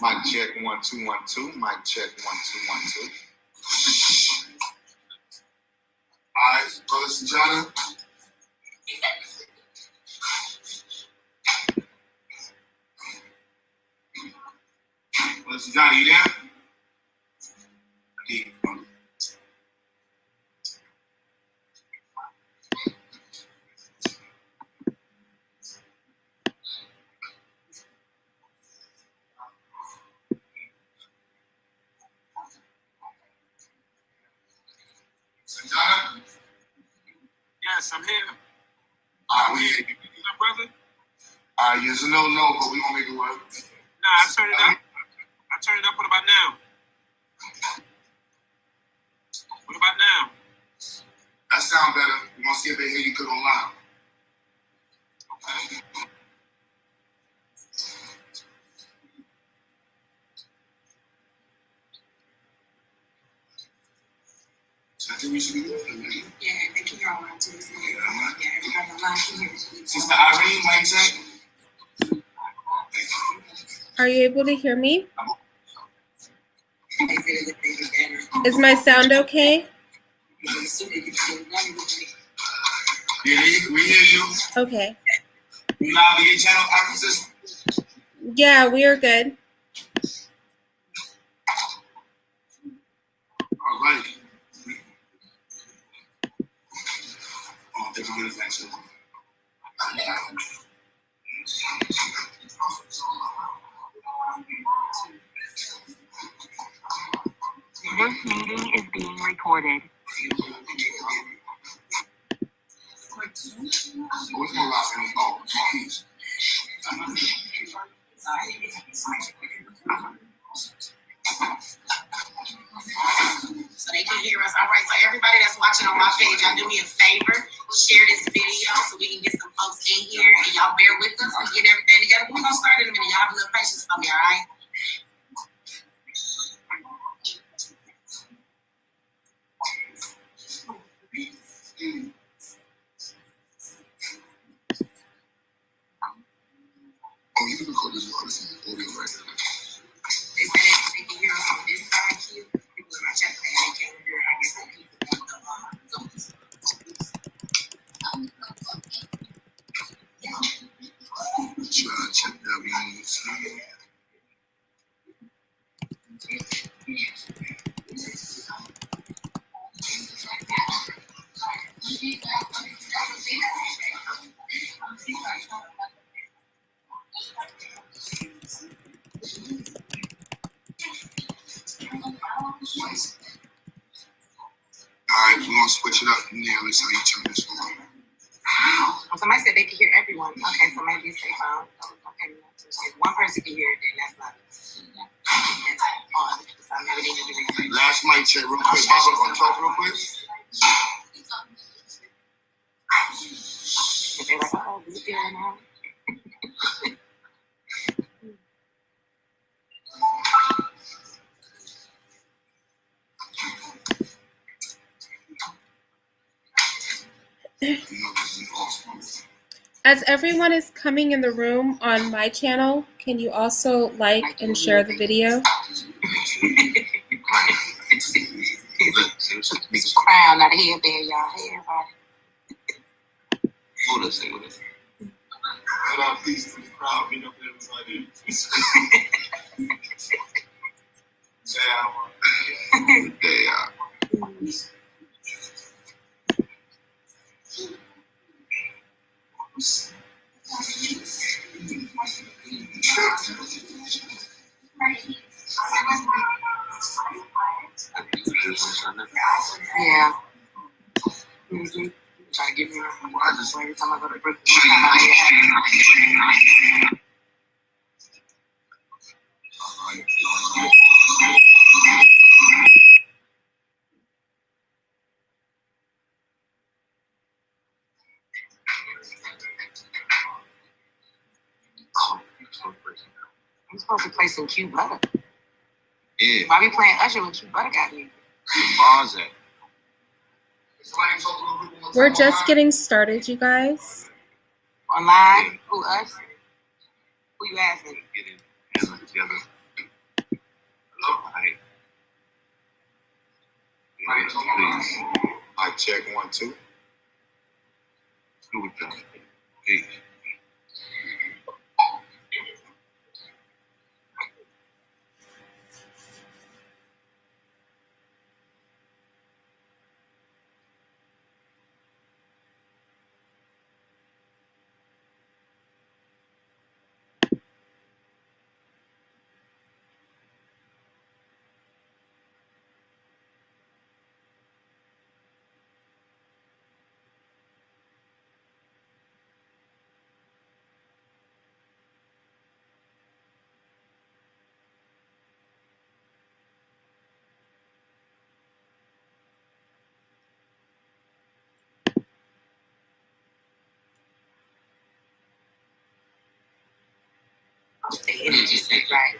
Mic check 1 2 1 2. Mic check 1 2 1 2. All right, brothers and Johnny. Brothers and Johnny, you there? Yes, I'm here. We hear you. My brother? Yes, no, but we gonna make it work. Nah, I turned it up. What about now? What about now? That sound better. We gonna see if they hear you good online. Okay. So I think we should be good. Yeah, they can hear all right too. Yeah, everybody online can hear. Sister Irene, mic check. Are you able to hear me? Is my sound okay? Yeah, we hear you. Okay. You navigate channel acquisition? Yeah, we are good. All right. Oh, thank you, thanks. This meeting is being recorded. What's my last name? Oh, Marquise. So they can hear us. All right, so everybody that's watching on my page, y'all do me a favor. Share this video so we can get some folks in here. And y'all bear with us. We get everything together. We're going to start in a minute. Y'all have a little patience for me, all right? Oh, you can record this one. This is audio right now. They said they can hear us on this side here. People in my chat saying they can't hear. I guess they people on the Check that one. Alright, we're gonna switch it up nearly so you turn this on. Well, somebody said they could hear everyone. Okay, so maybe it's their phone. Okay, if one person can hear it, then that's not it. So maybe they need to be. Last mic check real quick. I'll talk real quick. If they're like, oh, we feeling now. As everyone is coming in the room on my channel, can you also like and share the video? It's a crown, not a head there, y'all. Hey, everybody. Hold us, hold us. Hold on, please, to the crowd. Meet up with everybody. Say out. They are. Yeah. Mm-hmm. Try to get me every time I go to Brooklyn. I'm supposed to play some cute butter. Yeah. Why we playing Usher when cute butter got me? Bars at. We're just getting started, you guys. Online? Who, us? Who you asking? Get it together. Yes, please. I check 1, 2. Do it then. Peace. The energy set right.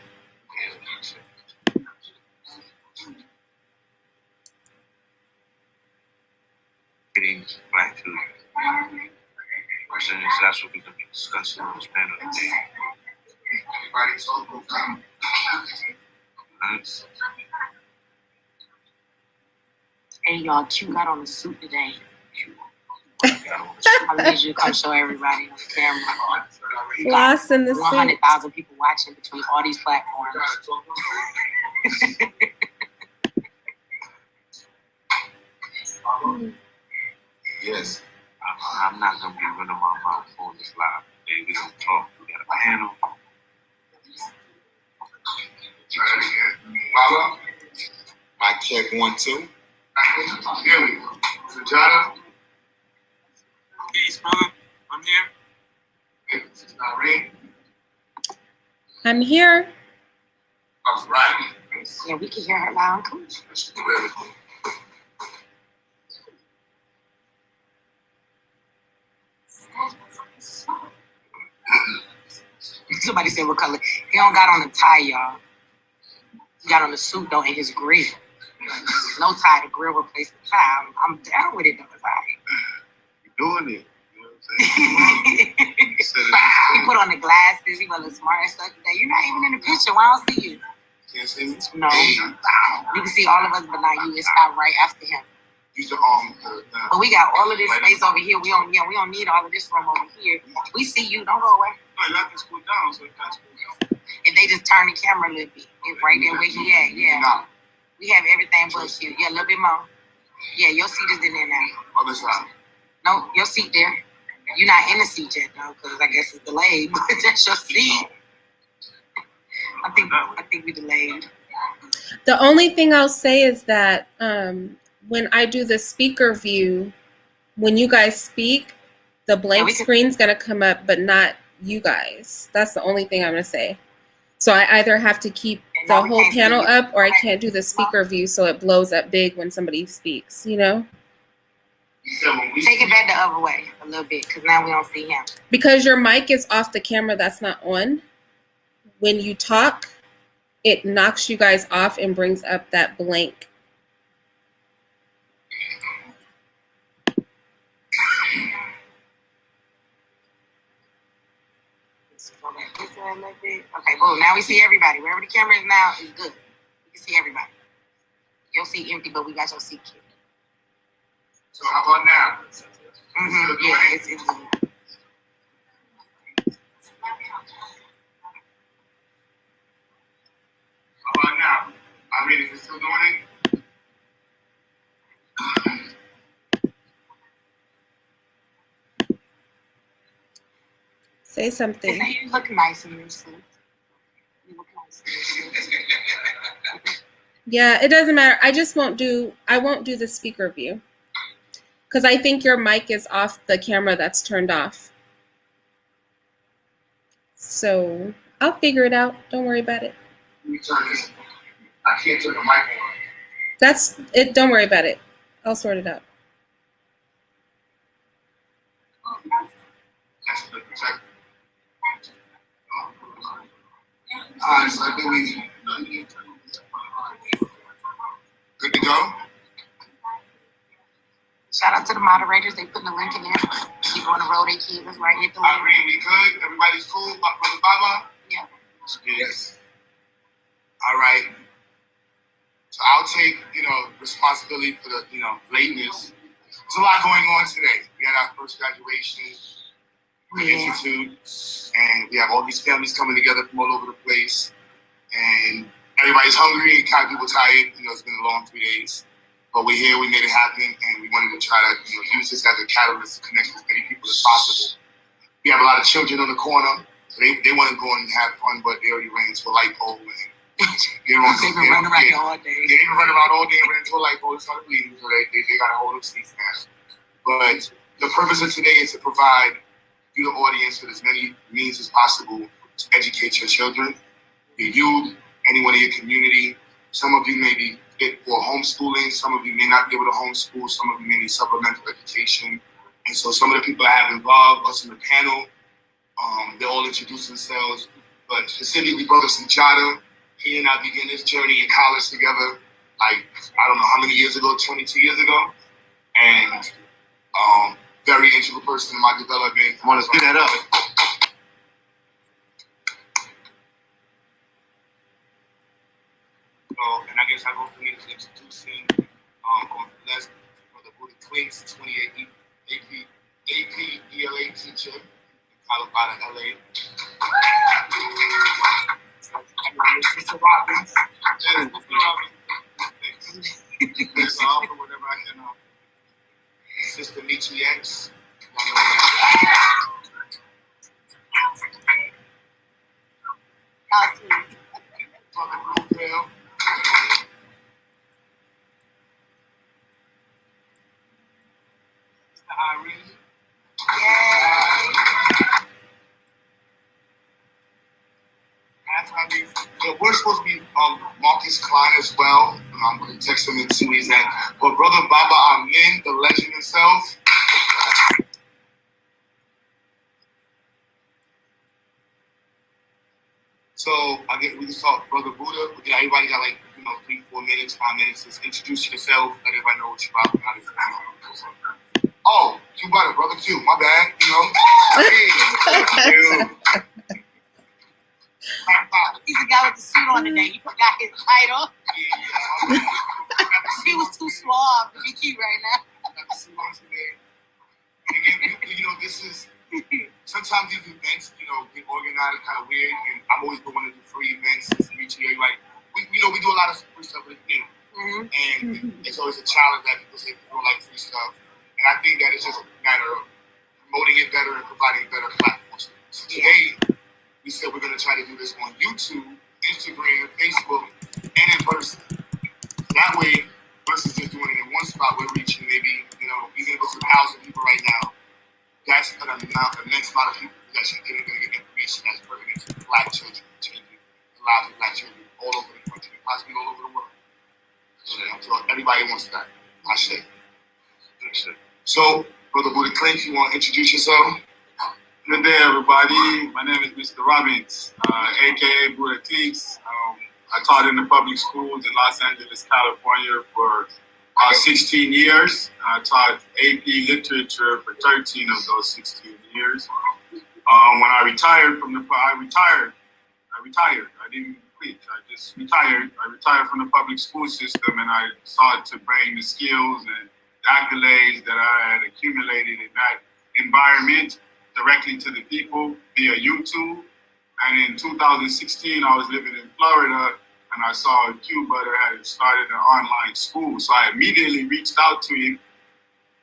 Black children. I'm saying that's what we're going to be discussing on this panel today. Everybody's all come. Hey y'all, Q got on a suit today. I need you to come show everybody on camera. Floss in the suit. 100,000 people watching between all these platforms. Yes. I'm not going to be running my mouth on this live today. We're going to talk. We got a panel. Try it again. Baba. Mic check 1, 2. Here we go. Sajada. Peace, brother. I'm here. This is Irene. I'm here. All right. Yeah, we can hear her loud and clear. Let's do it. Somebody said what color? He don't got on a tie, y'all. He got on a suit though in his grill. No tie, the grill replaced the tie. I'm down with it though. You're doing it. You know what I'm saying? He put on the glasses. He was the smart and stuff today. You're not even in the picture. Why don't see you? Can't see me? No. You can see all of us, but not you. It stopped right after him. Use the But we got all of this space over here. We don't need all of this room over here. We see you. Don't go away. No, y'all can scoot down, so you can scoot down. If they just turn the camera a little bit, it's right there where he at. Yeah. No. We have everything but you. Yeah, a little bit more. Yeah, your seat is in there now. Other side. No, your seat there. You're not in the seat yet though, because I guess it's delayed. But that's your seat. I think we delayed. The only thing I'll say is that when I do the speaker view, when you guys speak, the blank screen's gonna come up, but not you guys. That's the only thing I'm gonna say. So I either have to keep the whole panel up, or I can't do the speaker view so it blows up big when somebody speaks, you know? Take it back the other way a little bit, because now we don't see him. Because your mic is off the camera, that's not on. When you talk, it knocks you guys off and brings up that blank. Okay, boom. Now we see everybody. Wherever the camera is now is good. We can see everybody. Your seat empty, but we got your seat killed. So how about now? Yeah, it's good. How about now? I mean, is it still doing it? Say something. You look nice in your suit. You look nice in your suit. Yeah, it doesn't matter. I won't do the speaker view. Because I think your mic is off the camera that's turned off. So I'll figure it out. Don't worry about it. I can't turn the mic on. That's it. Don't worry about it. I'll sort it out. That's the protector. Alright, so I think we good to go? Shout out to the moderators. They putting the link in there. Keep on the road, they keep us right here. Irene, we good? Everybody's cool? Brother Baba? Yeah. Yes. All right. So I'll take, responsibility for the, lateness. There's a lot going on today. We had our first graduation from the Institute, and we have all these families coming together from all over the place, and everybody's hungry and kind of people tired. It's been a long 3 days, but we're here. We made it happen, and we wanted to try to use this as a catalyst to connect as many people as possible. We have a lot of children on the corner, so they want to go and have fun, but they already ran into a light pole. And they've been running around all day. They've been running around all day and ran into a light pole. It's not bleeding, so they got to hold up seats now. But the purpose of today is to provide you, the audience, with as many means as possible to educate your children, your youth, anyone in your community. Some of you may be fit for homeschooling. Some of you may not be able to homeschool. Some of you may need supplemental education. And so some of the people I have involved, us in the panel, they all introduce themselves. But specifically, Brother Sujata, he and I began this journey in college together, like, I don't know how many years ago, 22 years ago. And very integral person in my development. I want to do that up. And I guess I go from here to introducing going from last Brother Buddha Clinks, 28 AP ELA teacher in Colorado, LA. Mr. Robbins. Yes, Mr. Robbins. Thanks for whatever I can. Sister Michi X. Brother Bluefield. Mr. Irene. We're supposed to be Marcus Klein as well. I'm going to text him and see where he's at. But Brother Baba Amin, the legend himself. So I guess we just talk Brother Buddha. Everybody got 3, 4 minutes, 5 minutes. Just introduce yourself. Let everybody know what you're about. Oh, Q Butter, Brother Q. My bad. Hey, Q. He's the guy with the suit on today. You forgot his title. He was too suave to be cute right now. This is sometimes these events, get organized kind of weird, and I've always been wanting to do free events to meet you. We do a lot of free stuff with the community, and it's always a challenge that people say people don't like free stuff, and I think that it's just a matter of promoting it better and providing better platforms. So today, we said we're going to try to do this on YouTube, Instagram, Facebook, and in person. That way, versus just doing it in one spot, we're reaching maybe, even if it's 1,000 people right now. That's an immense amount of people that you're going to get information that's pertinent to Black children, changing the lives of Black children all over the country, possibly all over the world. So everybody wants that. I say. So, Brother Buddha Clint, you want to introduce yourself? Good day, everybody. My name is Mr. Robbins, aka Buddha Clinks. I taught in the public schools in Los Angeles, California for 16 years. I taught AP literature for 13 of those 16 years. When I retired I retired. I didn't quit. I just retired. I retired from the public school system, and I sought to bring the skills and the accolades that I had accumulated in that environment directly to the people via YouTube. And in 2016, I was living in Florida, and I saw Q Butter had started an online school. So I immediately reached out to him.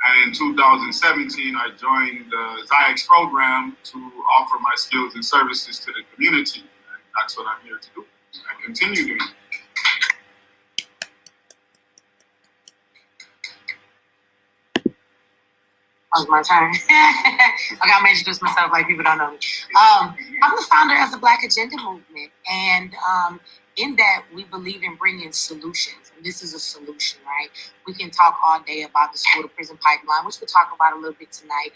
And in 2017, I joined the ZIAX program to offer my skills and services to the community. And that's what I'm here to do. I continue doing. It's my turn. Okay, I'm gonna introduce myself like people don't know me. I'm the founder of the Black Agenda Movement, and in that we believe in bringing solutions. And this is a solution, right? We can talk all day about the school to prison pipeline, which we'll talk about a little bit tonight,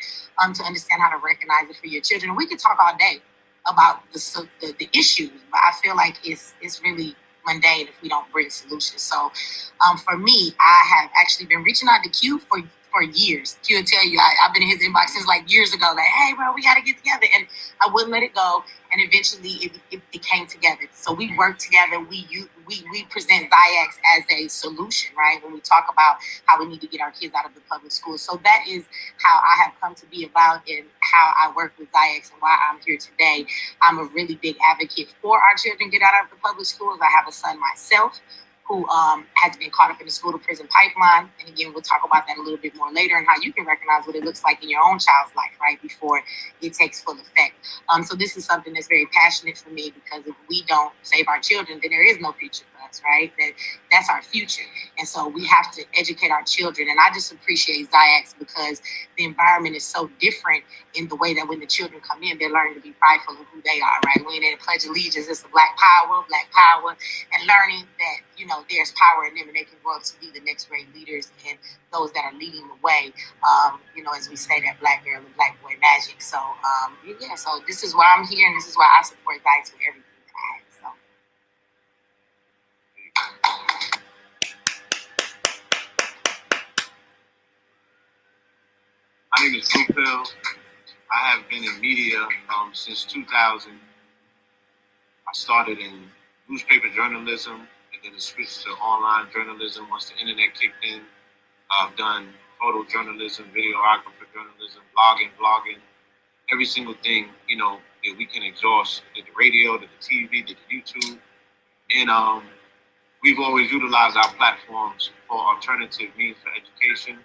to understand how to recognize it for your children. We can talk all day about the issues, but I feel like it's really mundane if we don't bring solutions. So for me, I have actually been reaching out to Q for years. Q will tell you, I've been in his inbox since like years ago, like, hey bro, we gotta get together. And I wouldn't let it go. and eventually it came together. So we work together. We present Ziax as a solution, right? When we talk about how we need to get our kids out of the public schools. So that is how I have come to be about and how I work with Ziax and why I'm here today. I'm a really big advocate for our children get out of the public schools. I have a son myself who has been caught up in the school to prison pipeline. And again, we'll talk about that a little bit more later and how you can recognize what it looks like in your own child's life, right, before it takes full effect. So this is something that's very passionate for me because if we don't save our children, then there is no future for us, right? That's our future. And so we have to educate our children. And I just appreciate Ziax because the environment is so different in the way that when the children come in, they're learning to be prideful of who they are, right? When they pledge allegiance, it's the black power, and learning that, you know, there's power in them and they can grow up to be the next great leaders and those that are leading the way, you know, as we say that black girl and black boy magic. So, yeah, so this is why I'm here and this is why I support Ziax with everything that I have, so. My name is Blue Pill. I have been in media since 2000. I started in newspaper journalism and then it switched to online journalism once the internet kicked in. I've done photojournalism, videographer journalism, blogging, every single thing, you know, that we can exhaust. Did the radio, did the TV, did the YouTube. And we've always utilized our platforms for alternative means for education.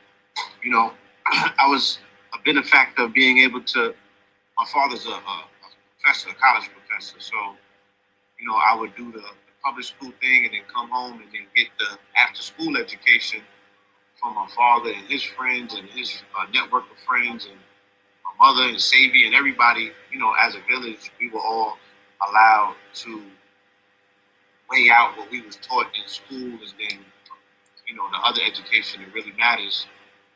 You know, I was a benefactor of being able to, my father's a professor, a college professor. So, you know, I would do the public school thing and then come home and then get the after school education from my father and his friends and his network of friends and my mother and Savy and everybody. You know, as a village, we were all allowed to weigh out what we was taught in school and then, you know, the other education that really matters.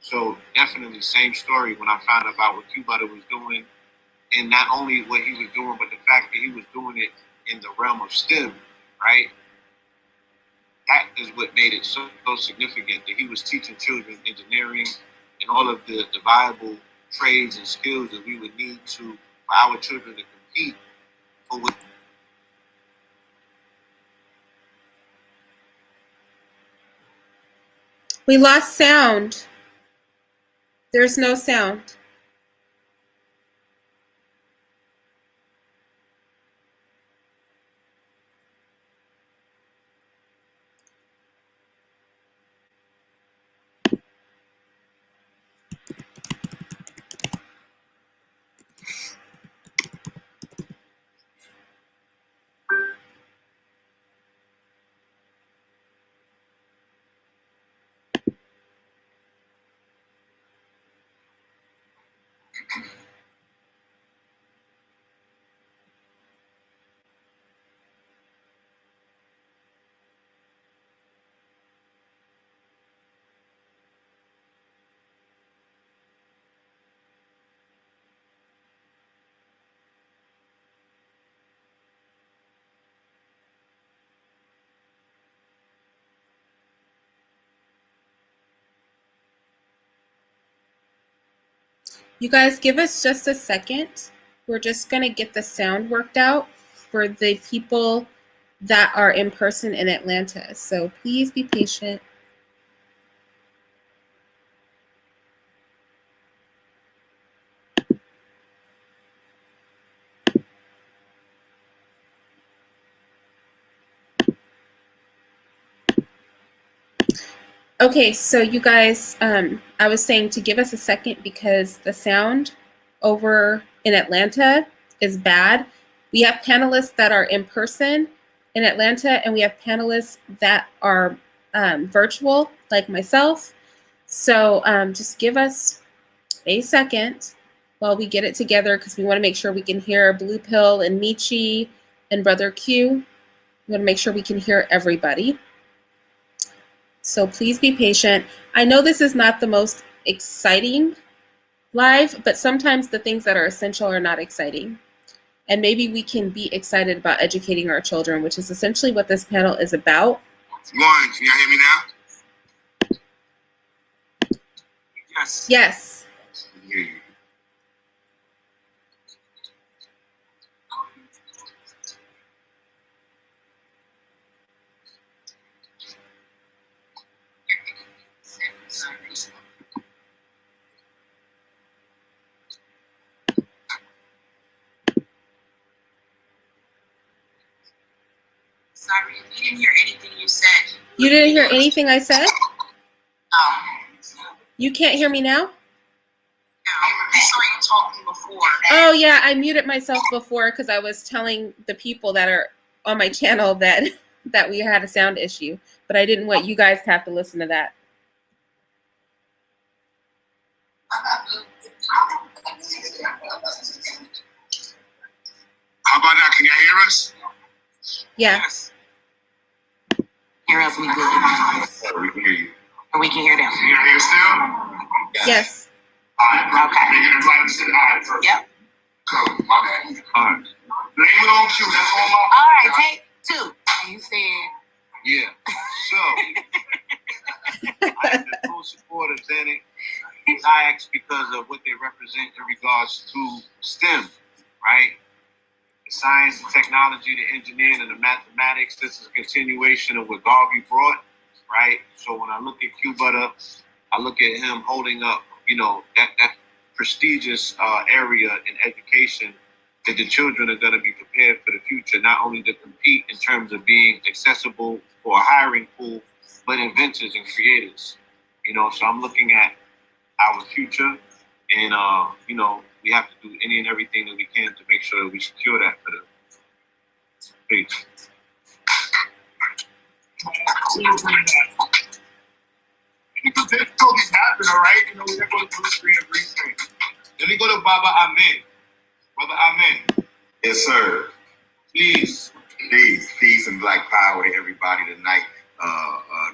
So definitely same story when I found out about what Q-Butter was doing, and not only what he was doing, but the fact that he was doing it in the realm of STEM, right? That is what made it so significant, that he was teaching children engineering and all of the viable trades and skills that we would need for our children to compete for what. We lost sound. There's no sound. You guys give us just a second. We're just going to get the sound worked out for the people that are in person in Atlanta. So please be patient. Okay, so you guys, I was saying to give us a second because the sound over in Atlanta is bad. We have panelists that are in person in Atlanta, and we have panelists that are virtual, like myself. So just give us a second while we get it together because we want to make sure we can hear Blue Pill and Michi and Brother Q. We want to make sure we can hear everybody. So please be patient. I know this is not the most exciting live, but sometimes the things that are essential are not exciting. And maybe we can be excited about educating our children, which is essentially what this panel is about. Lauren, can y'all hear me now? Yes. Yes. I can hear you. Sorry, we didn't hear anything you said. You didn't hear anything I said? Um, You can't hear me now? I saw you talking before. Oh, yeah, I muted myself before because I was telling the people that are on my channel that that we had a sound issue, but I didn't want you guys to have to listen to that. How about now? Can y'all hear us? Yeah. Hear us, we good. We can hear you. Or we can hear them. Can y'all hear us still? Yes. All right. Okay. Making everybody sit. All right, perfect. Yep. Cool. My bad. All right. Blame it on Q. That's all my. All right, take two. You said. Yeah. So, I am in full support of Zenit Kayaks because of what they represent in regards to STEM, right? The science, the technology, the engineering, and the mathematics. This is a continuation of what Garvey brought, right? So when I look at Q Butter, I look at him holding up, that prestigious area in education that the children are going to be prepared for the future, not only to compete in terms of being accessible for a hiring pool, but inventors and creators. So I'm looking at our future, and we have to do any and everything that we can to make sure that we secure that for the future. Difficulties happen, all right? We're not going to do the screen of green screen. Let me go to Baba Amin. Brother Amin. Yes, sir. Please. Peace and black power to everybody tonight.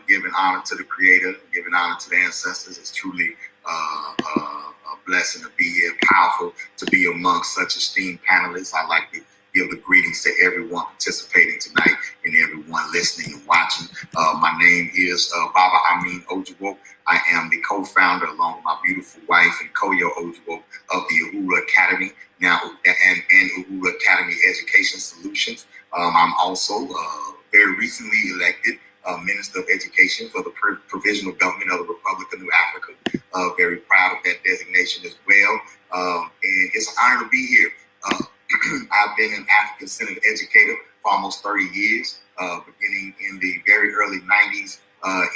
Giving honor to the Creator, giving honor to the ancestors. It's truly a blessing to be here. Powerful to be amongst such esteemed panelists. I'd like to give the greetings to everyone participating tonight and everyone listening and watching. My name is Baba Amin Ojuwo. I am the co-founder, along with my beautiful wife and Koyo Ojuwo, of the Uhuru Academy now and Uhuru Academy Education Solutions. I'm also very recently elected Minister of Education for the Provisional Government of the Republic of New Africa. Very proud of that designation as well. And it's an honor to be here. I've been an African-centered educator for almost 30 years, beginning in the very early 90s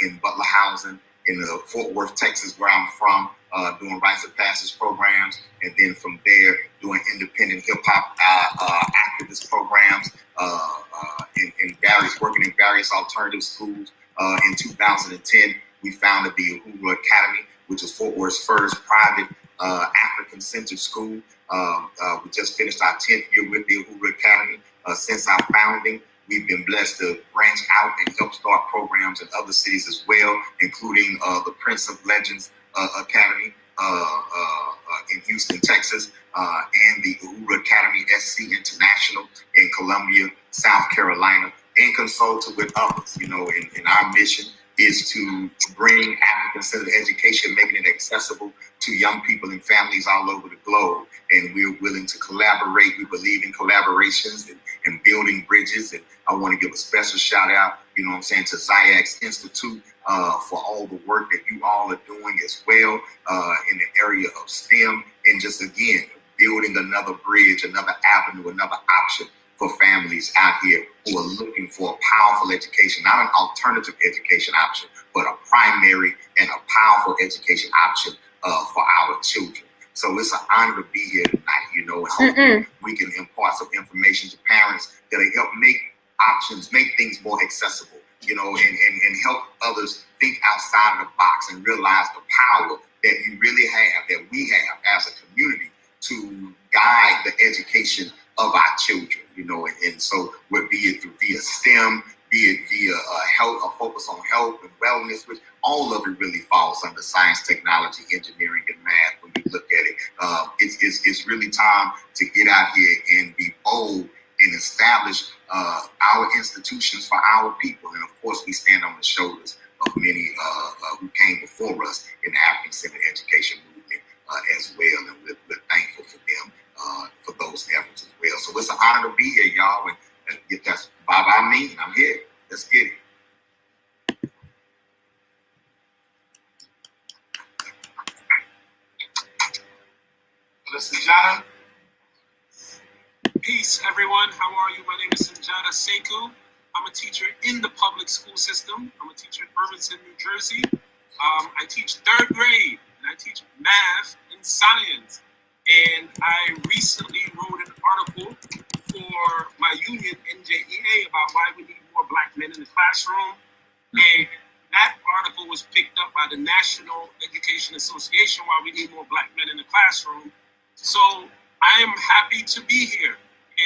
in Butler Housing in Fort Worth, Texas, where I'm from, doing rites of passage programs, and then from there doing independent hip-hop activist programs working in various alternative schools. In 2010, we founded the Uhuru Academy, which is Fort Worth's first private African-centered school. We just finished our 10th year with the Uhuru Academy. Since our founding, we've been blessed to branch out and help start programs in other cities as well, including the Prince of Legends Academy in Houston, Texas, and the Uhuru Academy SC International in Columbia, South Carolina, and consulted with others. And our mission is to bring African-centered education, making it accessible to young people and families all over the globe. And we're willing to collaborate. We believe in collaborations and building bridges. And I want to give a special shout out, to Ziax Institute for all the work that you all are doing as well in the area of STEM. And just, again, building another bridge, another avenue, another option for families out here who are looking for a powerful education, not an alternative education option, but a primary and a powerful education option for our children. So it's an honor to be here tonight, and hopefully we can impart some information to parents that'll help make options, make things more accessible, and help others think outside of the box and realize the power that you really have, that we have as a community to guide the education of our children, and so be it via STEM, be it via health, a focus on health and wellness, which all of it really falls under science, technology, engineering, and math. When you look at it, it's really time to get out here and be bold and establish our institutions for our people. And of course, we stand on the shoulders of many who came before us in the African-centered education movement as well, and we're thankful for them, for those efforts as well. So it's an honor to be here, y'all, and if that's Baba Amin, I'm here. Let's get it. I'm a teacher in the public school system. I'm a teacher in Irvington, New Jersey. I teach third grade, and I teach math and science. And I recently wrote an article for my union, NJEA, about why we need more black men in the classroom. And that article was picked up by the National Education Association, why we need more black men in the classroom. So I am happy to be here.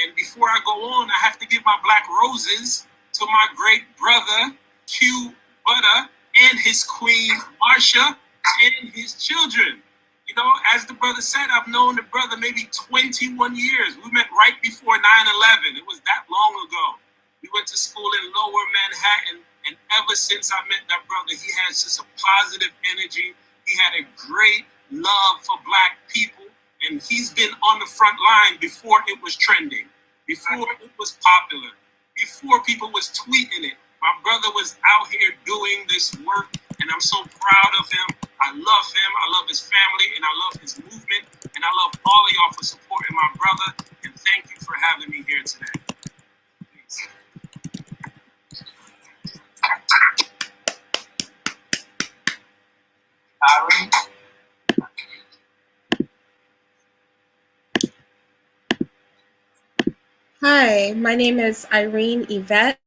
And before I go on, I have to give my black roses to my great brother, Q Butter, and his queen, Marsha, and his children. You know, as the brother said, I've known the brother maybe 21 years. We met right before 9/11. It was that long ago. We went to school in Lower Manhattan, and ever since I met that brother, he has just a positive energy. He had a great love for black people, and he's been on the front line before it was trending, before it was popular, before people was tweeting it. My brother was out here doing this work, and I'm so proud of him. I love him, I love his family, and I love his movement, and I love all of y'all for supporting my brother, and thank you for having me here today. Thanks. Irene? Hi, my name is Irene Yvette.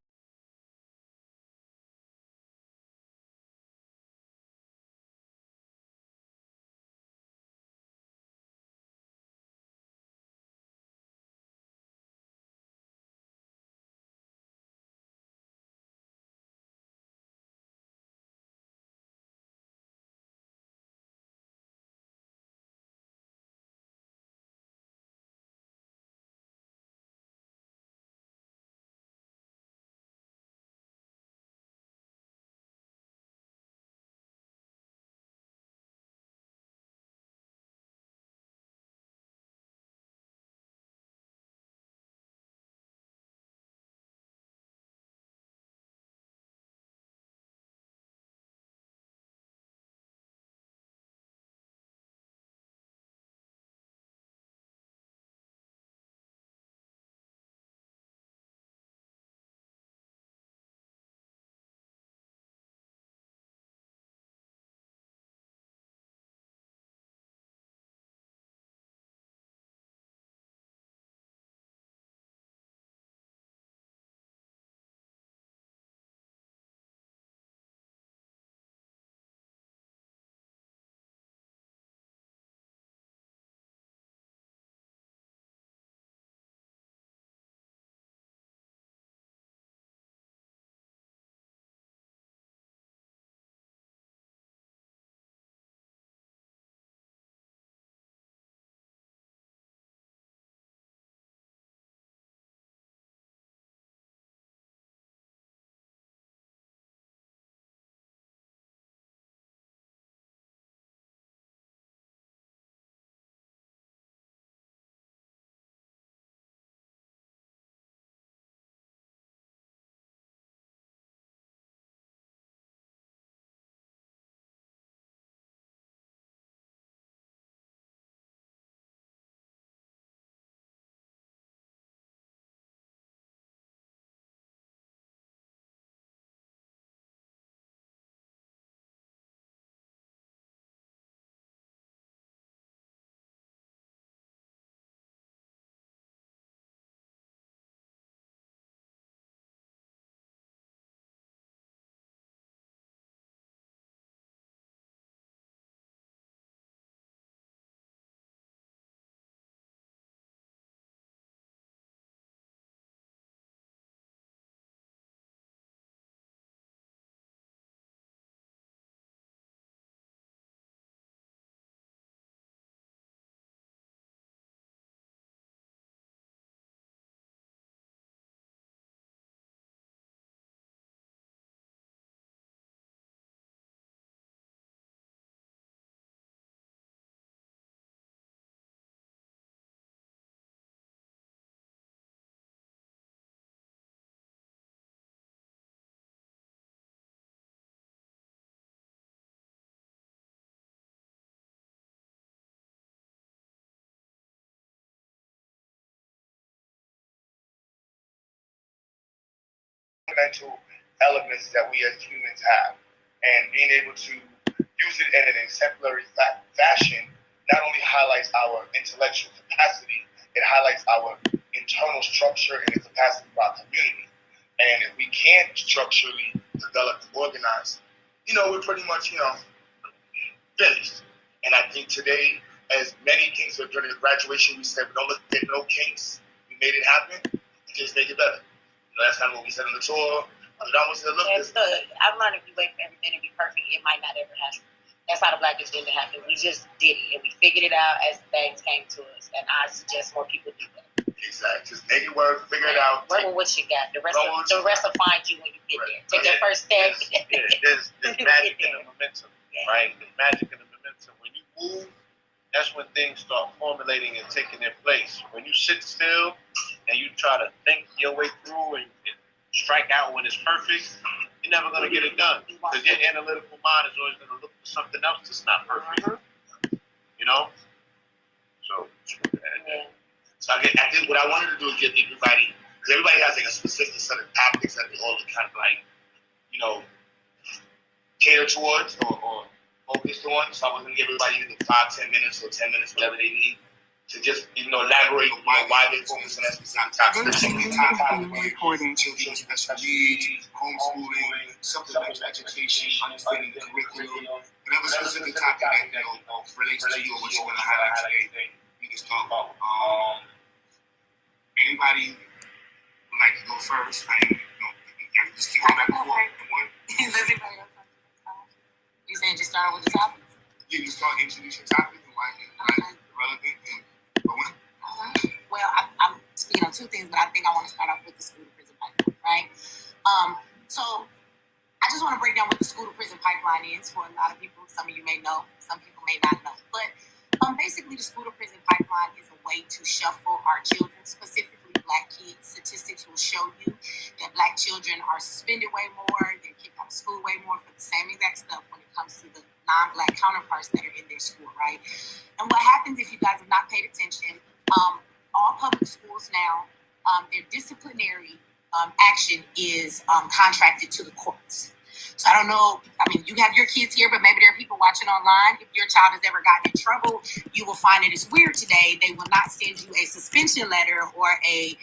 fundamental elements that we as humans have. And being able to use it in an exemplary fashion not only highlights our intellectual capacity, it highlights our internal structure and the capacity of our community. And if we can't structurally develop and organize, we're pretty much, finished. And I think today, as many things during the graduation, we said, we don't look at no kinks. We made it happen. We just make it better. That's kind of what we said on the tour. I almost said, look, I've learned if you wait for everything to be perfect, it might not ever happen. That's how the Black agenda happened. We just did it, and we figured it out as things came to us. And I suggest more people do that. Exactly. Just make it work, figure it out. Work with what you got. The rest will find you when you get there. Take that first step. There's magic in the momentum, right? There's magic in the momentum. When you move, that's when things start formulating and taking their place. When you sit still and you try to think your way through and strike out when it's perfect, you're never going to get it done. Because your analytical mind is always going to look for something else that's not perfect. So I think what I wanted to do is give everybody, because everybody has like a specific set of tactics that they all kind of like, cater towards or focus on. So I was going to give everybody either 5, 10 minutes or 10 minutes, whatever they need, to just elaborate on why they focus on that specific topic. Children with special needs, homeschooling, supplemental education, understanding the curriculum, whatever specific topic that relates to you or what you want to highlight today, we can talk about. Anybody would like to go first? Just keep going back and forth. You saying just start with the topic? Yeah, you start introducing topics and why it's relevant and go in. Well, I'm speaking on two things, but I think I want to start off with the school to prison pipeline, right? So I just want to break down what the school to prison pipeline is for a lot of people. Some of you may know, some people may not know. But basically, the school to prison pipeline is a way to shuffle our children, specifically Black kids. Statistics will show you that Black children are suspended way more, they're kicked out of school way more for the same exact stuff when it comes to the non-Black counterparts that are in their school, right? And what happens if you guys have not paid attention, all public schools now, their disciplinary action is contracted to the courts. So I don't know, you have your kids here, but maybe there are people watching online. If your child has ever gotten in trouble, you will find it is weird today. They will not send you a suspension letter or a,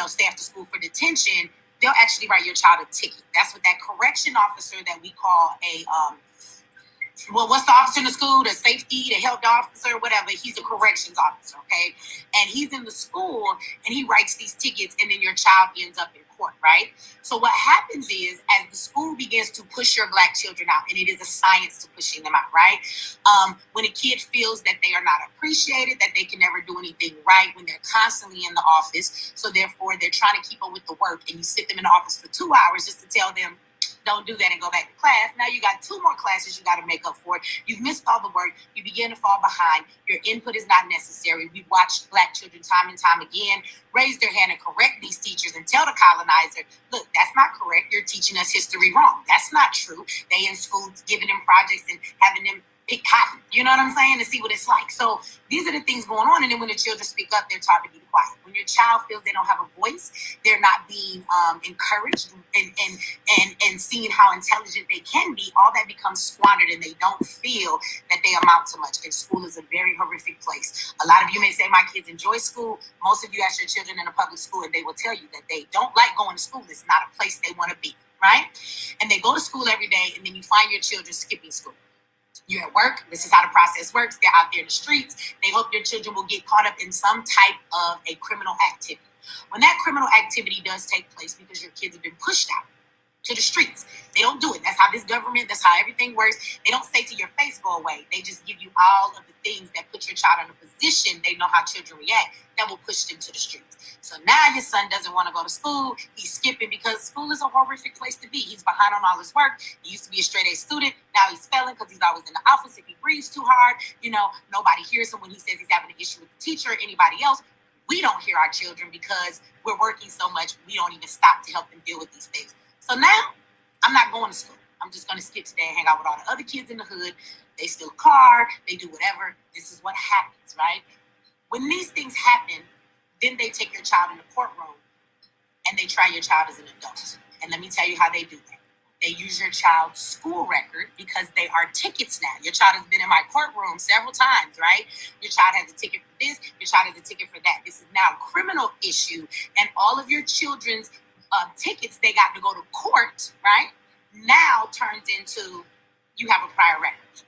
stay after school for detention. They'll actually write your child a ticket. That's what that correction officer that we call what's the officer in the school? The safety, the health officer, whatever. He's a corrections officer, okay? And he's in the school and he writes these tickets and then your child ends up in court, right? So what happens is as the school begins to push your Black children out, and it is a science to pushing them out, right? When a kid feels that they are not appreciated, that they can never do anything right, when they're constantly in the office, so therefore they're trying to keep up with the work, and you sit them in the office for 2 hours just to tell them, don't do that and go back to class. Now you got 2 more classes you got to make up for it. You've missed all the work. You begin to fall behind. Your input is not necessary. We've watched Black children time and time again raise their hand and correct these teachers and tell the colonizer, look, that's not correct. You're teaching us history wrong. That's not true. They in school giving them projects and having them pick cotton. You know what I'm saying? To see what it's like. So these are the things going on. And then when the children speak up, they're taught to be quiet. When your child feels they don't have a voice, they're not being encouraged and seeing how intelligent they can be, all that becomes squandered and they don't feel that they amount to much. And school is a very horrific place. A lot of you may say, my kids enjoy school. Most of you ask your children in a public school and they will tell you that they don't like going to school. It's not a place they want to be, right? And they go to school every day and then you find your children skipping school. You're at work. This is how the process works. They're out there in the streets. They hope your children will get caught up in some type of a criminal activity. When that criminal activity does take place because your kids have been pushed out to the streets, they don't do it. That's how this government, that's how everything works. They don't say to your face, go away. They just give you all of the things that put your child in a position, they know how children react, that will push them to the streets. So now your son doesn't want to go to school. He's skipping because school is a horrific place to be. He's behind on all his work. He used to be a straight A student. Now he's failing because he's always in the office. If he breathes too hard, nobody hears him when he says he's having an issue with the teacher or anybody else. We don't hear our children because we're working so much. We don't even stop to help them deal with these things. So now I'm not going to school. I'm just going to skip today and hang out with all the other kids in the hood. They steal a car. They do whatever. This is what happens, right? When these things happen, then they take your child in the courtroom and they try your child as an adult. And let me tell you how they do that. They use your child's school record because they are tickets now. Your child has been in my courtroom several times, right? Your child has a ticket for this. Your child has a ticket for that. This is now a criminal issue. And all of your children's tickets they got to go to court, right? Now turns into you have a prior record.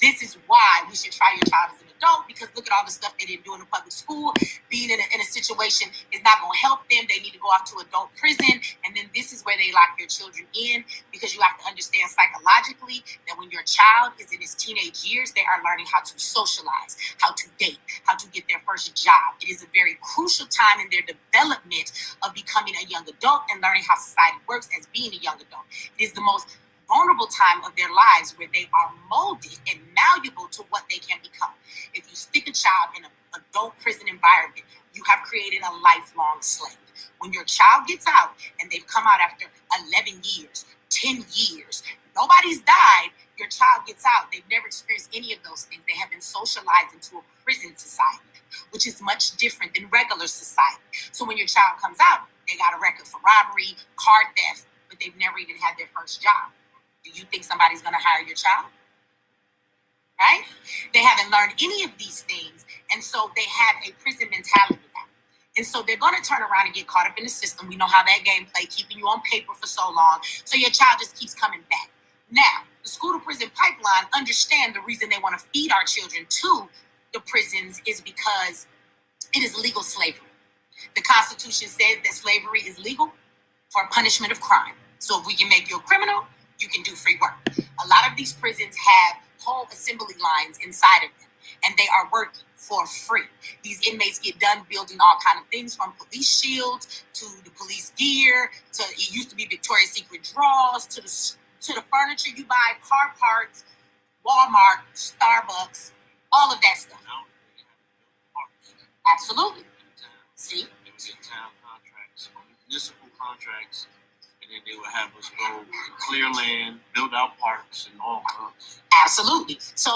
This is why we should try your child as an adult, because look at all the stuff they didn't do in the public school. Being in a situation is not going to help them. They need to go off to adult prison. And then this is where they lock your children in, because you have to understand psychologically that when your child is in his teenage years, they are learning how to socialize, how to date, how to get their first job. It is a very crucial time in their development of becoming a young adult and learning how society works as being a young adult. It is the most vulnerable time of their lives where they are molded and malleable to what they can become. If you stick a child in an adult prison environment, you have created a lifelong slave. When your child gets out and they've come out after 11 years, 10 years, nobody's died, your child gets out, they've never experienced any of those things. They have been socialized into a prison society, which is much different than regular society. So when your child comes out, they got a record for robbery, car theft, but they've never even had their first job. Do you think somebody's going to hire your child? Right? They haven't learned any of these things, and so they have a prison mentality now. And so they're going to turn around and get caught up in the system. We know how that game played, keeping you on paper for so long, so your child just keeps coming back. Now, the school-to-prison pipeline, understand the reason they want to feed our children to the prisons is because it is legal slavery. The Constitution says that slavery is legal for punishment of crime. So if we can make you a criminal, you can do free work. A lot of these prisons have whole assembly lines inside of them, and they are working for free. These inmates get done building all kinds of things, from police shields to the police gear, to it used to be Victoria's Secret drawers, to the furniture you buy, car parts, Walmart, Starbucks, all of that stuff. Absolutely. See? They would get town contracts, municipal contracts, and then they would have us go clear land, build out parks, and all kinds. Absolutely. So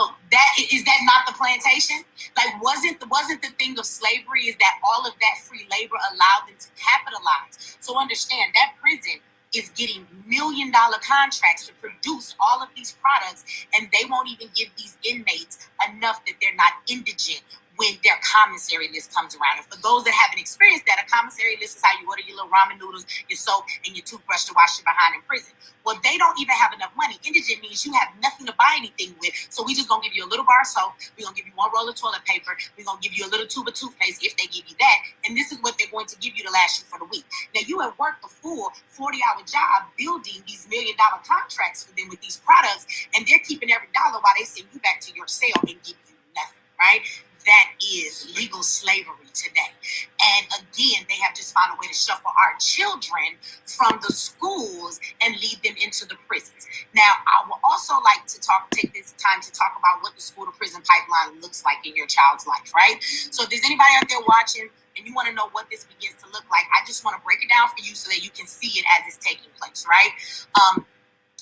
is that not the plantation? Like, wasn't the thing of slavery is that all of that free labor allowed them to capitalize? So understand that prison is getting $1 million contracts to produce all of these products, and they won't even give these inmates enough that they're not indigent when their commissary list comes around. And for those that haven't experienced that, a commissary list is how you order your little ramen noodles, your soap, and your toothbrush to wash your behind in prison. Well, they don't even have enough money. Indigent means you have nothing to buy anything with, so we just gonna give you a little bar of soap, we're gonna give you one roll of toilet paper, we're gonna give you a little tube of toothpaste if they give you that, and this is what they're going to give you to last you for the week. Now, you have worked a full 40-hour job building these $1 million contracts for them with these products, and they're keeping every dollar while they send you back to your cell and give you nothing, right? That is legal slavery today. And again, they have just found a way to shuffle our children from the schools and lead them into the prisons. Now, I would also like to take this time to talk about what the school-to-prison pipeline looks like in your child's life, right? So if there's anybody out there watching and you want to know what this begins to look like, I just want to break it down for you so that you can see it as it's taking place, right?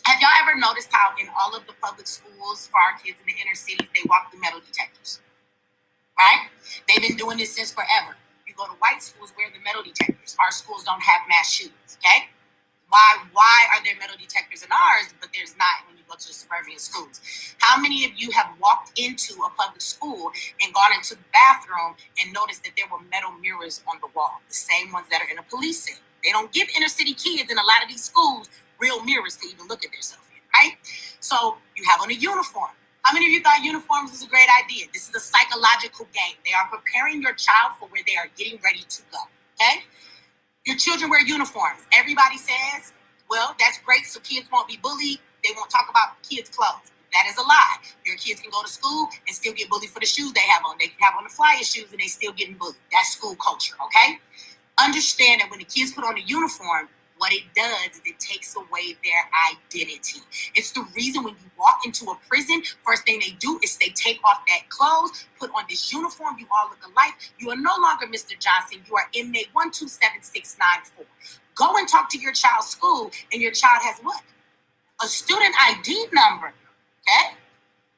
Have y'all ever noticed how in all of the public schools for our kids in the inner cities, they walk through metal detectors? Right? They've been doing this since forever. You go to white schools, where are the metal detectors? Our schools don't have mass shootings, okay? Why are there metal detectors in ours, but there's not when you go to the suburban schools? How many of you have walked into a public school and gone into the bathroom and noticed that there were metal mirrors on the wall, the same ones that are in a police cell? They don't give inner city kids in a lot of these schools real mirrors to even look at themselves in, right? So you have on a uniform. How many of you thought uniforms was a great idea? This is a psychological game. They are preparing your child for where they are getting ready to go, okay? Your children wear uniforms. Everybody says, well, that's great so kids won't be bullied. They won't talk about kids' clothes. That is a lie. Your kids can go to school and still get bullied for the shoes they have on. They can have on the flyer shoes and they still getting bullied. That's school culture, okay? Understand that when the kids put on a uniform, what it does is it takes away their identity. It's the reason when you walk into a prison, first thing they do is they take off that clothes, put on this uniform, you all look alike. You are no longer Mr. Johnson, you are inmate 127694. Go and talk to your child's school, and your child has what? A student ID number, okay?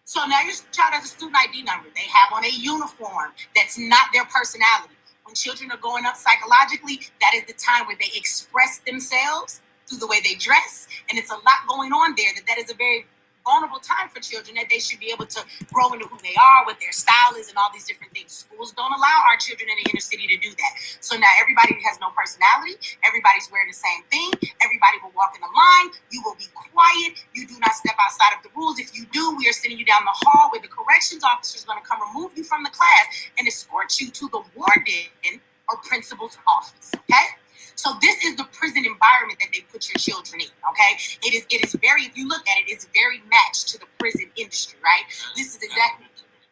So now your child has a student ID number. They have on a uniform that's not their personality. When children are going up psychologically, that is the time where they express themselves through the way they dress, and it's a lot going on there that is a very vulnerable time for children, that they should be able to grow into who they are, what their style is, and all these different things. Schools don't allow our children in the inner city to do that. So now everybody has no personality. Everybody's wearing the same thing. Everybody will walk in a line. You will be quiet. You do not step outside of the rules. If you do, we are sending you down the hall where the corrections officer is going to come remove you from the class and escort you to the warden or principal's office. Okay? So this is the prison environment that they put your children in, okay? It is very, if you look at it, it's very matched to the prison industry, right? This is exactly.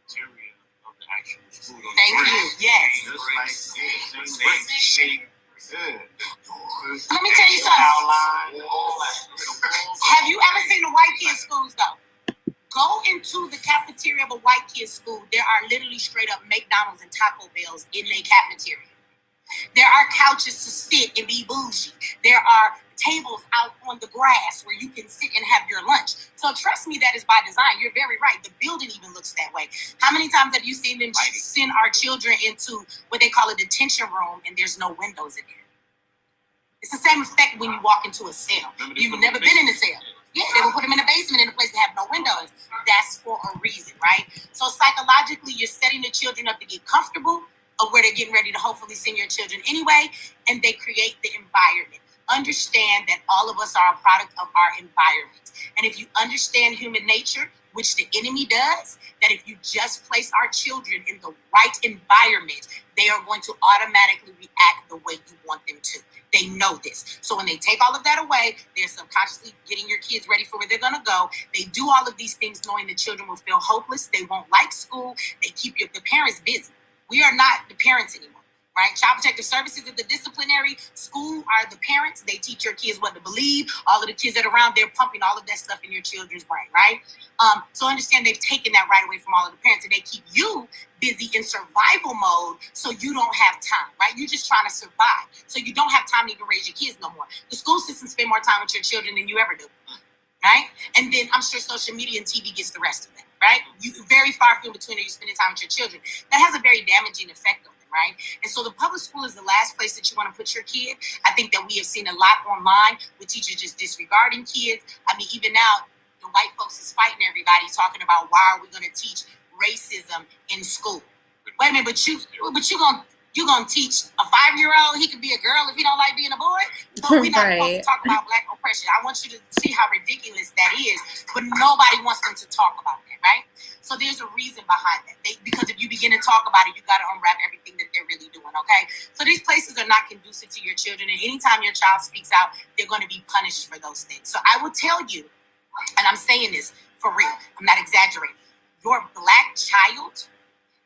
Thank you. Yes. Let me tell you something. Have you ever seen the white kids' schools though? Go into the cafeteria of a white kid's school. There are literally straight up McDonald's and Taco Bells in their cafeteria. There are couches to sit and be bougie. There are tables out on the grass where you can sit and have your lunch. So trust me, that is by design. You're very right. The building even looks that way. How many times have you seen them send our children into what they call a detention room and there's no windows in there? It's the same effect when you walk into a cell. You've never been in a cell. Yeah, they will put them in a basement in a place that have no windows. That's for a reason, right? So psychologically, you're setting the children up to get comfortable of where they're getting ready to hopefully send your children anyway, and they create the environment. Understand that all of us are a product of our environment. And if you understand human nature, which the enemy does, that if you just place our children in the right environment, they are going to automatically react the way you want them to. They know this. So when they take all of that away, they're subconsciously getting your kids ready for where they're going to go. They do all of these things knowing the children will feel hopeless. They won't like school. They keep the parents busy. We are not the parents anymore, right? Child Protective Services is the disciplinary. School are the parents. They teach your kids what to believe. All of the kids that are around, they're pumping all of that stuff in your children's brain, right? So understand they've taken that right away from all of the parents, and they keep you busy in survival mode so you don't have time, right? You're just trying to survive. So you don't have time to even raise your kids no more. The school system spend more time with your children than you ever do, right? And then I'm sure social media and TV gets the rest of that. Right? You very far few between, are you spending time with your children. That has a very damaging effect on them, right? And so the public school is the last place that you want to put your kid. I think that we have seen a lot online with teachers just disregarding kids. I mean, even now, the white folks is fighting everybody, talking about why are we going to teach racism in school? Wait a minute, but you gonna teach a 5-year-old he could be a girl if he don't like being a boy? No, we're not supposed to talk about black oppression. I want you to see how ridiculous that is, but nobody wants them to talk about that, right? So there's a reason behind that. Because if you begin to talk about it, you got to unwrap everything that they're really doing, okay? So these places are not conducive to your children, and anytime your child speaks out, they're going to be punished for those things. So I will tell you, and I'm saying this for real, I'm not exaggerating, your black child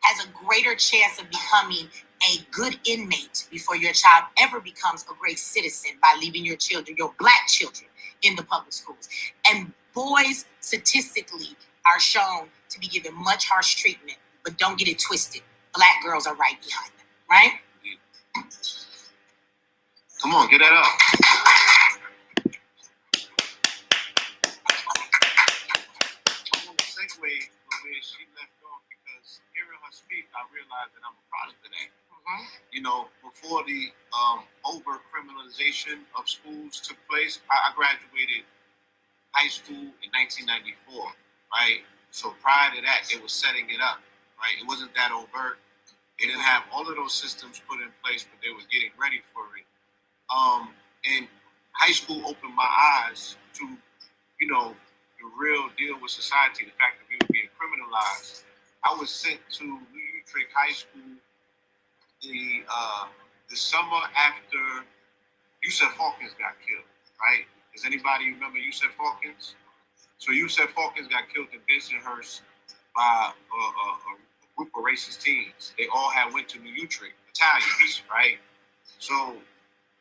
has a greater chance of becoming a good inmate before your child ever becomes a great citizen by leaving your children, your black children, in the public schools. And boys statistically are shown to be given much harsh treatment, but don't get it twisted. Black girls are right behind them, right? Come on, get that up. I want to segue from where she left off, because hearing her speak, I realized that I'm a product of that. You know, before the over-criminalization of schools took place, I graduated high school in 1994, right? So prior to that, it was setting it up, right? It wasn't that overt. They didn't have all of those systems put in place, but they were getting ready for it. And high school opened my eyes to, you know, the real deal with society, the fact that we were being criminalized. I was sent to New Utrecht High School the summer after Yusef Hawkins got killed, right? Does anybody remember Yusef Hawkins? So Yusef Hawkins got killed in Bensonhurst by a group of racist teens. They all had went to New Utrecht, Italians, right? So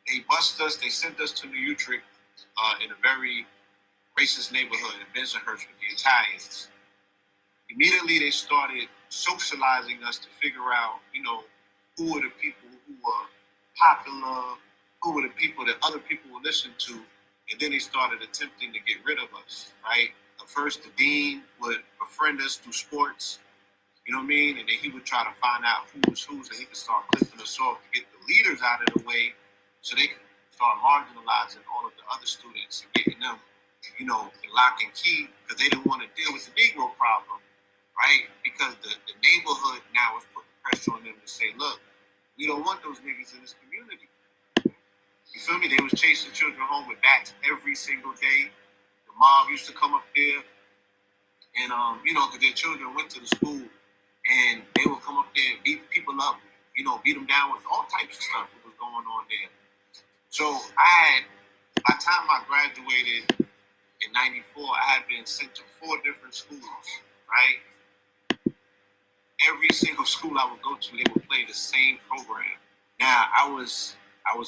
they busted us, they sent us to New Utrecht in a very racist neighborhood in Bensonhurst with the Italians. Immediately they started socializing us to figure out, you know, who were the people who were popular, who were the people that other people would listen to, and then they started attempting to get rid of us, right? At first, the dean would befriend us through sports, you know what I mean? And then he would try to find out who was whose, and he could start clipping us off to get the leaders out of the way so they could start marginalizing all of the other students and getting them, in lock and key because they didn't want to deal with the Negro problem, right? Because the neighborhood now is putting pressure on them to say, look, we don't want those niggas in this community. You feel me? They was chasing children home with bats every single day. The mob used to come up there and, because their children went to the school and they would come up there and beat people up, beat them down with all types of stuff that was going on there. So by the time I graduated in 94, I had been sent to 4 different schools, right? Every single school I would go to, they would play the same program. Now, I was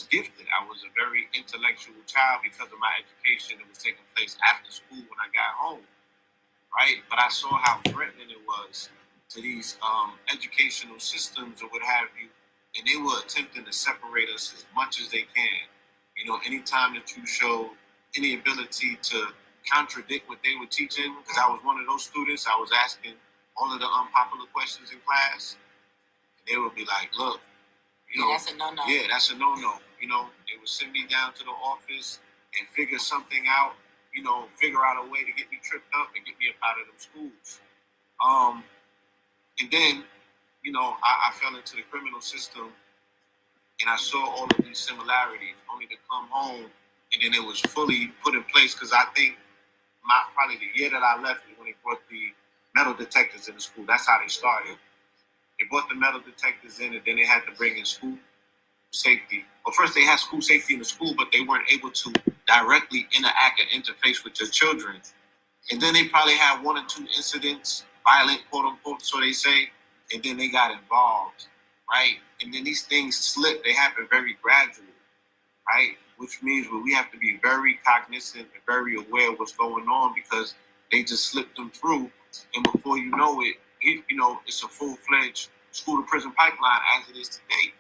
gifted. I was a very intellectual child because of my education that was taking place after school when I got home, right? But I saw how threatening it was to these educational systems or what have you, and they were attempting to separate us as much as they can. Anytime that you show any ability to contradict what they were teaching, because I was one of those students, I was asking all of the unpopular questions in class, and they would be like, look, that's a no-no. Yeah, that's a no-no. They would send me down to the office and figure something out, figure out a way to get me tripped up and get me up out of them schools. And then, I fell into the criminal system and I saw all of these similarities, only to come home and then it was fully put in place because I think probably the year that I left is when they brought the metal detectors in the school. That's how they started. They brought the metal detectors in and then they had to bring in school safety. Well, first they had school safety in the school, but they weren't able to directly interact and interface with your children. And then they probably had 1 or 2 incidents, violent, quote unquote, so they say, and then they got involved, right? And then these things slip, they happen very gradually, right? Which means we have to be very cognizant and very aware of what's going on because they just slipped them through. And before you know it, it's a full-fledged school-to-prison pipeline as it is today.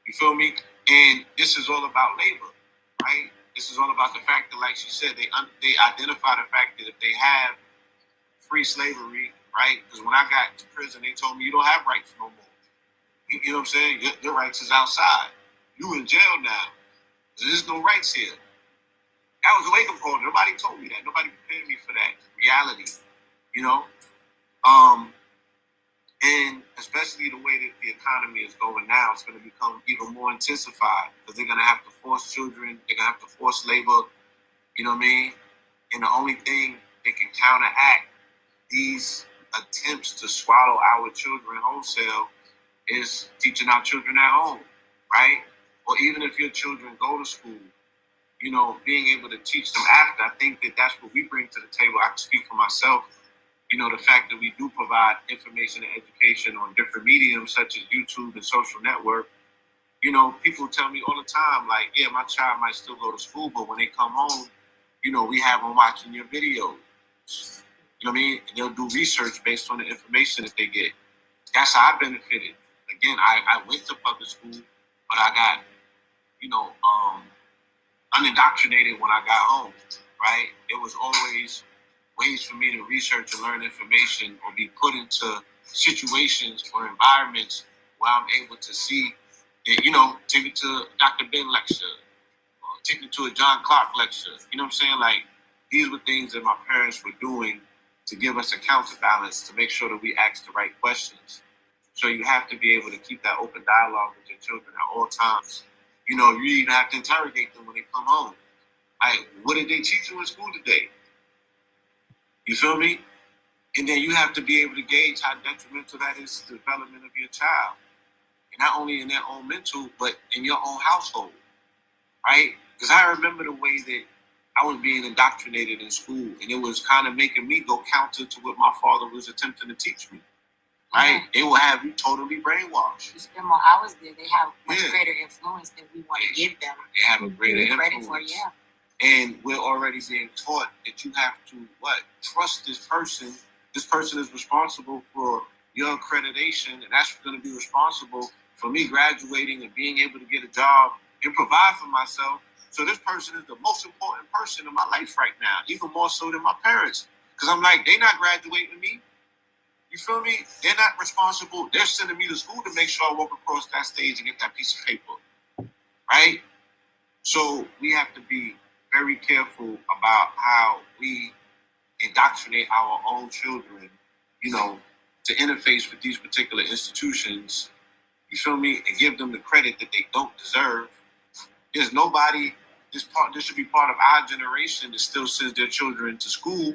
You feel me? And this is all about labor, right? This is all about the fact that, like she said, they identify the fact that if they have free slavery, right? Because when I got to prison, they told me you don't have rights no more. You know what I'm saying? Your rights is outside. You in jail now. There's no rights here. That was a wake-up call. Nobody told me that. Nobody prepared me for that reality, And especially the way that the economy is going now, it's going to become even more intensified because they're going to have to force children. They're going to have to force labor. You know what I mean? And the only thing that can counteract these attempts to swallow our children wholesale is teaching our children at home, right? Or even if your children go to school, being able to teach them after. I think that that's what we bring to the table. I can speak for myself. The fact that we do provide information and education on different mediums such as YouTube and social network. People tell me all the time, like, yeah, my child might still go to school, but when they come home, we have them watching your videos. You know what I mean? And they'll do research based on the information that they get. That's how I benefited. Again, I went to public school, but I got, unindoctrinated when I got home, right? It was always ways for me to research and learn information or be put into situations or environments where I'm able to see that, take me to Dr. Ben lecture, or take me to a John Clark lecture. You know what I'm saying? Like, these were things that my parents were doing to give us a counterbalance to make sure that we ask the right questions. So you have to be able to keep that open dialogue with your children at all times. You even have to interrogate them when they come home. Like, what did they teach you in school today? You feel me? And then you have to be able to gauge how detrimental that is to the development of your child. And not only in their own mental, but in your own household, right? Because I remember the way that I was being indoctrinated in school, and it was kind of making me go counter to what my father was attempting to teach me, right? They will have you totally brainwashed. You spend more hours there, they have much greater influence than we want to give them. They have a greater influence. For, yeah. And we're already being taught that you have to, trust this person. This person is responsible for your accreditation, and that's going to be responsible for me graduating and being able to get a job and provide for myself. So this person is the most important person in my life right now, even more so than my parents. Because I'm like, they're not graduating me. You feel me? They're not responsible. They're sending me to school to make sure I walk across that stage and get that piece of paper, right? So we have to be very careful about how we indoctrinate our own children, to interface with these particular institutions, you feel me, and give them the credit that they don't deserve. There's nobody, this should be part of our generation that still sends their children to school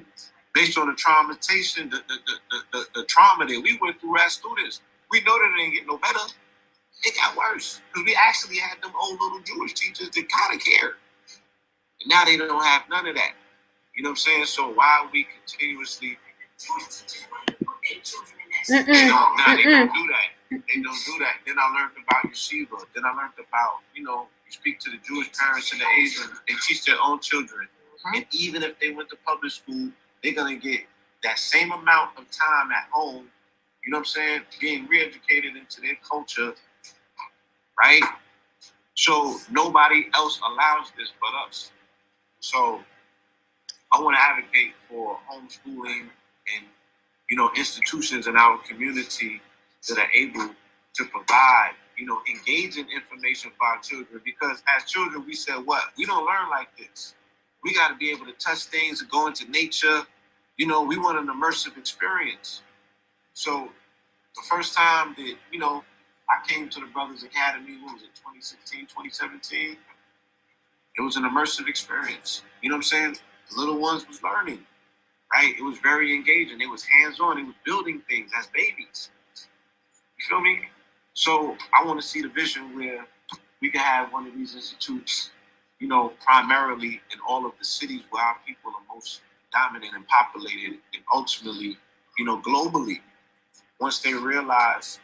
based on the traumatization, the trauma that we went through as students. We know that it didn't get no better. It got worse because we actually had them old little Jewish teachers that kind of cared. And now they don't have none of that. You know what I'm saying? So why are we continuously... They don't do that. They don't do that. Then I learned about yeshiva. Then I learned about, you speak to the Jewish parents and the Asians. They teach their own children. And even if they went to public school, they're going to get that same amount of time at home, you know what I'm saying, being re-educated into their culture, right? So nobody else allows this but us. So I want to advocate for homeschooling and, institutions in our community that are able to provide, engaging information for our children. Because as children, we said what? We don't learn like this. We got to be able to touch things and go into nature. We want an immersive experience. So the first time that, I came to the Brothers Academy, what was it, 2016, 2017? It was an immersive experience. You know what I'm saying? The little ones was learning, right? It was very engaging. It was hands-on. It was building things as babies. You feel me? So I want to see the vision where we can have one of these institutes, primarily in all of the cities where our people are most dominant and populated, and ultimately, globally, once they realize,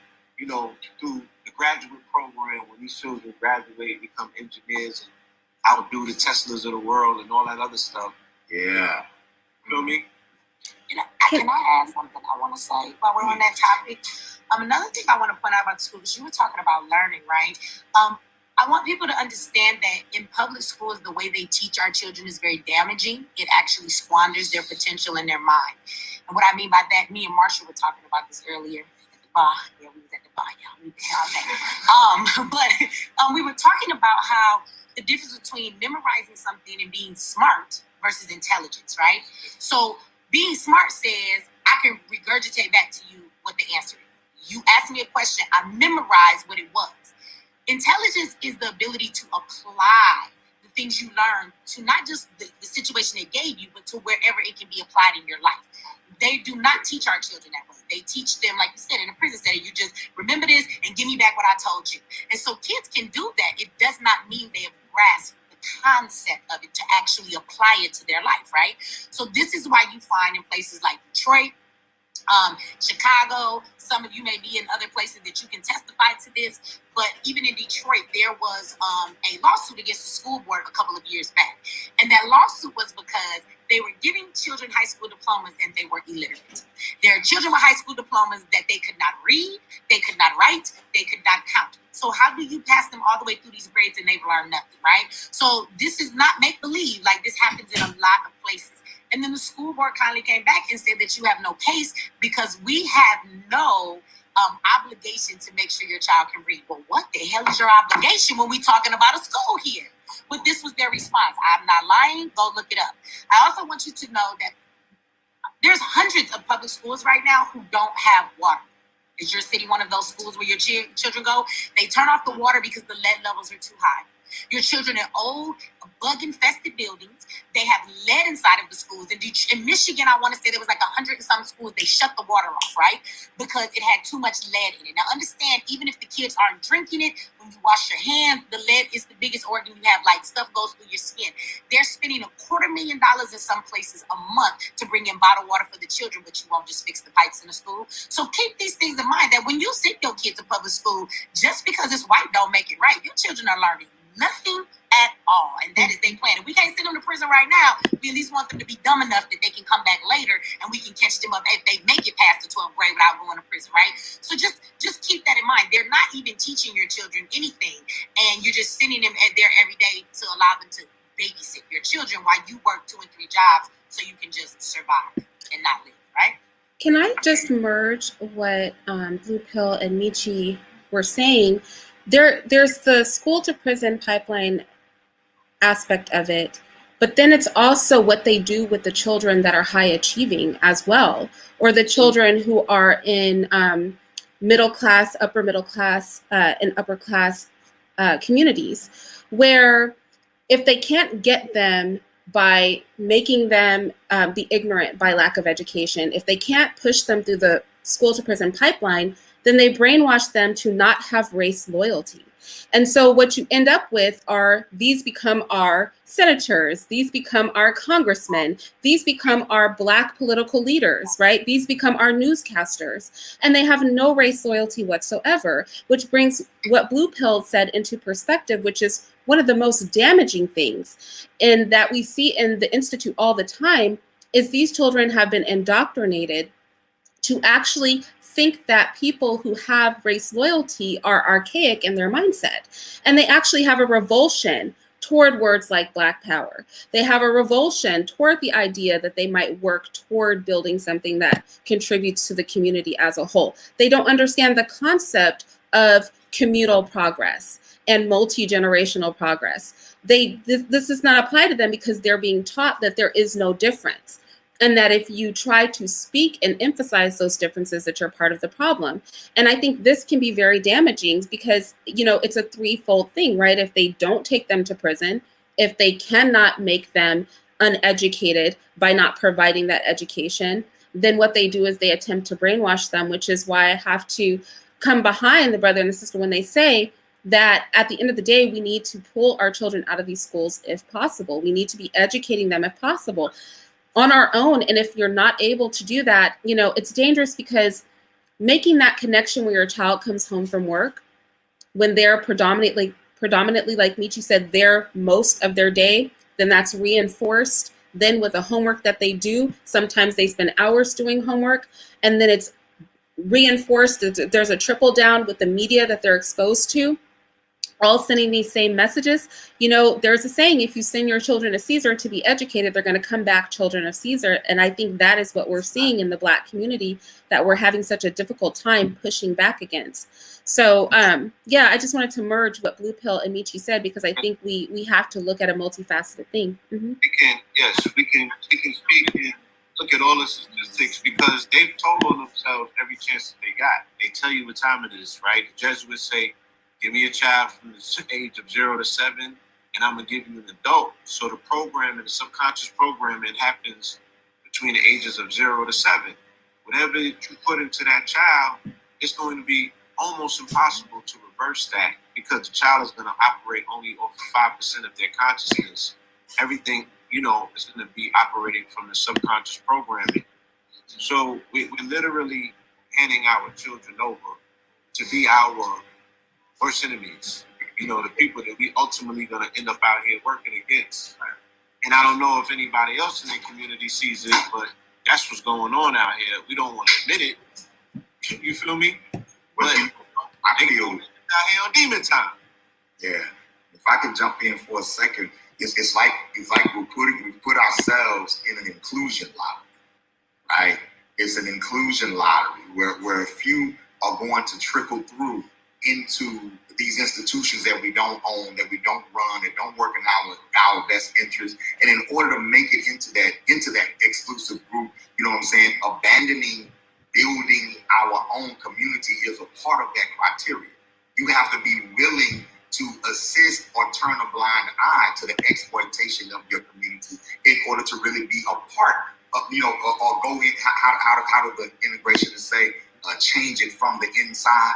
through the graduate program, when these children graduate, become engineers and outdo the Teslas of the world and all that other stuff. Yeah. You feel me? Can I add something I want to say while we're on that topic? Another thing I want to point out about school, because you were talking about learning, right? I want people to understand that in public schools, the way they teach our children is very damaging. It actually squanders their potential in their mind. And what I mean by that, me and Marsha were talking about this earlier at the bar. Yeah, we was at the bar, y'all. We had that. We were talking about how the difference between memorizing something and being smart versus intelligence, right? So being smart says, I can regurgitate back to you what the answer is. You asked me a question, I memorized what it was. Intelligence is the ability to apply the things you learn to not just the situation they gave you, but to wherever it can be applied in your life. They do not teach our children that way. They teach them, like you said, in a prison setting, you just remember this and give me back what I told you. And so kids can do that. It does not mean they have grasped the concept of it to actually apply it to their life, right? So this is why you find in places like Detroit, Chicago, some of you may be in other places that you can testify to this, but even in Detroit, there was a lawsuit against the school board a couple of years back. And that lawsuit was because they were giving children high school diplomas and they were illiterate. There are children with high school diplomas that they could not read, they could not write, they could not count. So how do you pass them all the way through these grades and they've learned nothing, right? So this is not make-believe. Like, this happens in a lot of places. And then the school board kindly came back and said that you have no case because we have no obligation to make sure your child can read. Well, what the hell is your obligation when we're talking about a school here? But this was their response. I'm not lying. Go look it up. I also want you to know that there's hundreds of public schools right now who don't have water. Is your city one of those schools where your children go? They turn off the water because the lead levels are too high. Your children in old, bug-infested buildings. They have lead inside of the schools. In Michigan, I want to say there was like 100 and some schools. They shut the water off, right? Because it had too much lead in it. Now, understand, even if the kids aren't drinking it, when you wash your hands, the lead is the biggest organ you have. Like, stuff goes through your skin. They're spending $250,000 in some places a month to bring in bottled water for the children, but you won't just fix the pipes in the school. So keep these things in mind, that when you send your kids to public school, just because it's white don't make it right. Your children are learning nothing at all, and that is their plan. If we can't send them to prison right now, we at least want them to be dumb enough that they can come back later and we can catch them up if they make it past the 12th grade without going to prison, right? So just keep that in mind. They're not even teaching your children anything, and you're just sending them there every day to allow them to babysit your children while you work 2 and 3 jobs so you can just survive and not live, right? Can I just merge what Blue Pill and Michi were saying? There's the school to prison pipeline aspect of it, but then it's also what they do with the children that are high achieving as well, or the children who are in middle class, upper middle class, and upper class communities, where if they can't get them by making them be ignorant by lack of education, if they can't push them through the school to prison pipeline, then they brainwash them to not have race loyalty. And so what you end up with are, these become our senators, these become our congressmen, these become our Black political leaders, right? These become our newscasters, and they have no race loyalty whatsoever, which brings what Blue Pill said into perspective, which is one of the most damaging things in that we see in the Institute all the time, is these children have been indoctrinated to actually think that people who have race loyalty are archaic in their mindset. And they actually have a revulsion toward words like Black power. They have a revulsion toward the idea that they might work toward building something that contributes to the community as a whole. They don't understand the concept of communal progress and multi-generational progress. This does not apply to them because they're being taught that there is no difference. And that if you try to speak and emphasize those differences, that you're part of the problem. And I think this can be very damaging because, you know, it's a threefold thing, right? If they don't take them to prison, if they cannot make them uneducated by not providing that education, then what they do is they attempt to brainwash them, which is why I have to come behind the brother and the sister when they say that at the end of the day, we need to pull our children out of these schools if possible. We need to be educating them if possible on our own. And if you're not able to do that, you know, it's dangerous because making that connection when your child comes home from work, when they're predominantly, like Michi said, they're most of their day, then that's reinforced. Then with the homework that they do, sometimes they spend hours doing homework, and then it's reinforced. There's a trickle down with the media that they're exposed to, all sending these same messages. You know, there's a saying, if you send your children to Caesar to be educated, they're going to come back children of Caesar. And I think that is what we're seeing in the Black community, that we're having such a difficult time pushing back against. So, yeah, I just wanted to merge what Blue Pill and Michi said, because I think we have to look at a multifaceted thing. Mm-hmm. We can speak and look at all the statistics, because they've told on themselves every chance that they got. They tell you what time it is, right? The Jesuits say, give me a child from the age of 0 to 7, and I'm going to give you an adult. So the programming, the subconscious programming, happens between the ages of 0 to 7. Whatever you put into that child, it's going to be almost impossible to reverse that, because the child is going to operate only off 5% of their consciousness. Everything, you know, is going to be operating from the subconscious programming. So we're literally handing our children over to be our worst enemies, you know, the people that we ultimately going to end up out here working against. And I don't know if anybody else in the community sees it, but that's what's going on out here. We don't want to admit it. You feel me? But I feel out here on demon time. Yeah. If I can jump in for a second, it's like we put ourselves in an inclusion lottery, right? It's an inclusion lottery where a few are going to trickle through into these institutions that we don't own, that we don't run, that don't work in our best interest. And in order to make it into that exclusive group, you know what I'm saying, abandoning building our own community is a part of that criteria. You have to be willing to assist or turn a blind eye to the exploitation of your community in order to really be a part of, you know, or go in, how do the integration say, change it from the inside,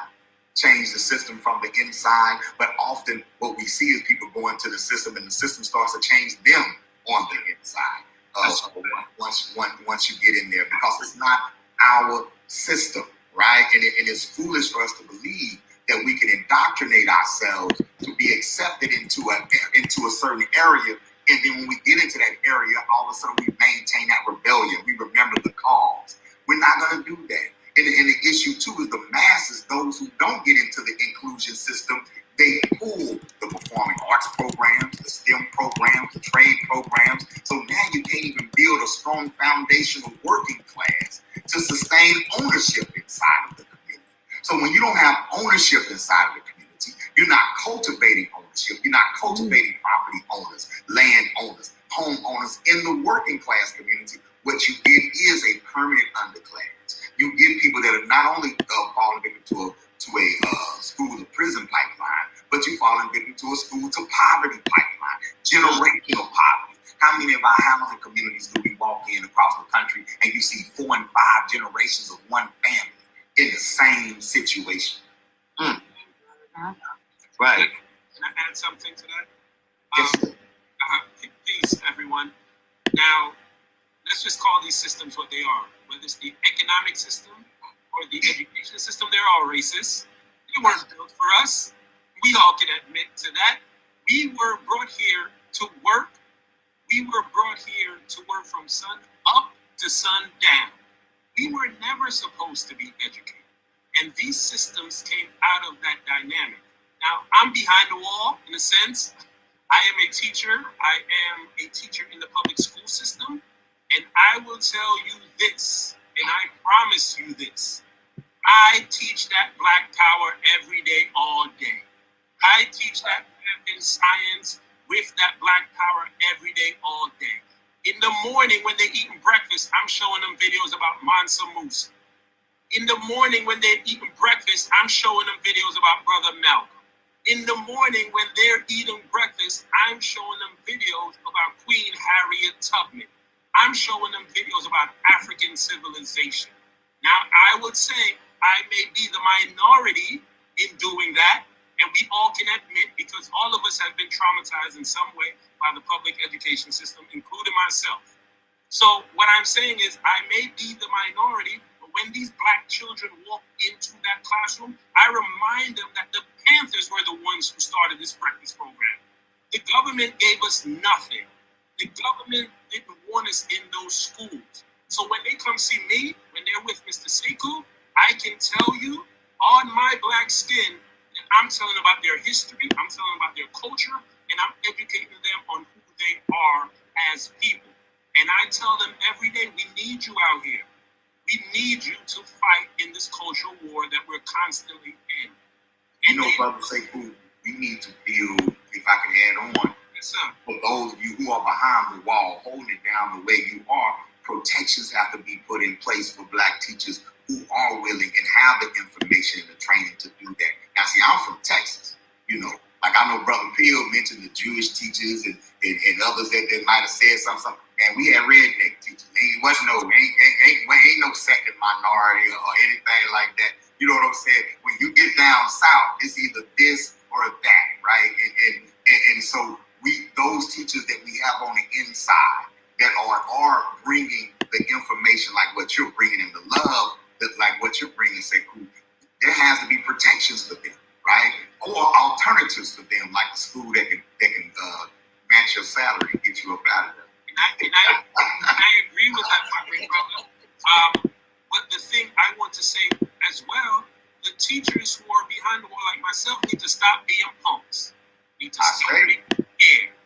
change the system from the inside. But often what we see is people go into the system and the system starts to change them on the inside. Once you get in there, because it's not our system, right? And it's foolish for us to believe that we can indoctrinate ourselves to be accepted into a certain area, and then when we get into that area, all of a sudden we maintain that rebellion. We remember the cause. We're not going to do that. And the issue too is the masses, those who don't get into the inclusion system, they pull the performing arts programs, the STEM programs, the trade programs. So now you can't even build a strong foundational working class to sustain ownership inside of the community. So when you don't have ownership inside of the community, you're not cultivating ownership. You're not cultivating property owners. fathers in the working class community, what you get is a permanent underclass. You get people that are not only falling victim to a school to prison pipeline, but you falling victim to a school to poverty pipeline, generational poverty. How many of our housing communities do we walk in across the country and you see 4 and 5 generations of one family in the same situation? Right. Can I add something to that? Yes. Peace, everyone. Now, let's just call these systems what they are. Whether it's the economic system or the education system, they're all racist. They weren't built for us. We all can admit to that. We were brought here to work. We were brought here to work from sun up to sun down. We were never supposed to be educated. And these systems came out of that dynamic. Now, I'm behind the wall, in a sense. I am a teacher. I am a teacher in the public school system. And I will tell you this, and I promise you this. I teach that Black power every day, all day. I teach that math and science with that Black power every day, all day. In the morning when they're eating breakfast, I'm showing them videos about Mansa Musa. In the morning when they're eating breakfast, I'm showing them videos about Brother Malcolm. In the morning when they're eating breakfast, I'm showing them videos about Queen Harriet Tubman. I'm showing them videos about African civilization. Now, I would say I may be the minority in doing that, and we all can admit, because all of us have been traumatized in some way by the public education system, including myself. So what I'm saying is I may be the minority, but when these Black children walk into that classroom, I remind them that the Panthers were the ones who started this breakfast program. The government gave us nothing. The government didn't want us in those schools. So when they come see me, when they're with Mr. Sekou, I can tell you on my Black skin that I'm telling about their history, I'm telling about their culture, and I'm educating them on who they are as people. And I tell them every day, we need you out here. We need you to fight in this cultural war that we're constantly in. You know, Brother Sekou, we need to build, if I can add on, yes, sir. For those of you who are behind the wall, holding it down the way you are, protections have to be put in place for Black teachers who are willing and have the information and the training to do that. Now, see, I'm from Texas, you know. Like I know Brother Peel mentioned the Jewish teachers and others that might have said something. Man, we had redneck teachers. Ain't no second minority or anything like that. You know what I'm saying? When you get down south, it's either this or that, right? And so those teachers that we have on the inside that are bringing the information like what you're bringing and the love that like what you're bringing, Sekou, there has to be protections for them, right? Or alternatives for them, like the school that can match your salary and get you up out of there. And I agree with that, my great brother. But the thing I want to say as well, the teachers who are behind the wall like myself need to stop being punks. Need to stop being scared.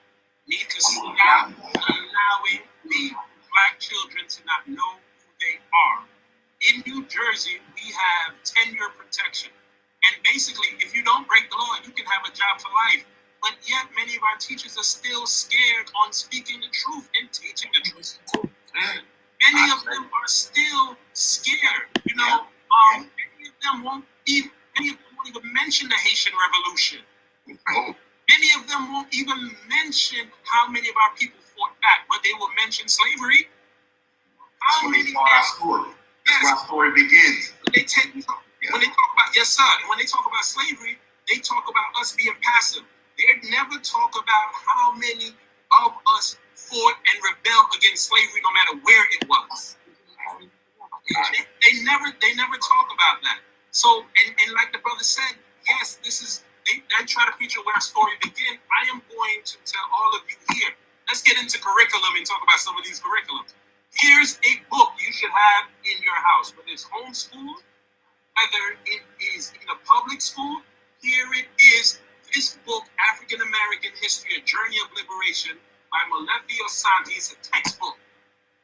Need to stop allowing the Black children to not know who they are. In New Jersey, we have tenure protection. And basically, if you don't break the law, you can have a job for life. But yet, many of our teachers are still scared on speaking the truth and teaching the truth. Many of them are still scared. You know, many of them won't even mention the Haitian Revolution. Many of them won't even mention how many of our people fought back, but they will mention slavery. How many? That's where our story begins. When they talk about, yes, sir, when they talk about slavery, they talk about us being passive. They never talk about how many of us fought and rebelled against slavery, no matter where it was. They never talk about that. So, and like the brother said, yes, they try to preach where our story began. I am going to tell all of you here. Let's get into curriculum and talk about some of these curriculums. Here's a book you should have in your house, whether it's homeschooled, whether it is in a public school. Here it is. This book, African American History: A Journey of Liberation by Malefi Osanti, is a textbook.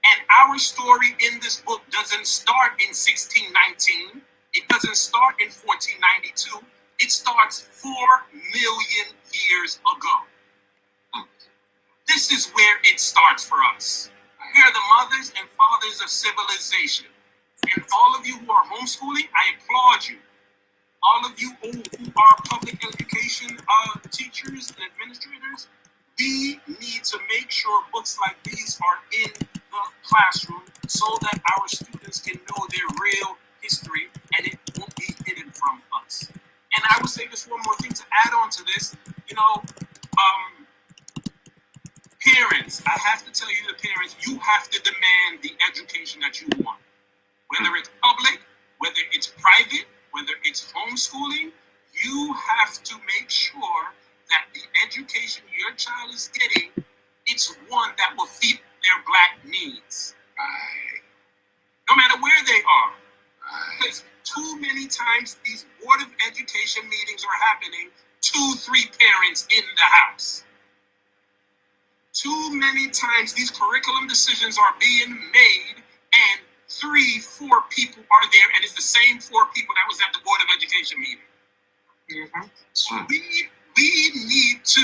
And our story in this book doesn't start in 1619. It doesn't start in 1492. It starts 4 million years ago. This is where it starts for us. We are the mothers and fathers of civilization. And all of you who are homeschooling, I applaud you. All of you who are public education teachers and administrators, we need to make sure books like these are in the classroom so that our students can know their real history and it won't be hidden from us. And I would say just one more thing to add on to this. Parents, I have to tell you, the parents, you have to demand the education that you want. Whether it's public, whether it's private, whether it's homeschooling, you have to make sure that the education your child is getting, it's one that will fit their Black needs. Right. No matter where they are. Right. Because too many times these Board of Education meetings are happening, 2-3 parents in the house. Too many times these curriculum decisions are being made and 3-4 people are there, and it's the same 4 people that was at the Board of Education meeting. Mm-hmm. So we need to,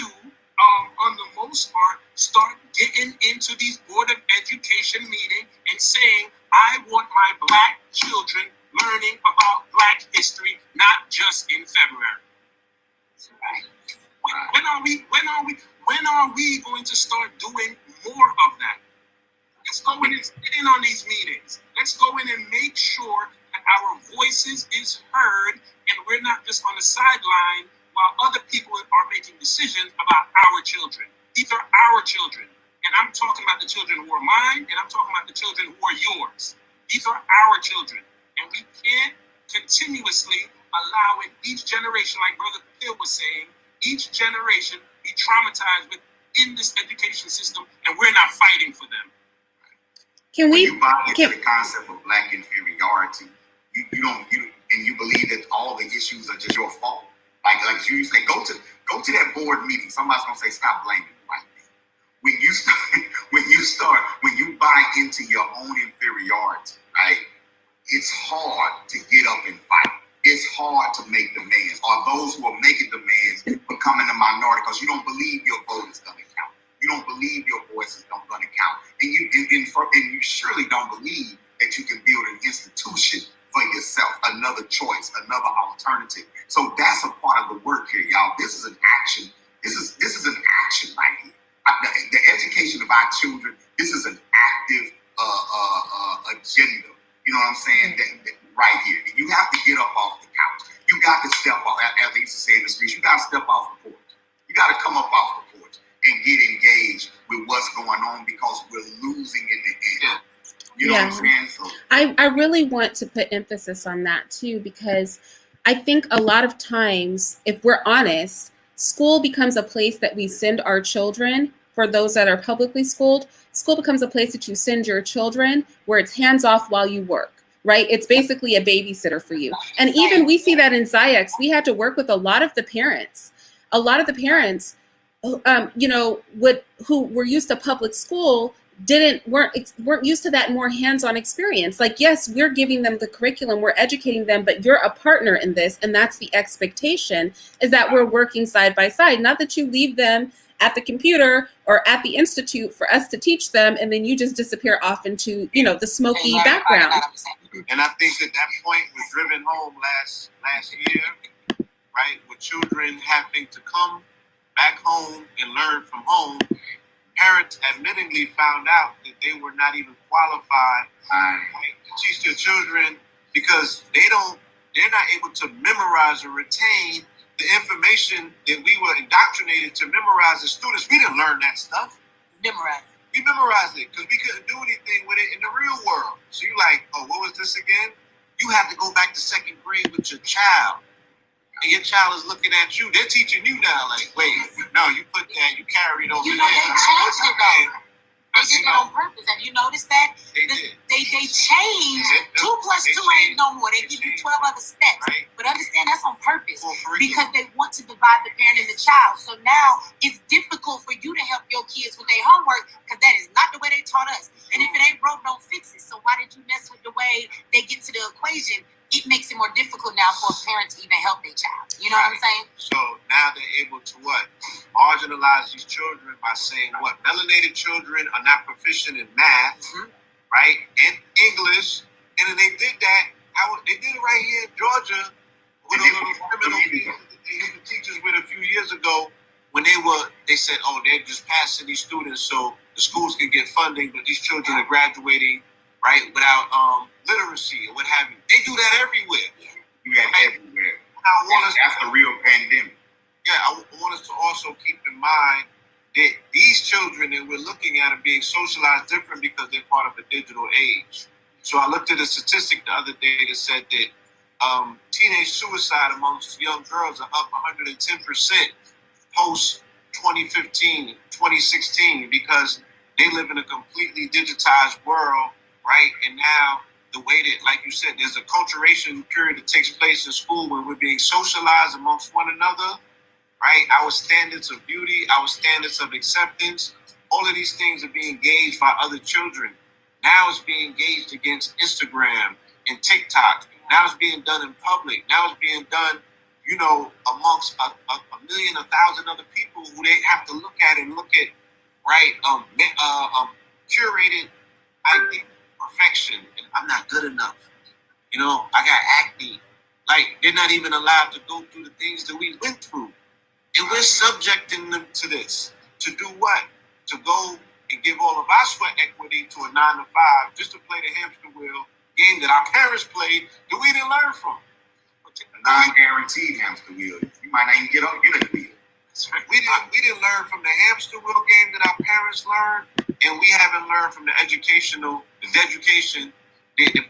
on the most part, start getting into these Board of Education meetings and saying, I want my Black children learning about Black history, not just in February. When are we going to start doing more of that? Let's go in and sit in on these meetings. Let's go in and make sure that our voices is heard and we're not just on the sideline while other people are making decisions about our children. These are our children. And I'm talking about the children who are mine, and I'm talking about the children who are yours. These are our children. And we can't continuously allow it, each generation, like Brother Phil was saying, each generation be traumatized within this education system, and we're not fighting for them. Can we? When you buy into the concept of Black inferiority, you believe that all the issues are just your fault. Like you say, go to that board meeting. Somebody's gonna say, stop blaming the white man. When you buy into your own inferiority, right? It's hard to get up and fight. It's hard to make demands. Or those who are making demands becoming a minority because you don't believe your vote is going to count. You don't believe your voice is going to count. And you surely don't believe that you can build an institution for yourself, another choice, another alternative. So that's a part of the work here, y'all. This is an action. This is an action right here. The education of our children, this is an active agenda. You know what I'm saying? That right here. You have to get up off the couch. You got to step off, as they used to say in the streets, you got to step off the porch. You got to come up off the porch and get engaged with what's going on because we're losing in the end. You know what I'm saying? So, I really want to put emphasis on that too, because I think a lot of times, if we're honest, school becomes a place that we send our children. For those that are publicly schooled, school becomes a place that you send your children where it's hands off while you work. Right? It's basically a babysitter for you. And even we see that in Ziax. We had to work with a lot of the parents. A lot of the parents, who were used to public school weren't used to that more hands-on experience. Like, yes, we're giving them the curriculum, we're educating them, but you're a partner in this. And that's the expectation, is that we're working side by side. Not that you leave them at the computer or at the institute for us to teach them, and then you just disappear off into, the smoky background. And I think that point was driven home last year, right? With children having to come back home and learn from home, parents admittingly found out that they were not even qualified to teach their children because they're not able to memorize or retain the information that we were indoctrinated to memorize as students. We didn't learn that stuff. We memorized it because we couldn't do anything with it in the real world. So you're like, oh, what was this again? You have to go back to 2nd grade with your child. And your child is looking at you. They're teaching you now, like, wait, no, you put that, you carry it over there. They changed it though. They did it on purpose. Have you noticed that? They did. They changed. 2 plus 2 ain't no more. They give you 12 other steps. Right. But understand that's on purpose because they want to divide the parent and the child. So now it's difficult for you to help your kids with their homework because that is not the way they taught us. And if it ain't broke, don't fix it. So why did you mess with the way they get to the equation? It it makes it more difficult now for a parent to even help their child. You know what I'm saying? So now they're able to what? Marginalize these children by saying what? Melanated children are not proficient in math, right? And English. And then they did that. They did it right here in Georgia with a little criminal case that they hit the teachers with a few years ago when they said, oh, they're just passing these students so the schools can get funding, but these children are graduating, right, without literacy or what have you. They do that everywhere. Do that everywhere. That's the real pandemic. Yeah, I want us to also keep in mind that these children that we're looking at are being socialized different because they're part of a digital age. So I looked at a statistic the other day that said that teenage suicide amongst young girls are up 110% post 2015, 2016, because they live in a completely digitized world, right? And now the way that, like you said, there's a acculturation period that takes place in school when we're being socialized amongst one another, right? Our standards of beauty, our standards of acceptance, all of these things are being gauged by other children. Now it's being gauged against Instagram and TikTok. Now it's being done in public. Now it's being done, amongst a million, 1,000 other people who they have to look at, right? Curated idea of perfection, and I'm not good enough. I got acne. Like, they're not even allowed to go through the things that we went through. And we're subjecting them to this. To do what? To go and give all of our sweat equity to a 9-to-5 just to play the hamster wheel game that our parents played that we didn't learn from. A non-guaranteed hamster wheel. You might not even get a wheel. We didn't learn from the hamster wheel game that our parents learned, and we haven't learned from the education that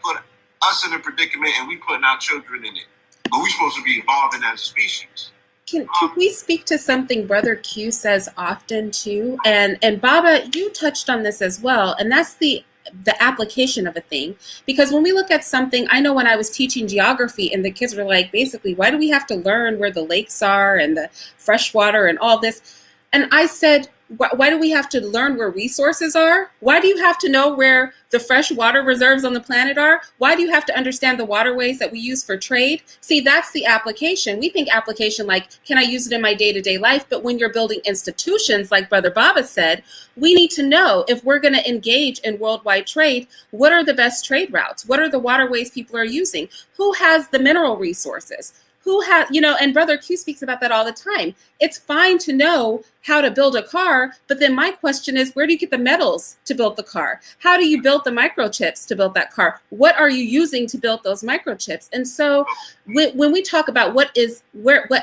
put us in a predicament, and we putting our children in it. But we're supposed to be evolving as a species. Can we speak to something Brother Q says often too? And Baba, you touched on this as well, and that's the application of a thing. Because when we look at something, I know when I was teaching geography and the kids were like, basically, why do we have to learn where the lakes are and the fresh water and all this? And I said, why do we have to learn where resources are? Why do you have to know where the fresh water reserves on the planet are? Why do you have to understand the waterways that we use for trade? See, that's the application. We think application like, can I use it in my day-to-day life? But when you're building institutions, like Brother Baba said, we need to know if we're going to engage in worldwide trade, what are the best trade routes? What are the waterways people are using? Who has the mineral resources? Who has, and Brother Q speaks about that all the time. It's fine to know how to build a car, but then my question is, where do you get the metals to build the car? How do you build the microchips to build that car? What are you using to build those microchips? And so when we talk about what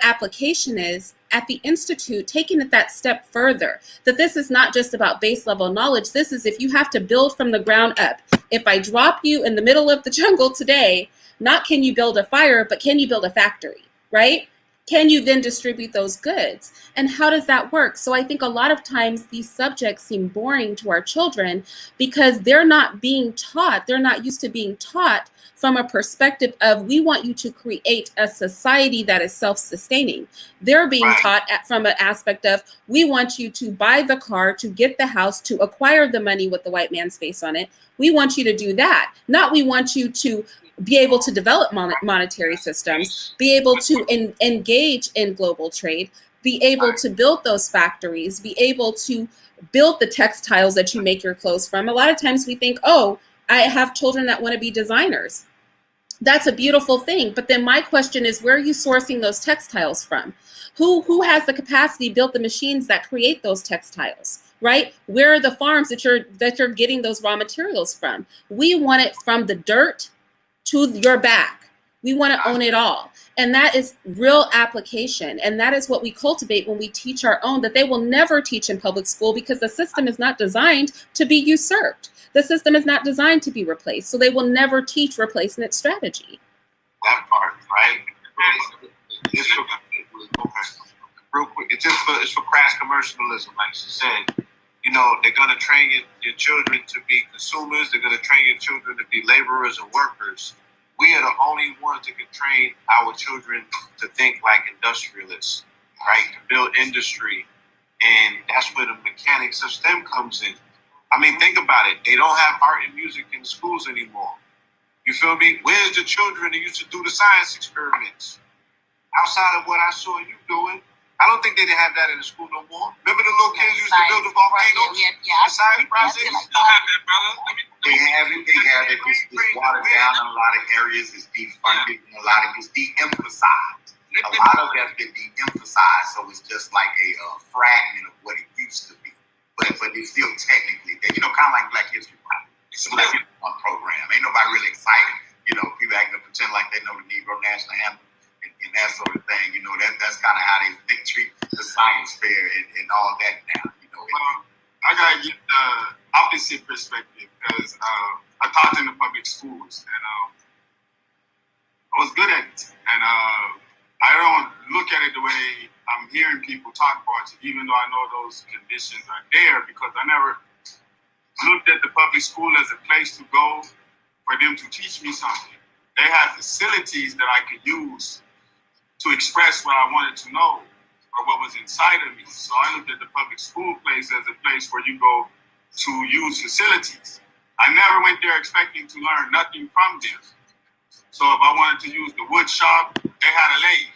application is, at the Institute, taking it that step further, that this is not just about base level knowledge. This is if you have to build from the ground up. If I drop you in the middle of the jungle today, not can you build a fire, but can you build a factory, right? Can you then distribute those goods? And how does that work? So I think a lot of times these subjects seem boring to our children because they're not being taught, they're not used to being taught from a perspective of, we want you to create a society that is self-sustaining. They're being taught from an aspect of, we want you to buy the car, to get the house, to acquire the money with the white man's face on it. We want you to do that. Not we want you to be able to develop monetary systems, be able to engage in global trade, be able to build those factories, be able to build the textiles that you make your clothes from. A lot of times we think, oh, I have children that want to be designers. That's a beautiful thing. But then my question is, where are you sourcing those textiles from? Who has the capacity to build the machines that create those textiles? Right? Where are the farms that you're getting those raw materials from? We want it from the dirt to your back. We want to own it all. And that is real application. And that is what we cultivate when we teach our own, that they will never teach in public school because the system is not designed to be usurped. The system is not designed to be replaced. So they will never teach replacement strategy. That part, right? Real quick, it's for crass commercialism, like she said. They're going to train your children to be consumers. They're going to train your children to be laborers and workers. We are the only ones that can train our children to think like industrialists, right? To build industry. And that's where the mechanics of STEM comes in. I mean, think about it. They don't have art and music in schools anymore. You feel me? Where's the children that used to do the science experiments? Outside of what I saw you doing, I don't think they didn't have that in the school no more. Remember the little kids used to build the volcanoes? The science projects? Still have that, brother. They have it. It's watered down in a lot of areas. It's defunded in a lot of. It's de-emphasized. A lot of that's been de-emphasized, so it's just like a fragment of what it used to be. But it's still technically, kind of like Black History Month. It's a Black History Month program. Ain't nobody really excited. People acting to pretend like they know the Negro National Anthem and that sort of thing. That's kind of how they treat the science fair and all that now. I gotta get the opposite perspective because I taught in the public schools and I was good at it. And I don't look at it the way I'm hearing people talk about it, even though I know those conditions are there, because I never looked at the public school as a place to go for them to teach me something. They had facilities that I could use to express what I wanted to know or what was inside of me. So I looked at the public school place as a place where you go to use facilities. I never went there expecting to learn nothing from them. So if I wanted to use the wood shop, they had a lathe.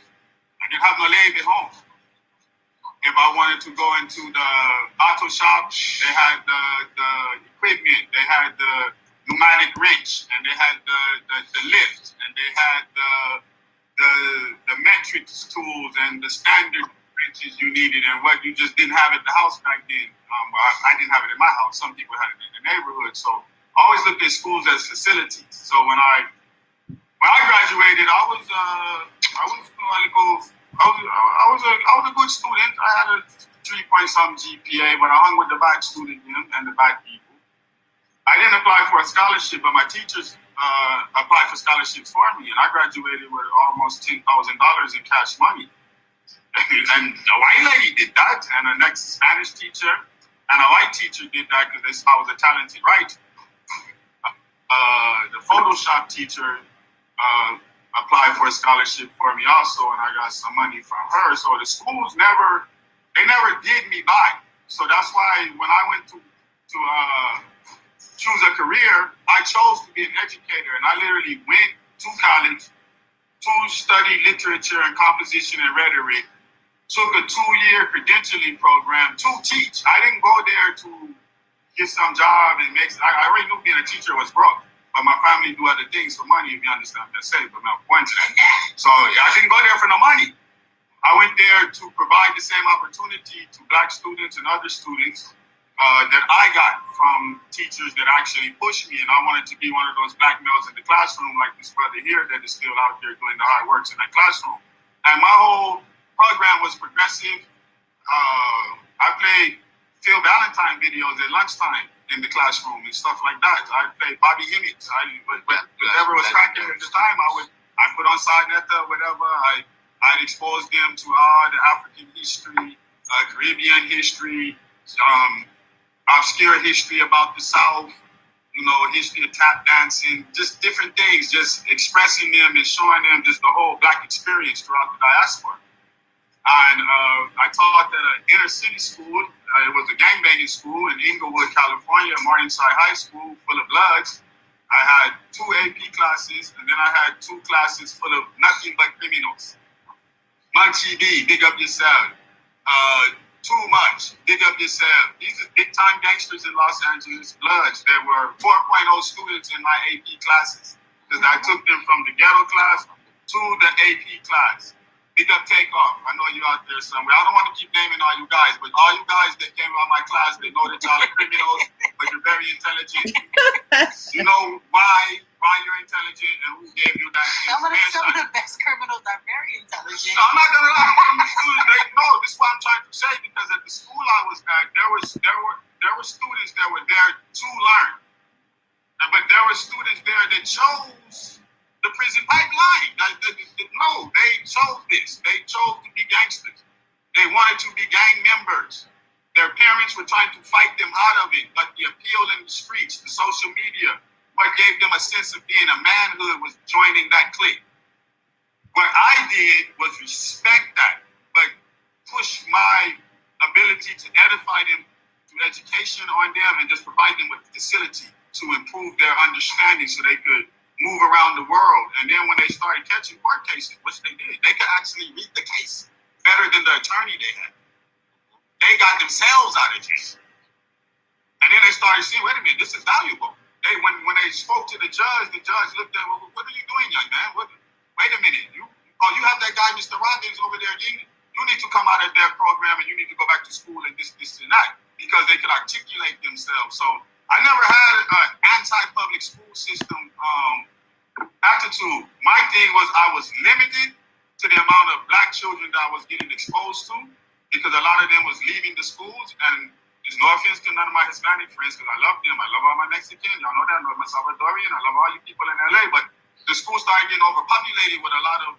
I didn't have no lathe at home. If I wanted to go into the auto shop, they had the equipment, they had the pneumatic wrench, and they had the lift, and they had the metric tools and the standard wrenches you needed and what you just didn't have at the house back then. I didn't have it in my house. Some people had it in the neighborhood. So I always looked at schools as facilities. So when I graduated, I was a good student. I had a 3-point-something GPA, but I hung with the bad students and the bad people. I didn't apply for a scholarship, but my teachers applied for scholarships for me, and I graduated with almost $10,000 in cash money. And the white lady did that, and the next Spanish teacher and a white teacher did that because they saw I was a talented writer. The Photoshop teacher applied for a scholarship for me also, and I got some money from her. So the schools never did me by. So that's why when I went to choose a career, I chose to be an educator, and I literally went to college to study literature and composition and rhetoric, took a 2-year credentialing program to teach. I didn't go there to get some job and I already knew being a teacher was broke, but my family do other things for money, if you understand what I say, but I'm point to that. So I didn't go there for no money. I went there to provide the same opportunity to Black students and other students that I got from teachers that actually pushed me, and I wanted to be one of those Black males in the classroom like this brother here that is still out there doing the hard works in that classroom. And my whole program was progressive. I played Phil Valentine videos at lunchtime in the classroom and stuff like that. I played Bobby Hemmett. Whatever was cracking at the time, I put on Sarnetta, whatever. I'd expose them to all the African history, Caribbean history, obscure history about the South, history of tap dancing, just different things, just expressing them and showing them just the whole Black experience throughout the diaspora. And I taught at an inner city school. It was a gangbanging school in Inglewood, California, Morningside High School, full of bloods. I had 2 AP classes, and then I had 2 classes full of nothing but criminals. Munchie B, big up yourself. Too Much, big up yourself. These are big-time gangsters in Los Angeles, bloods that were 4.0 students in my AP classes, because I took them from the ghetto class to the AP class. Big up Takeoff. I know you out there somewhere. I don't want to keep naming all you guys, but all you guys that came out of my class, they know that y'all are criminals, but you're very intelligent. You know why you're intelligent and who gave you that information. Some of the best criminals are very intelligent. No, I'm not gonna lie. This is what I'm trying to say, because at the school I was at, there were students that were there to learn, but there were students there that chose the prison pipeline. No, they chose this. They chose to be gangsters. They wanted to be gang members. Their parents were trying to fight them out of it, but the appeal in the streets, the social media, what gave them a sense of being a manhood was joining that clique. What I did was respect that, but push my ability to edify them through education on them and just provide them with the facility to improve their understanding so they could move around the world. And then when they started catching court cases, which they did, they could actually read the case better than the attorney they had. They got themselves out of jail. And then they started seeing, wait a minute, this is valuable. When they spoke to the judge looked at, well, what are you doing, young man? Wait a minute, you have that guy, Mr. Robbins, over there. You need to come out of their program and you need to go back to school and this and that, because they could articulate themselves. So I never had an anti-public school system attitude. My thing was I was limited to the amount of black children that I was getting exposed to, because a lot of them was leaving the schools. And there's no offense to none of my Hispanic friends, because I love them. I love all my Mexicans. Y'all know that. I love my Salvadorian. I love all you people in LA. But the school started getting overpopulated with a lot of,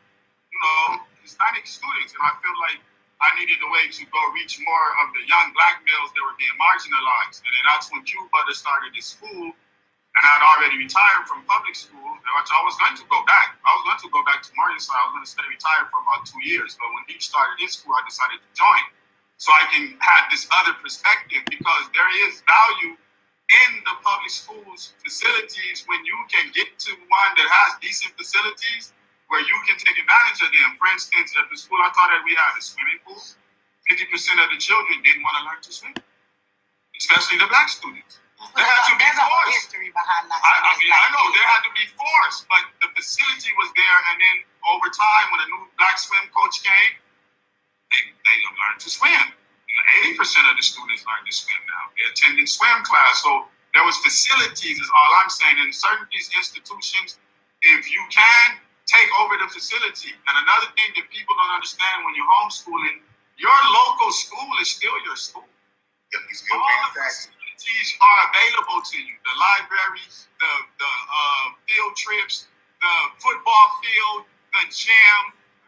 Hispanic students. And I feel like I needed a way to go reach more of the young black males that were being marginalized. And then that's when Cuba started this school. And I'd already retired from public school, which I was going to go back. I was going to go back to Morningside. I was going to stay retired for about 2 years. But when he started his school, I decided to join, so I can have this other perspective, because there is value in the public schools facilities when you can get to one that has decent facilities where you can take advantage of them. For instance, at the school I taught at, we had a swimming pool. 50% of the children didn't want to learn to swim, especially the black students. They had to be There's a whole forced. history behind that. I know they had to be forced, but the facility was there. And then over time, when a new black swim coach came, they learned to swim. 80% of the students learned to swim now. They attended swim class. So there was facilities, is all I'm saying. In certain these institutions, if you can take over the facility. And another thing that people don't understand when you're homeschooling, your local school is still your school. Yep, you still All paying the taxes. facilities are available to you. The library, the field trips, the football field, the gym,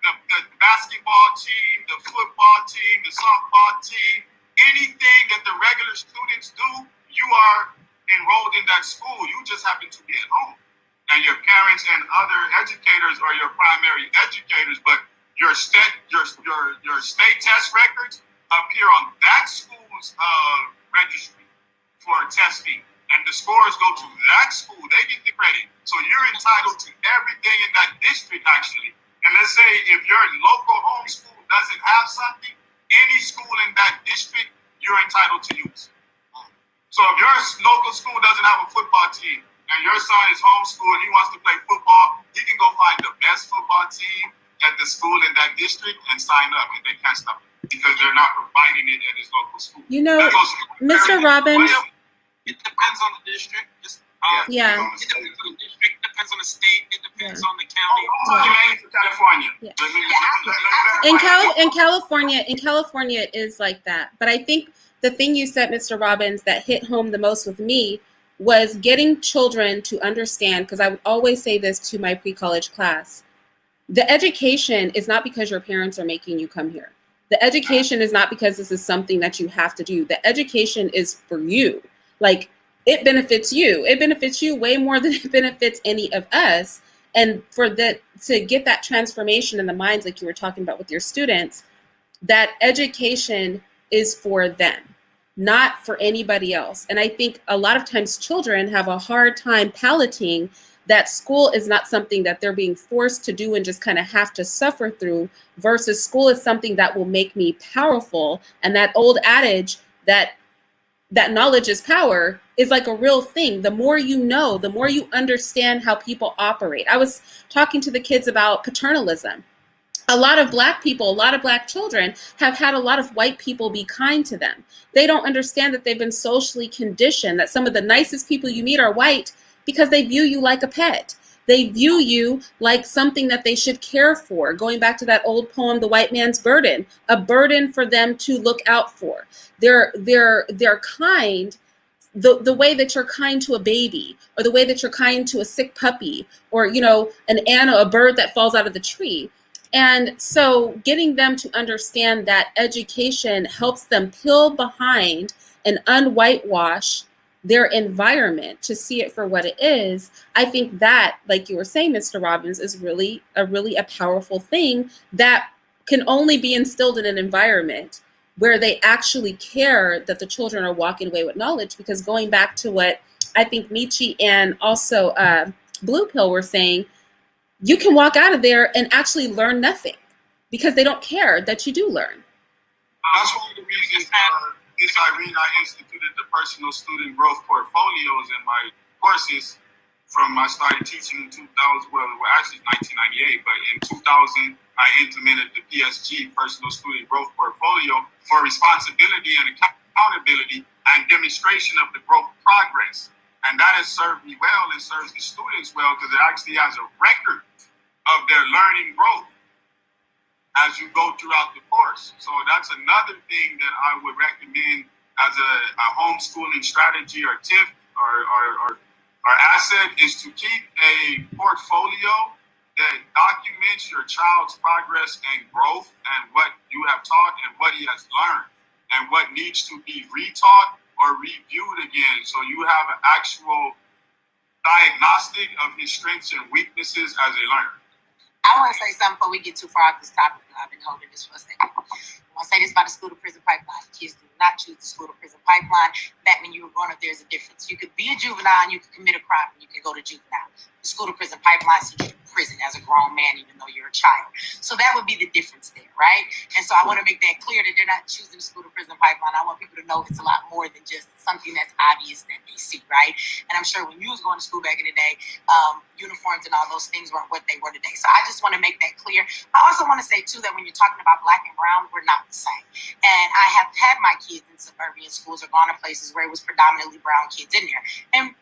the basketball team, the football team, the softball team, anything that the regular students do, you are enrolled in that school. You just happen to be at home. And your parents and other educators are your primary educators, but your state test records appear on that school's registry for testing. And the scores go to that school. They get the credit. So you're entitled to everything in that district, actually. And let's say if your local homeschool doesn't have something, any school in that district, you're entitled to use. So if your local school doesn't have a football team and your son is homeschooled, he wants to play football, he can go find the best football team at the school in that district and sign up, and they can't stop it because they're not providing it at his local school. Mr. Robbins. It depends on the district. Yeah. It depends on the district. It depends on the state. It depends on the county. For California. Yeah. In California, it is like that. But I think the thing you said, Mr. Robbins, that hit home the most with me was getting children to understand, because I would always say this to my pre-college class, the education is not because your parents are making you come here. The education is not because this is something that you have to do. The education is for you. Like, it benefits you. It benefits you way more than it benefits any of us. And for that, to get that transformation in the minds, like you were talking about with your students, that education is for them, not for anybody else. And I think a lot of times children have a hard time palating that school is not something that they're being forced to do and just kind of have to suffer through, versus school is something that will make me powerful. And that old adage that knowledge is power is like a real thing. The more you know, the more you understand how people operate. I was talking to the kids about paternalism. A lot of Black people, a lot of Black children have had a lot of white people be kind to them. They don't understand that they've been socially conditioned, that some of the nicest people you meet are white because they view you like a pet. They view you like something that they should care for. Going back to that old poem, The White Man's Burden, a burden for them to look out for. They're kind, the way that you're kind to a baby, or the way that you're kind to a sick puppy, or, a bird that falls out of the tree. And so getting them to understand that education helps them peel behind and unwhitewash their environment to see it for what it is. I think that, like you were saying, Mr. Robbins, is really a powerful thing that can only be instilled in an environment where they actually care that the children are walking away with knowledge. Because going back to what I think Nietzsche and also blue pill were saying you can walk out of there and actually learn nothing because they don't care that you do learn. That's one of the reasons this Irene, I instituted the personal student growth portfolios in my courses. I started teaching in 2000, actually 1998, but in 2000, I implemented the PSG, Personal Student Growth Portfolio, for responsibility and accountability and demonstration of the growth progress. And that has served me well. It serves the students well because it actually has a record of their learning growth as you go throughout the course. So that's another thing that I would recommend as a homeschooling strategy or tip or asset is to keep a portfolio that documents your child's progress and growth and what you have taught and what he has learned and what needs to be retaught or reviewed again. So you have an actual diagnostic of his strengths and weaknesses as a learner. I want to say something before we get too far off this topic. I've been holding this for a second. I want to say this about the school to prison pipeline. Kids do not choose the school to prison pipeline. Back when you were growing up, there's a difference. You could be a juvenile and you could commit a crime and you can go to juvenile. The school to prison pipeline sends you to prison as a grown man, even though you're a child. So that would be the difference there, right? And so I want to make that clear that they're not choosing the school to prison pipeline. I want people to know it's a lot more than just something that's obvious that they see, right? And I'm sure when you was going to school back in the day, uniforms and all those things weren't what they were today. So I just want to make that clear. I also want to say, too, that when you're talking about black and brown, we're not the same. And I have had my kids in suburban schools or gone to places where it was predominantly brown kids in there. And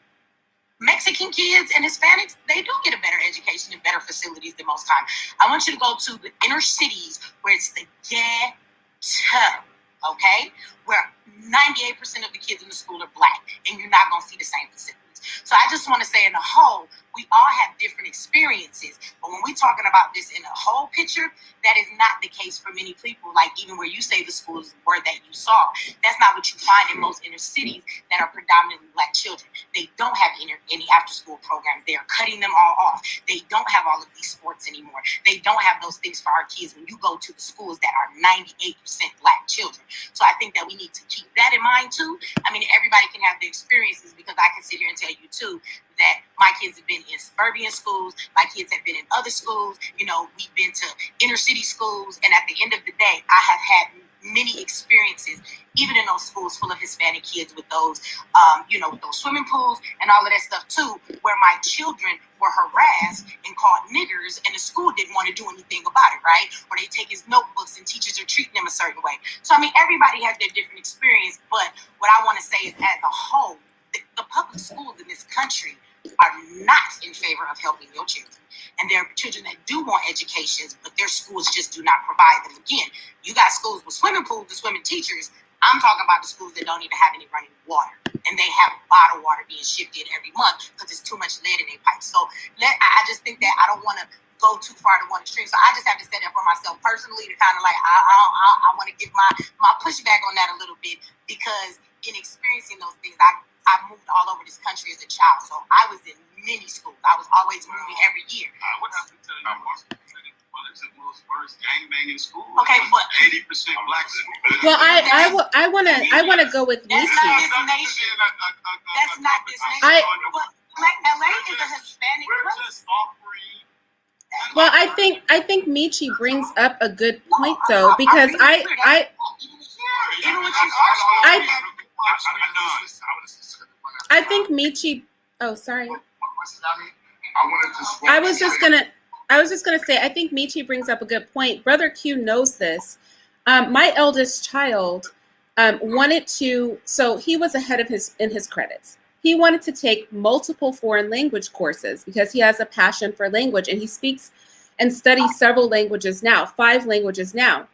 Mexican kids and Hispanics, they do get a better education and better facilities than most times. I want you to go to the inner cities where it's the ghetto, okay? Where 98% of the kids in the school are black, and you're not going to see the same facilities. So I just want to say in the whole, we all have different experiences. But when we're talking about this in a whole picture, that is not the case for many people. Like even where you say the schools were that you saw, that's not what you find in most inner cities that are predominantly black children. They don't have any after-school programs. They are cutting them all off. They don't have all of these sports anymore. They don't have those things for our kids when you go to the schools that are 98% black children. So I think that we need to keep that in mind too. I mean, everybody can have their experiences because I can sit here and tell you too that my kids have been in suburban schools, my kids have been in other schools, you know, we've been to inner city schools, and at the end of the day, I have had many experiences, even in those schools full of Hispanic kids with those, with those swimming pools and all of that stuff too, where my children were harassed and called niggers, and the school didn't want to do anything about it, right? Or they take his notebooks and teachers are treating them a certain way. So, I mean, everybody has their different experience, but what I want to say is as a whole, the public schools in this country are not in favor of helping your children. And there are children that do want educations, but their schools just do not provide them. Again, you got schools with swimming pools and swimming teachers. I'm talking about the schools that don't even have any running water. And they have bottled water being shipped in every month because there's too much lead in their pipes. So I just think that I don't want to go too far to one extreme. So I just have to say that for myself personally to kind of like, I want to give my pushback on that a little bit, because in experiencing those things, I moved all over this country as a child, so I was in many schools. I was always moving every year. I would have to tell you, one of the most worst gangbanging schools. Okay, but 80% black schools. Well, I wanna go with that's Michi. not this nation. That's not this nation. But LA is a Hispanic We're place. just offering. Well, I think Michi brings up a good point though, because I think Michi. Oh, sorry. I was just gonna say, I think Michi brings up a good point. Brother Q knows this. My eldest child wanted to, so he was ahead of in his credits. He wanted to take multiple foreign language courses because he has a passion for language, and he speaks and studies several languages now, 5 languages now.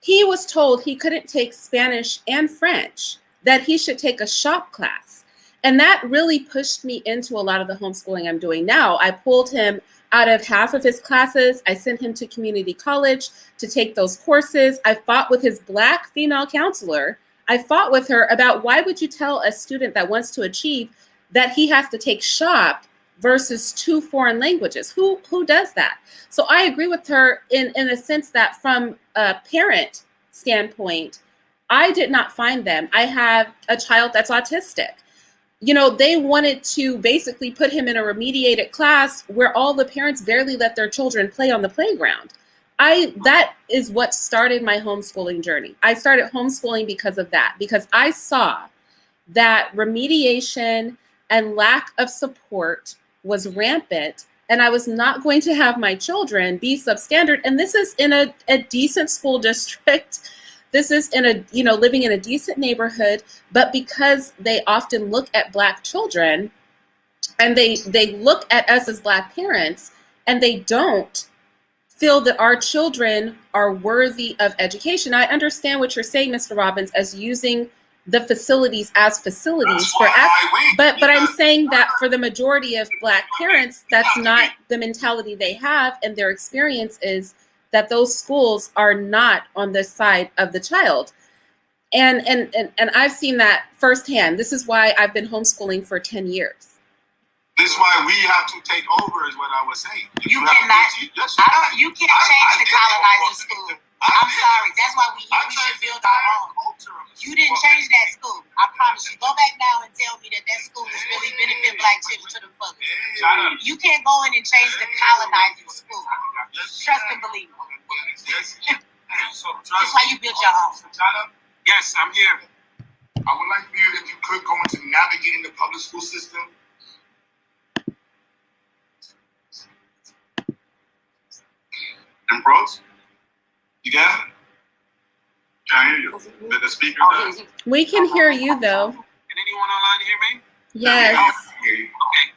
He was told he couldn't take Spanish and French, that he should take a shop class. And that really pushed me into a lot of the homeschooling I'm doing now. I pulled him out of half of his classes. I sent him to community college to take those courses. I fought with his Black female counselor. I fought with her about, why would you tell a student that wants to achieve that he has to take shop versus 2 foreign languages? Who does that? So I agree with her in a sense that from a parent standpoint, I did not find them. I have a child that's autistic. you know, they wanted to basically put him in a remediated class where all the parents barely let their children play on the playground. That is what started my homeschooling journey. I started homeschooling because of that, because I saw that remediation and lack of support was rampant, and I was not going to have my children be substandard. And this is in a decent school district. This is in a, you know, living in a decent neighborhood, but because they often look at Black children and they look at us as Black parents, and they don't feel that our children are worthy of education. I understand what you're saying, Mr. Robbins, as using the facilities as facilities for but I'm saying that for the majority of Black parents, that's not the mentality they have, and their experience is that those schools are not on the side of the child. And I've seen that firsthand. This is why I've been homeschooling for 10 years. This is why we have to take over, is what I was saying. You cannot. You can't change the colonizing school. I'm sorry. That's why we should build our own. You didn't change that school. I promise you. Go back now and tell me that school is really benefit Black children to the fullest. You can't go in and change the colonizing school. Trust and believe me. That's why you built your own. Yes, I'm here. I would like for you, if you could, go into navigating the public school system. And bros, you got it? Can I hear you? The speaker does. We can hear you, though. Can anyone online hear me? Yes. Okay, go ahead.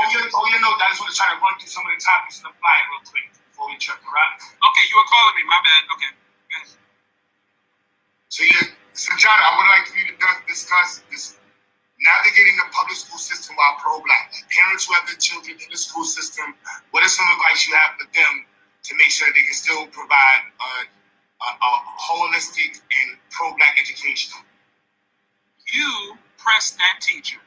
You know, I just want to try to run through some of the topics in the flyer real quick before we check, right? Okay, you were calling me. My bad. Okay. Yes. So John, I would like for you to discuss this navigating the public school system while pro-Black. Like parents who have their children in the school system, what is some advice you have for them to make sure they can still provide a holistic and pro-Black education? You press that teacher.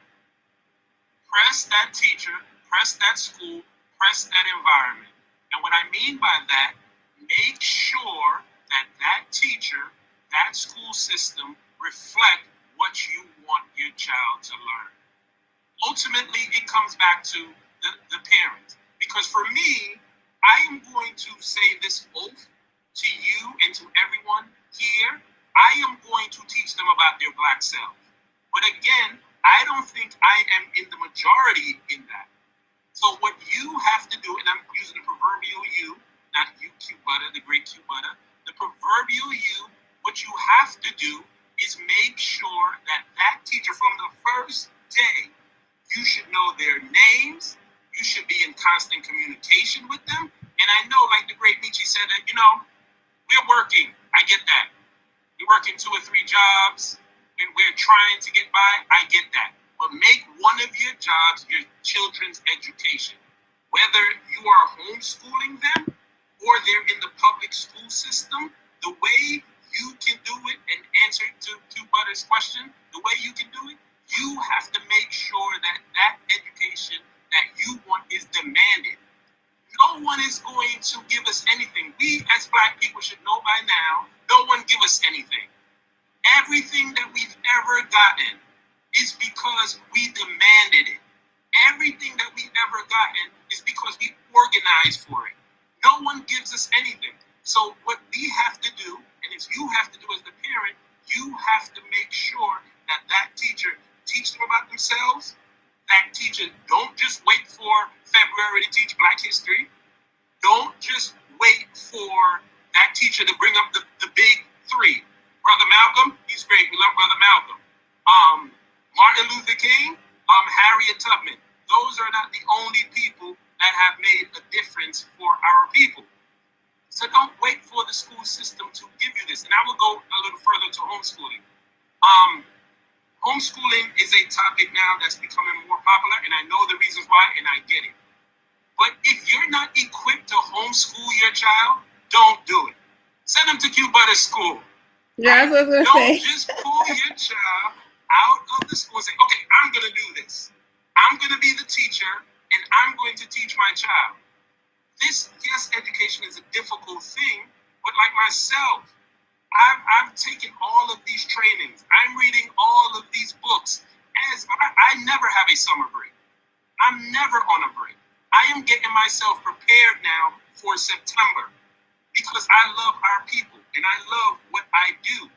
Press that teacher, press that school, press that environment. And what I mean by that, make sure that that teacher, that school system reflect what you want your child to learn. Ultimately, it comes back to the parent. Because for me, I am going to say this oath to you and to everyone here. I am going to teach them about their Black self. But again, I don't think I am in the majority in that. So what you have to do, and I'm using the proverbial you, not you, cute butter, the great cute butter, the proverbial you, what you have to do is make sure that that teacher from the first day, you should know their names, you should be in constant communication with them. And I know, like the great Nietzsche said, that, you know, we're working. I get that. We're working 2 or 3 jobs. We're trying to get by. I get that. But make one of your jobs your children's education. Whether you are homeschooling them or they're in the public school system, the way you can do it, and answer to Butter's question, the way you can do it, you have to make sure that that education that you want is demanded. No one is going to give us anything. We as Black people should know by now, no one give us anything. Everything that we've ever gotten is because we demanded it. Everything that we've ever gotten is because we organized for it. No one gives us anything. So what we have to do, and it's you have to do as the parent, you have to make sure that that teacher teach them about themselves. That teacher don't just wait for February to teach Black history. Don't just wait for that teacher to bring up the big 3. Brother Malcolm, he's great. We love Brother Malcolm. Martin Luther King, Harriet Tubman. Those are not the only people that have made a difference for our people. So don't wait for the school system to give you this. And I will go a little further to homeschooling. Homeschooling is a topic now that's becoming more popular, and I know the reasons why, and I get it. But if you're not equipped to homeschool your child, don't do it. Send them to Q Butter School. Yeah, that's what I was going to say. Don't just pull your child out of the school and say, okay, I'm going to do this. I'm going to be the teacher, and I'm going to teach my child. Yes, education is a difficult thing, but like myself, I've taken all of these trainings. I'm reading all of these books, I never have a summer break. I'm never on a break. I am getting myself prepared now for September because I love our people and I love what I do.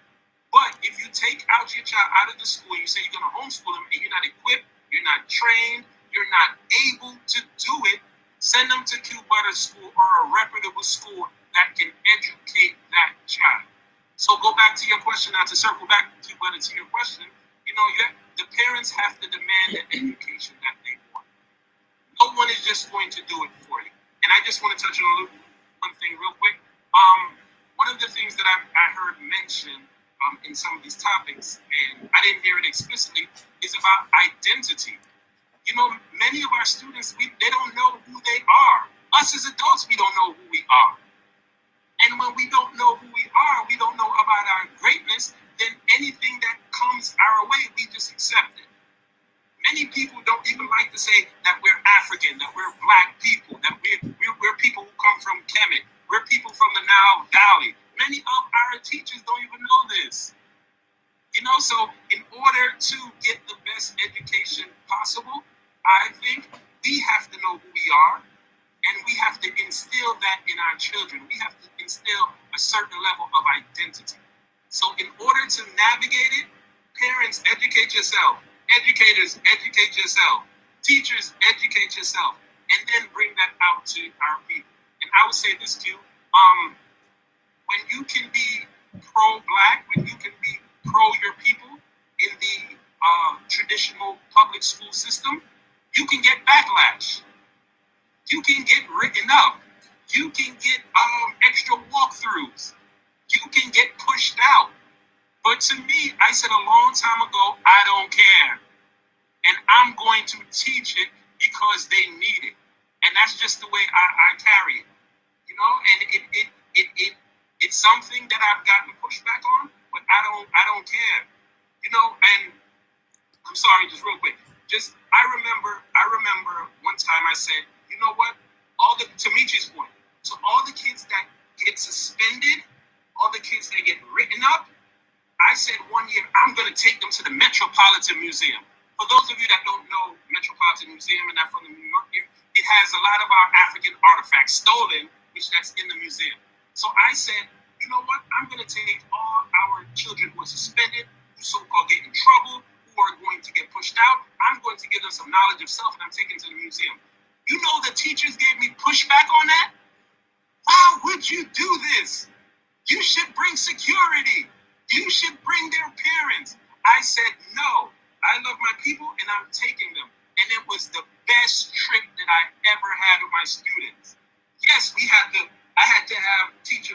But if you take out your child out of the school, you say you're going to homeschool them and you're not equipped, you're not trained, you're not able to do it, send them to Q Butter School or a reputable school that can educate that child. So go back to your question now, to circle back to your question, the parents have to demand the education that they want. No one is just going to do it for you. And I just want to touch on one thing real quick. One of the things that I heard mentioned in some of these topics, and I didn't hear it explicitly, is about identity. Many of our students, they don't know who they are. Us as adults, we don't know who we are. And when we don't know who we are, we don't know about our greatness, then anything that comes our way, we just accept it. Many people don't even like to say that we're African, that we're Black people, that we're people who come from Kemet, we're people from the Nile Valley. Many of our teachers don't even know this. So in order to get the best education possible, I think we have to know who we are, and we have to instill that in our children. We have to instill a certain level of identity. So in order to navigate it, parents, educate yourself. Educators, educate yourself. Teachers, educate yourself. And then bring that out to our people. And I would say this, Q, when you can be pro-Black, when you can be pro your people in the traditional public school system, you can get backlash. You can get written up. You can get extra walkthroughs. You can get pushed out. But to me, I said a long time ago, I don't care. And I'm going to teach it because they need it. And that's just the way I carry it. And it's something that I've gotten pushback on, but I don't care. And I'm sorry, just real quick. I remember one time I said, you know what? To Michi's point, so all the kids that get suspended, all the kids that get written up, I said one year, I'm going to take them to the Metropolitan Museum. For those of you that don't know Metropolitan Museum and not from the New York area, it has a lot of our African artifacts stolen, which that's in the museum. So I said, you know what? I'm going to take all our children who are suspended, who so-called get in trouble, who are going to get pushed out. I'm going to give them some knowledge of self, and I'm taking to the museum. You know the teachers gave me pushback on that? Why would you do this? You should bring security. You should bring their parents. I said, no, I love my people and I'm taking them. And it was the best trip that I ever had with my students. Yes, I had to have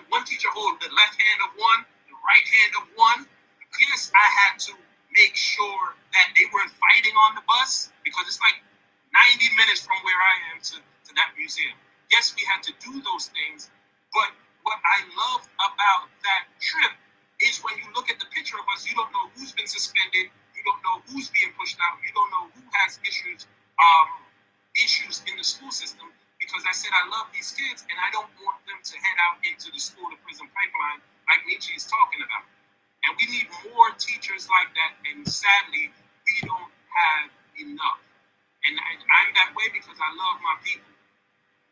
one teacher hold the left hand of one, the right hand of one. Yes, I had to make sure that they weren't fighting on the bus because it's like 90 minutes from where I am to that museum. Yes, we had to do those things, but what I love about that trip is when you look at the picture of us, you don't know who's been suspended, you don't know who's being pushed out, you don't know who has issues in the school system, because I said I love these kids and I don't want them to head out into the school to prison pipeline like Michi is talking about. And we need more teachers like that, and sadly, we don't have enough. And I'm that way because I love my people,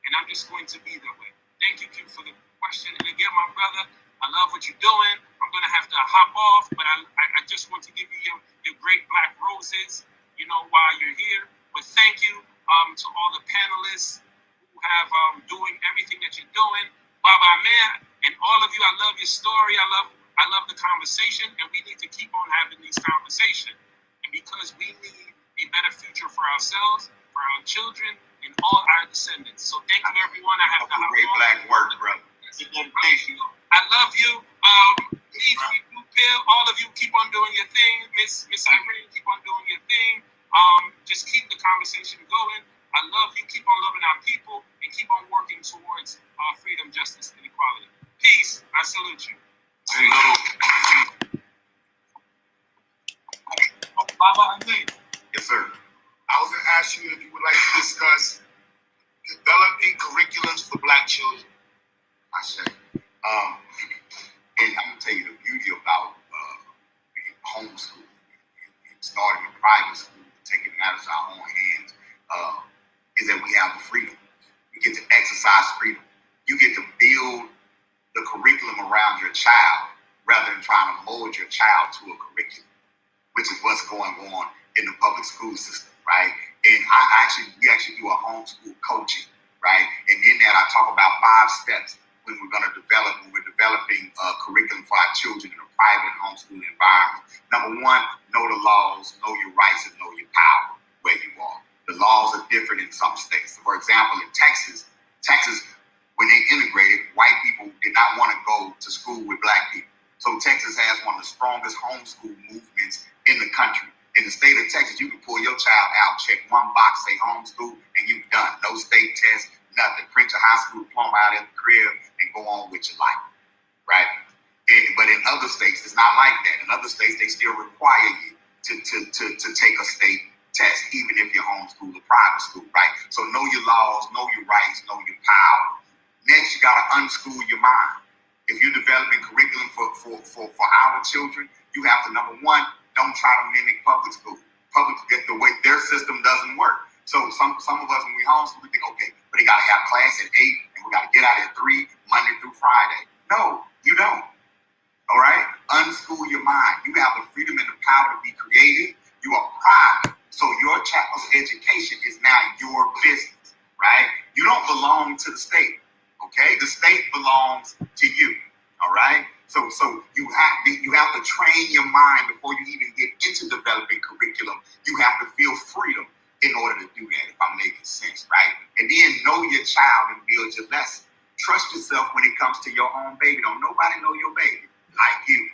and I'm just going to be that way. Thank you, Q, for the question. And again, my brother, I love what you're doing. I'm going to have to hop off, but I just want to give you your great black roses, while you're here. But thank you to all the panelists who have doing everything that you're doing. Baba Amir, and all of you, I love your story. I love the conversation, and we need to keep on having these conversations. And because we need a better future for ourselves, for our children, and all our descendants. So thank you, everyone. I have to hop great on. black work, brother. I love you. All of you keep on doing your thing. Miss Irene, keep on doing your thing. Just keep the conversation going. I love you. Keep on loving our people and keep on working towards freedom, justice, and equality. Peace. I salute you. Baba Amir. Yes, sir. I was going to ask you if you would like to discuss developing curriculums for Black children. I say. And I'm going to tell you the beauty about homeschool. starting a private school, taking matters in our own hands, is that we have the freedom. You get to exercise freedom. You get to build the curriculum around your child rather than trying to mold your child to a curriculum, which is what's going on in the public school system, right? And we actually do a homeschool coaching, right? And in that, I talk about 5 steps when we're developing a curriculum for our children in a private and homeschool environment. Number 1, know the laws, know your rights, and know your power where you are. The laws are different in some states. So for example, in Texas, when they integrated, white people did not want to go to school with black people. So Texas has one of the strongest homeschool movements in the country. In the state of Texas, you can pull your child out, check one box, say homeschool, and you're done. No state test, nothing. Print your high school diploma out at the crib and go on with your life, right? But in other states, it's not like that. In other states, they still require you to take a state test, even if you're homeschool or private school, right? So know your laws, know your rights, know your power. Next, you got to unschool your mind. If you're developing curriculum for our children, you have to, number 1, don't try to mimic public school. The way their system doesn't work. So some of us, when we homeschool, we think, okay, but they got to have class at 8 and we got to get out at 3 Monday through Friday. No, you don't. All right? Unschool your mind. You have the freedom and the power to be creative. You are private. So your child's education is now your business, right? You don't belong to the state. Okay, the state belongs to you. All right. So you have to train your mind before you even get into developing curriculum. You have to feel freedom in order to do that. If I'm making sense, right? And then know your child and build your lesson. Trust yourself when it comes to your own baby. Don't nobody know your baby like you.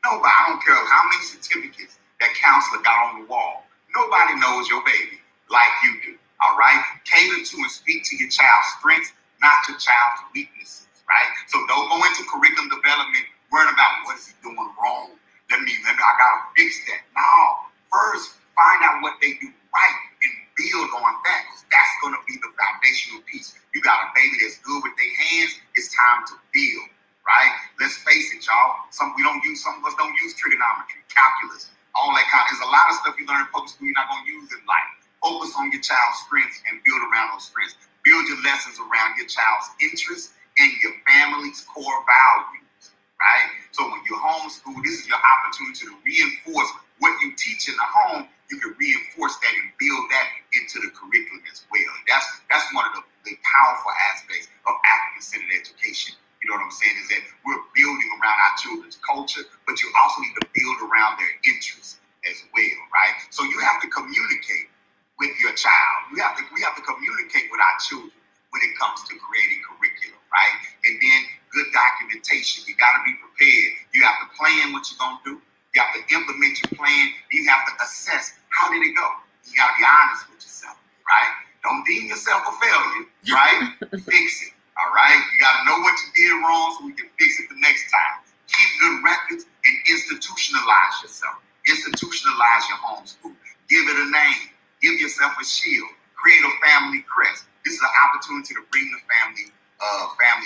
Nobody. I don't care how many certificates that counselor got on the wall. Nobody knows your baby like you do. All right. Cater to and speak to your child's strengths, not your child's weaknesses, right? So don't go into curriculum development worrying about what is he doing wrong. I gotta fix that. No, first find out what they do right and build on that, because that's gonna be the foundational piece. You got a baby that's good with their hands, it's time to build, right? Let's face it, y'all. Some of us don't use trigonometry, calculus, all that kind. There's a lot of stuff you learn in public school you're not gonna use in life. Focus on your child's strengths and build around those strengths. Build your lessons around your child's interests and your family's core values, right? So when you homeschool, this is your opportunity to reinforce what you teach in the home. You can reinforce that and build that into the curriculum as well. And that's one of the powerful aspects of African-centered education. You know what I'm saying? Is that we're building around our children's culture, but you also need to build around their interests as well, right? So you have to communicate with your child. We have to communicate with our children when it comes to creating curriculum, right? And then good documentation. You got to be prepared. You have to plan what you're going to do. You have to implement your plan. You have to assess, how did it go? You got to be honest with yourself, right? Don't deem yourself a failure, right? Fix it, all right? You got to know what you did wrong so we can fix it the next time. Keep good records and institutionalize yourself. Institutionalize your homeschool. Give it a name. Give yourself a shield. Create a family crest. This is an opportunity to bring the family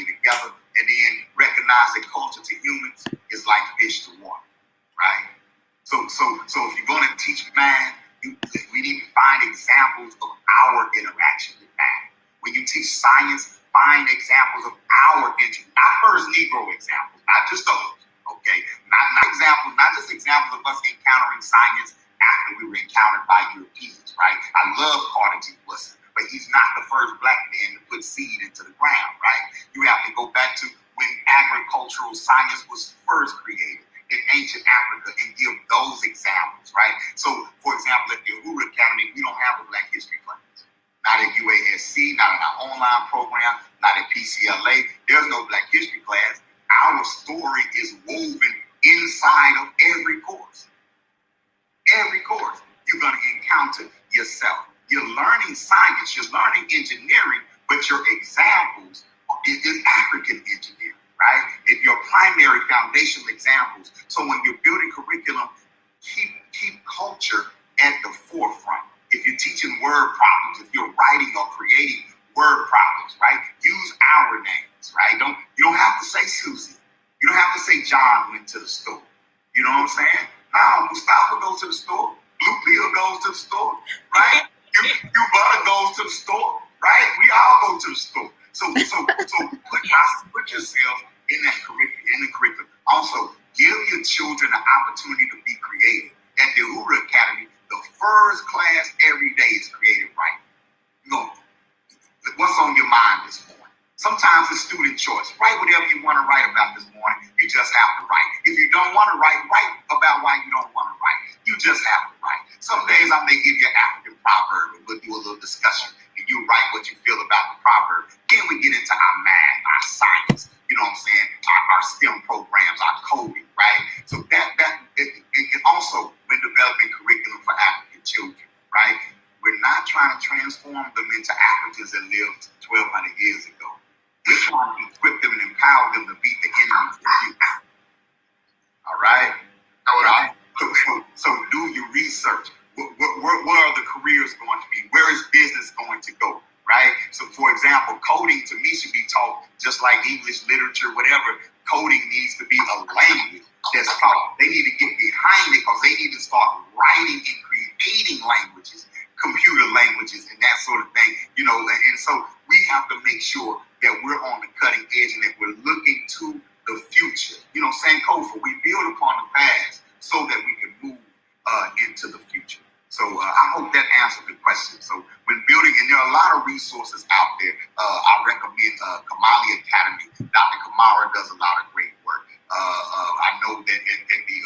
together, and then recognize that culture to humans is like fish to water, right? So if you're going to teach math, we need to find examples of our interaction with math. When you teach science, find examples of our interaction, not first Negro examples, not just those, okay? Not just examples of us encountering science after we were encountered by Europeans, right? I love Carter G. Woodson, but he's not the first black man to put seed into the ground, right? You have to go back to when agricultural science was first created in ancient Africa and give those examples, right? So, for example, at the Uhuru Academy, we don't have a Black History class. Not at UASC, not in our online program, not at PCLA. There's no Black History class. Our story is woven inside of every course. Every course, you're going to encounter yourself. You're learning science, you're learning engineering, but your examples is African engineering, right? If your primary foundational examples. So when you're building curriculum, keep culture at the forefront. If you're teaching word problems, if you're writing or creating word problems, right? Use our names, right? You don't have to say Susie. You don't have to say John went to the store. You know what I'm saying? No, Mustafa goes to the store. butter goes to the store, right? We all go to the store. So put yourself in that curriculum. Also, give your children the opportunity to be creative. At the Uhura Academy, the first class every day is creative writing. You know, what's on your mind this morning? Sometimes it's student choice. Write whatever you want to write about this morning. You just have to write. If you don't want to write about why you don't want to write. You just have to write. Some days I may give you an African proverb and we'll do a little discussion and you write what you feel about the proverb. Then we get into our math, our science, you know what I'm saying, our STEM programs, our coding, right? So and also when developing curriculum for African children, right? We're not trying to transform them into Africans that lived 1,200 years ago. We're trying to equip them and empower them to beat the enemy. All right? All right. So do your research. Where are the careers going to be? Where is business going to go? Right? So, for example, coding to me should be taught just like English, literature, whatever. Coding needs to be a language that's taught. They need to get behind it because they need to start writing and creating languages, computer languages, and that sort of thing. You know, and so we have to make sure that we're on the cutting edge and that we're looking to the future. You know, Sankofa, we build upon the past so that we can move into the future. So I hope that answered the question. So when building, and there are a lot of resources out there. I recommend Kamali Academy. Dr. Kamara does a lot of great work. I know that in the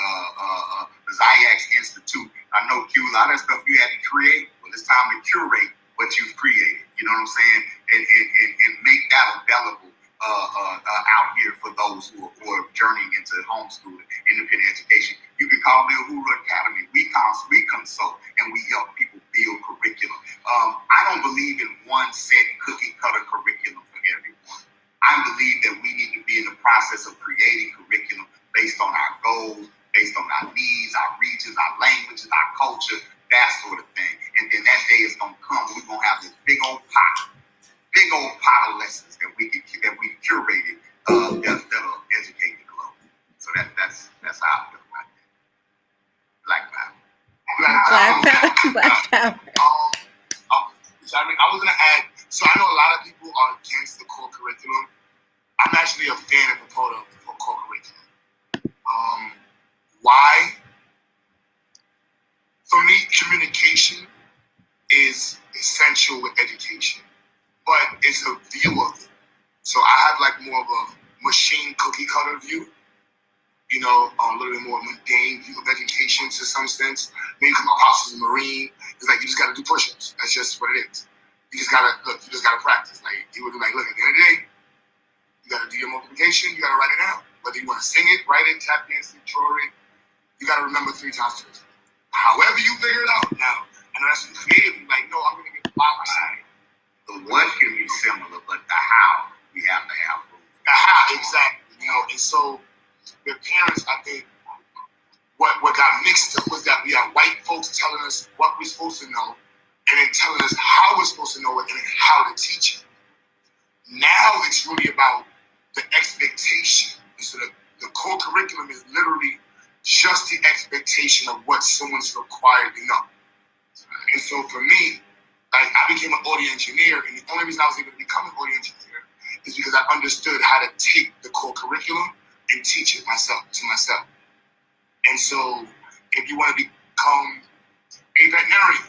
Zayax Institute, I know Q, a lot of stuff you had to create. Well, it's time to curate what you've created. You know what I'm saying? And make that available out here for those who are journeying into homeschooling, independent education. You can call the Uhura Academy. We consult and we help people build curriculum. I don't believe in one set cookie cutter curriculum for everyone. I believe that we need to be in the process of creating curriculum based on our goals, based on our needs, our regions, our languages, our culture, that sort of thing. And then that day is going to come. We're going to have this big old pot of lessons that we curated that'll educate the globe. So that's how I feel about that. Black power. Black power. So I was gonna add. So I know a lot of people are against the core curriculum. I'm actually a fan and proponent for core curriculum. Why? For me, communication is essential with education, but it's a view of it. So I have like more of a machine cookie cutter view, you know, a little bit more mundane view of education to some sense. Maybe come across as a Marine. It's like you just gotta do push-ups. That's just what it is. You just gotta practice. Like he would be like, look, at the end of the day, you gotta do your multiplication, you gotta write it down. Whether you wanna sing it, write it, tap dance, draw it, you gotta remember 3 times 2. However you figure it out. Now, I know that's creative. Like, no, I'm gonna get 5%. The what can be similar, but the how we have to have room. The how, exactly. You know, and so the parents, I think, what got mixed up was that we have white folks telling us what we're supposed to know, and then telling us how we're supposed to know it, and then how to teach it. Now it's really about the expectation. So the core curriculum is literally just the expectation of what someone's required to know. And so for me, like I became an audio engineer, and the only reason I was able to become an audio engineer is because I understood how to take the core curriculum and teach it to myself. And so if you want to become a veterinarian,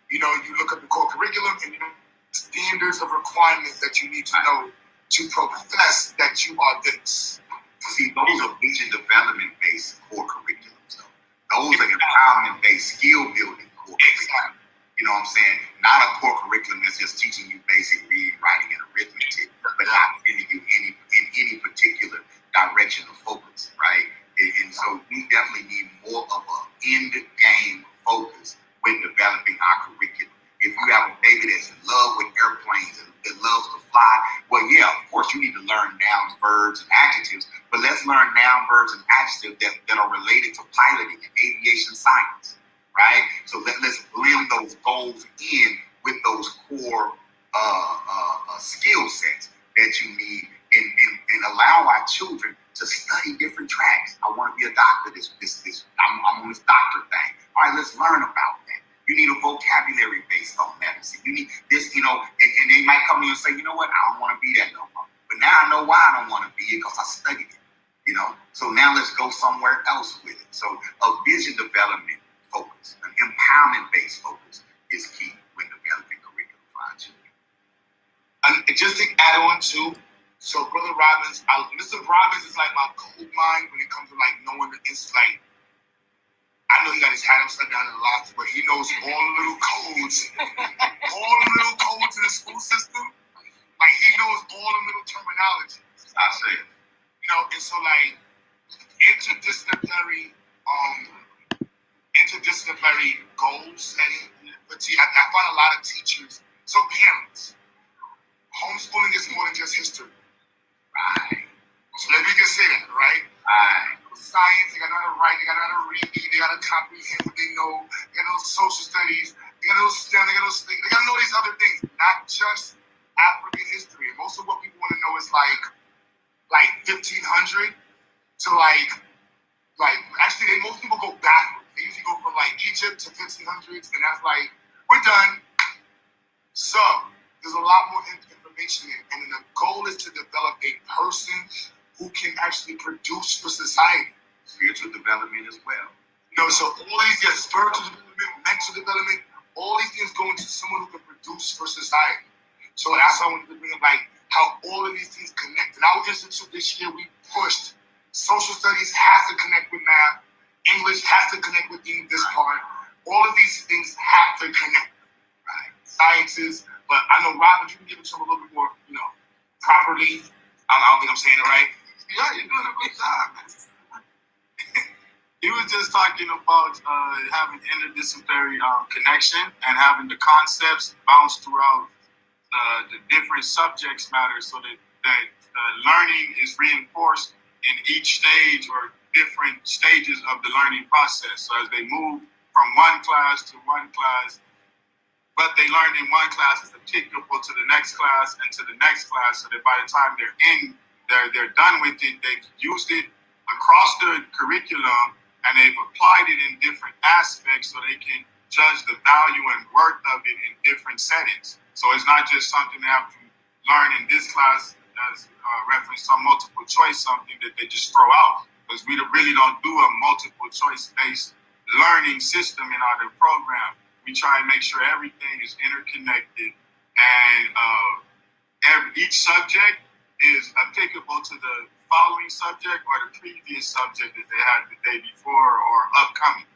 you know, you look at the core curriculum and you know standards of requirements that you need to know to profess that you are this. See, those are region development-based core curriculums. Those are empowerment-based, skill-building core curriculums. You know what I'm saying? Not a core curriculum that's just teaching you basic reading, writing, and arithmetic, but not sending you in any particular direction of focus, right? And so we definitely need more of an end-game focus when developing our curriculum. If you have a baby that's in love with airplanes and that loves to fly, well, yeah, of course, you need to learn nouns, verbs, and adjectives, but let's learn noun, verbs, and adjectives that are related to piloting and aviation science, right? So let's blend those goals in with those core skill sets that you need and allow our children to study different tracks. I want to be a doctor. I'm on this doctor thing. All right, let's learn about that. You need a vocabulary based on medicine. You need might come to you and say, you know what, I don't want to be that no more. But now I know why I don't want to be it, because I studied it. So now let's go somewhere else with it. So a vision development focus, an empowerment-based focus is key when developing curriculum for our children. And just to add on too, so Brother Robbins, Mr. Robbins is like my code mind when it comes to like knowing the like. I know he got his hat upside down in the loft, but he knows all the little codes, all the little codes in the school system. Like he knows all the little terminology. I say it. And so like interdisciplinary goals setting. But see, I find a lot of teachers, so parents, homeschooling is more than just history. Right. So let me just say that, right? Right. Science, they got to know how to write, they got to know how to read, they got to comprehend what they know, they got to know social studies, they got to know STEM, they got to know these other things, not just African history. And most of what people want to know is like 1500 to actually most people go backwards. They usually go from like Egypt to 1500s, and that's like, we're done. So there's a lot more information in, and the goal is to develop a person who can actually produce for society. Spiritual development as well. So all these spiritual development, mental development, all these things go into someone who can produce for society. So that's how I wanted to bring up how all of these things connect. And our institute this year, we pushed social studies has to connect with math, English has to connect with this part. All of these things have to connect. Right? Sciences, but I know Robin, you can give it to him a little bit more, properly. I don't think I'm saying it right. Yeah, you're doing a good job, man. He was just talking about having interdisciplinary connection and having the concepts bounce throughout the different subjects matter, so that the learning is reinforced in each stage or different stages of the learning process. So as they move from one class to one class, what they learned in one class is applicable to the next class and to the next class, so that by the time they're done with it, they've used it across the curriculum and they've applied it in different aspects, so they can judge the value and worth of it in different settings. So it's not just something they have to learn in this class as reference some multiple choice, something that they just throw out, because we really don't do a multiple choice based learning system in our program. We try and make sure everything is interconnected, and each subject is applicable to the following subject or the previous subject that they had the day before or upcoming.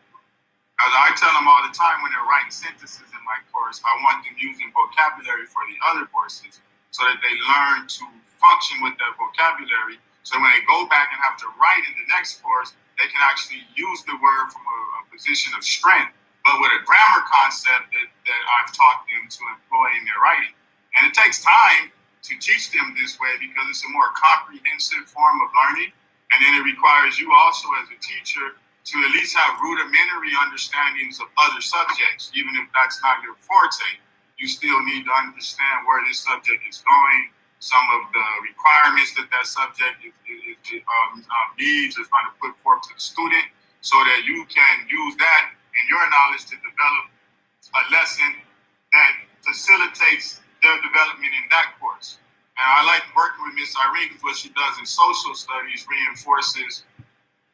As I tell them all the time when they're writing sentences in my course, I want them using vocabulary for the other courses, so that they learn to function with that vocabulary. So when they go back and have to write in the next course, they can actually use the word from a position of strength, but with a grammar concept that I've taught them to employ in their writing. And it takes time to teach them this way, because it's a more comprehensive form of learning. And then it requires you also as a teacher to at least have rudimentary understandings of other subjects, even if that's not your forte. You still need to understand where this subject is going, some of the requirements that subject needs is going to put forth to the student, so that you can use that in your knowledge to develop a lesson that facilitates their development in that course. And I like working with Miss Irene, because what she does in social studies reinforces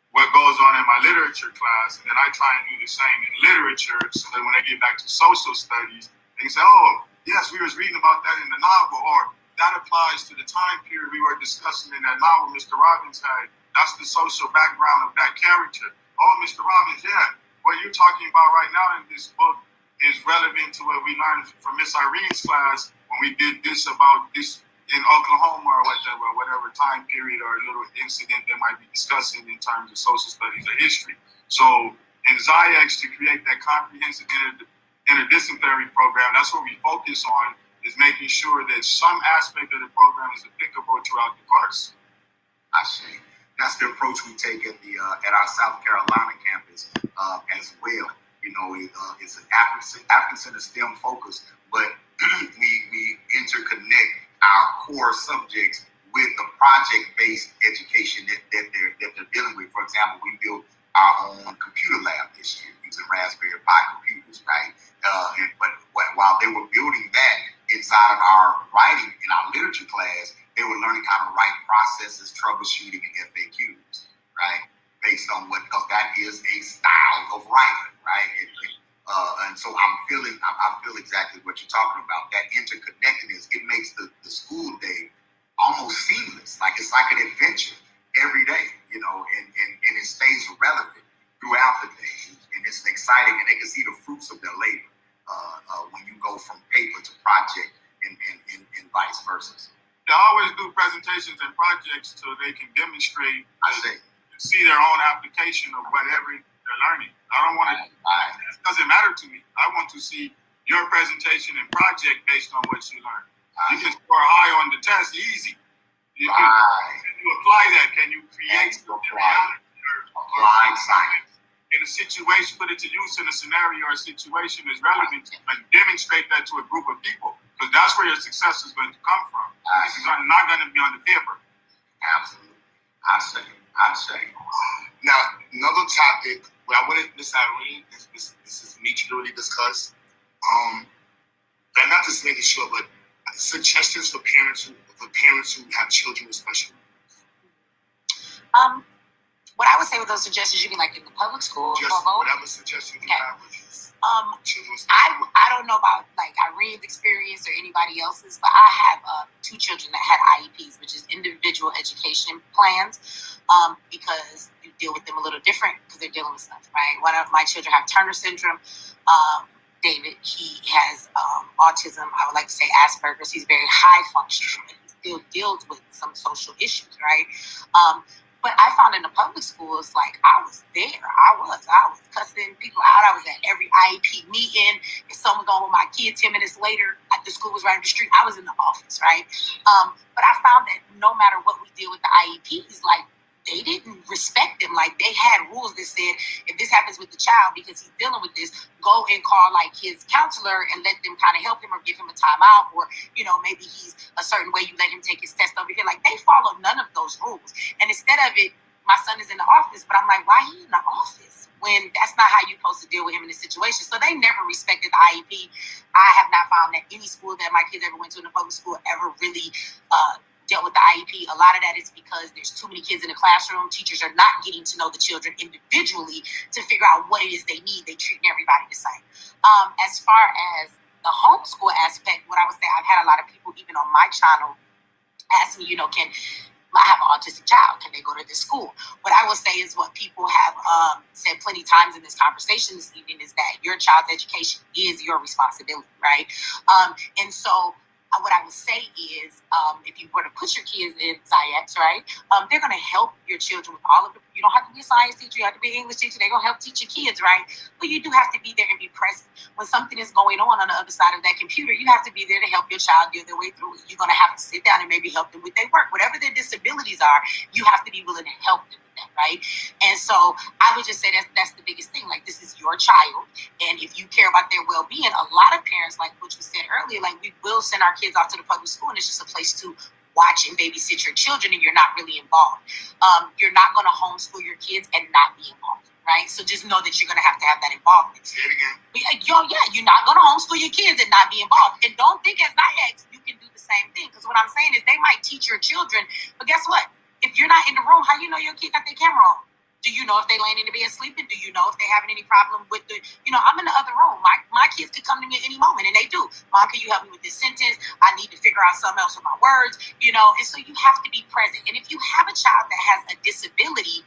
what goes on in my literature class, and then I try and do the same in literature, so that when they get back to social studies, they can say, oh, yes, we was reading about that in the novel, or that applies to the time period we were discussing in that novel Mr. Robbins had. That's the social background of that character. Oh, Mr. Robbins, yeah, what you're talking about right now in this book is relevant to what we learned from Miss Irene's class when we did this about this in Oklahoma, or whatever time period or little incident they might be discussing in terms of social studies or history. So in ZIEX, to create that comprehensive interdisciplinary program, that's what we focus on, is making sure that some aspect of the program is applicable throughout the course. I see. That's the approach we take at our South Carolina campus as well. It's an African-centered STEM focus, but we interconnect our core subjects with the project-based education that they're dealing with. For example, we built our own computer lab this year using Raspberry Pi computers, right? But while they were building that inside of our troubleshooting and FAQs, right? Based on because that is a style of writing, right? And so I feel exactly what you're talking about. That interconnectedness, it makes the school day almost seamless. Like it's like an adventure every day, you know, and it stays relevant throughout the day. And it's exciting, and they can see the fruits of their labor when you go from paper to project and vice versa. They always do presentations and projects so they can demonstrate, see their own application of whatever they're learning. I don't want to, it doesn't matter to me. I want to see your presentation and project based on what you learned. You can score high on the test, easy. Can you apply that? Can you create applied science? In a situation, put it to use in a scenario or a situation is relevant, and demonstrate that to a group of people, because that's where your success is going to come from. It's not going to be on the paper. Absolutely. I say. Now, another topic where I wanted Miss Irene, this is me to really discuss. And not just make it short, but suggestions for parents who have children with special needs. What I would say with those suggestions, you mean like in the public school? Just whatever suggestions you have with children. I don't know about like Irene's experience or anybody else's, but I have 2 children that had IEPs, which is individual education plans, because you deal with them a little different because they're dealing with stuff, right? One of my children have Turner syndrome. David, he has autism. I would like to say Asperger's. He's very high functioning, but he still deals with some social issues, right? But I found in the public schools, like I was there. I was cussing people out. I was at every IEP meeting. If someone going with my kid 10 minutes later, the school was right up the street. I was in the office, right? But I found that no matter what we did with the IEPs, like they didn't respect them. Like they had rules that said, if this happens with the child because he's dealing with this, go and call like his counselor and let them kind of help him or give him a timeout, or, you know, maybe he's a certain way, you let him take his test over here. Like they followed none of those rules. And instead of it, my son is in the office, but I'm like, why he in the office when that's not how you're supposed to deal with him in this situation? So they never respected the IEP. I have not found that any school that my kids ever went to in the public school ever really dealt with the IEP. A lot of that is because there's too many kids in the classroom. Teachers are not getting to know the children individually to figure out what it is they need. They're treating everybody the same. As far as the homeschool aspect, what I would say, I've had a lot of people even on my channel ask me, you know, I have an autistic child, can they go to this school? What I will say is what people have said plenty times in this conversation this evening is that your child's education is your responsibility, right? And so what I would say is, if you were to put your kids in SciEx, right, they're going to help your children with all of the, you don't have to be a science teacher, you have to be an English teacher, they're going to help teach your kids, right? But you do have to be there and be present. When something is going on the other side of that computer, you have to be there to help your child deal their way through it. You're going to have to sit down and maybe help them with their work. Whatever their disabilities are, you have to be willing to help them with that, right? And so I would just say that's the biggest thing. Like, this is your child, and if you care about their well-being, a lot of parents, like what you said earlier, like we will send our kids off to the public school, and it's just a place to watch and babysit your children, and you're not really involved. You're not going to homeschool your kids and not be involved, right? So just know that you're going to have that involvement. Say it again. You're not going to homeschool your kids and not be involved. And don't think as SciEx, you can do the same thing. Because what I'm saying is they might teach your children, but guess what? If you're not in the room, how you know your kid got their camera on? Do you know if they laying in the bed sleeping? Do you know if they having any problem with the, I'm in the other room. My kids could come to me at any moment, and they do. Mom, can you help me with this sentence? I need to figure out something else with my words, and so you have to be present. And if you have a child that has a disability,